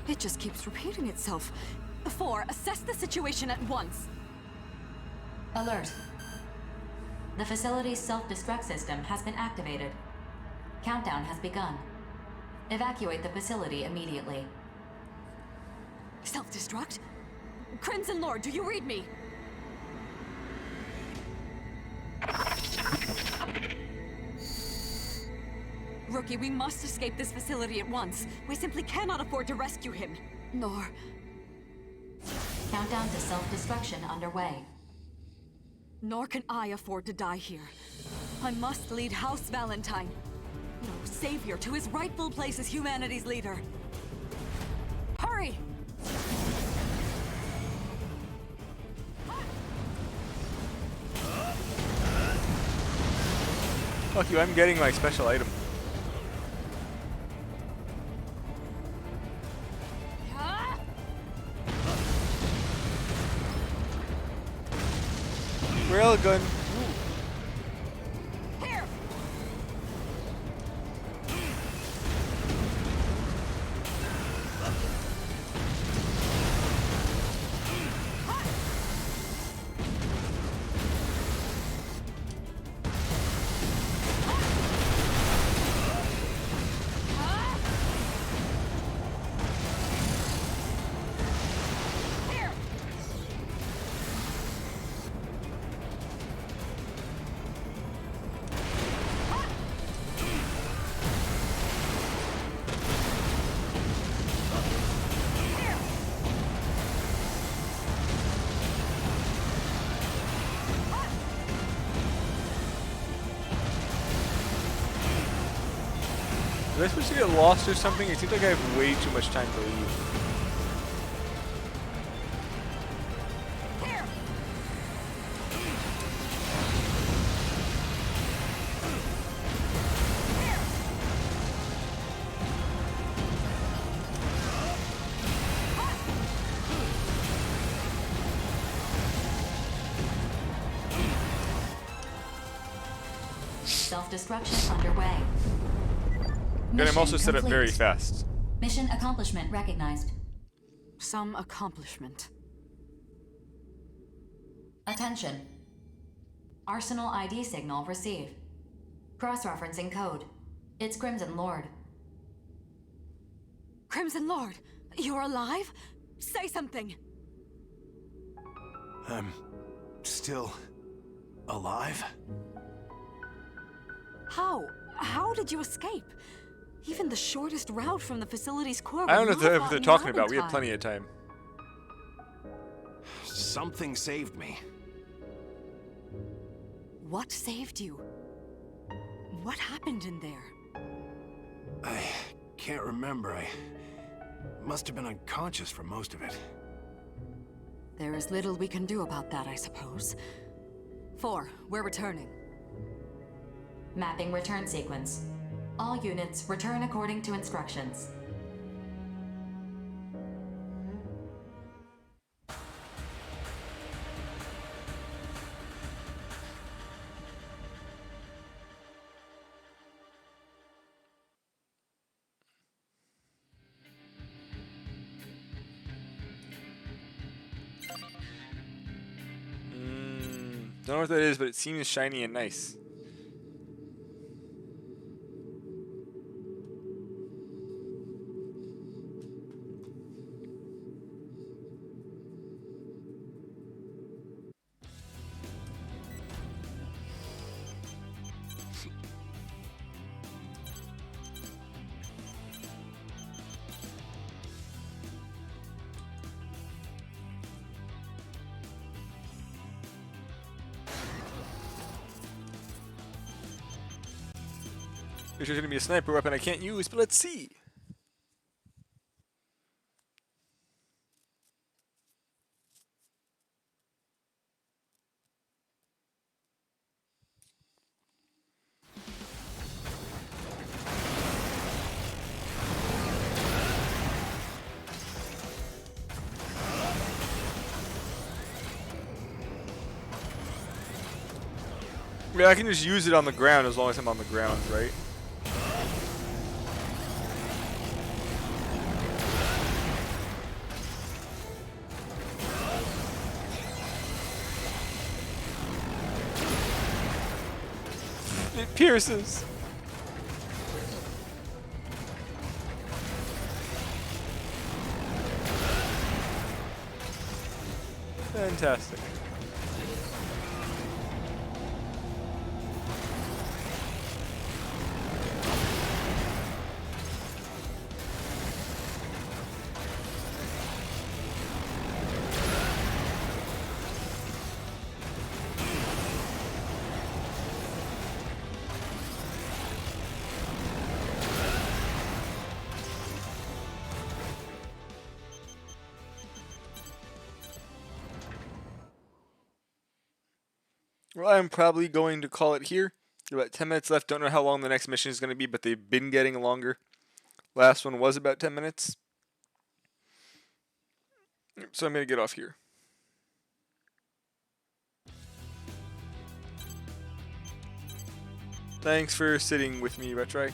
It just keeps repeating itself. 4, assess the situation at once. Alert. The facility's self-destruct system has been activated. Countdown has begun. Evacuate the facility immediately. Self-destruct? Crimson Lord, do you read me? Rookie, we must escape this facility at once. We simply cannot afford to rescue him. Nor... Countdown to self-destruction underway. Nor can I afford to die here. I must lead House Valentine, no savior, to his rightful place as humanity's leader. Hurry! Fuck you, I'm getting my special item. Railgun. Here. Am I supposed to get lost or something? It seems like I have way too much time to leave. Self-destruction underway. And I'm also Mission set up very complete. fast. Mission accomplishment recognized. Some accomplishment. Attention. Arsenal ID signal received. Cross-referencing code. It's Crimson Lord. Crimson Lord, you're alive? Say something. I'm still alive? How? How did you escape? Even the shortest route from the facility's core. I don't know would not if have they're gotten talking you about. We have out in plenty of time. Something saved me. time. What saved you? What happened in there? I can't remember. I must have been unconscious for most of it. There is little we can do about that, I suppose. 4, we're returning. Mapping return sequence. All units return according to instructions. Don't know what that is, but it seems shiny and nice. There's going to be a sniper weapon I can't use, but let's see. Yeah, I can just use it on the ground as long as I'm on the ground, right? It pierces. Fantastic. Well, I'm probably going to call it here. About 10 minutes left. Don't know how long the next mission is going to be, but they've been getting longer. Last one was about 10 minutes. So I'm going to get off here. Thanks for sitting with me, Retry.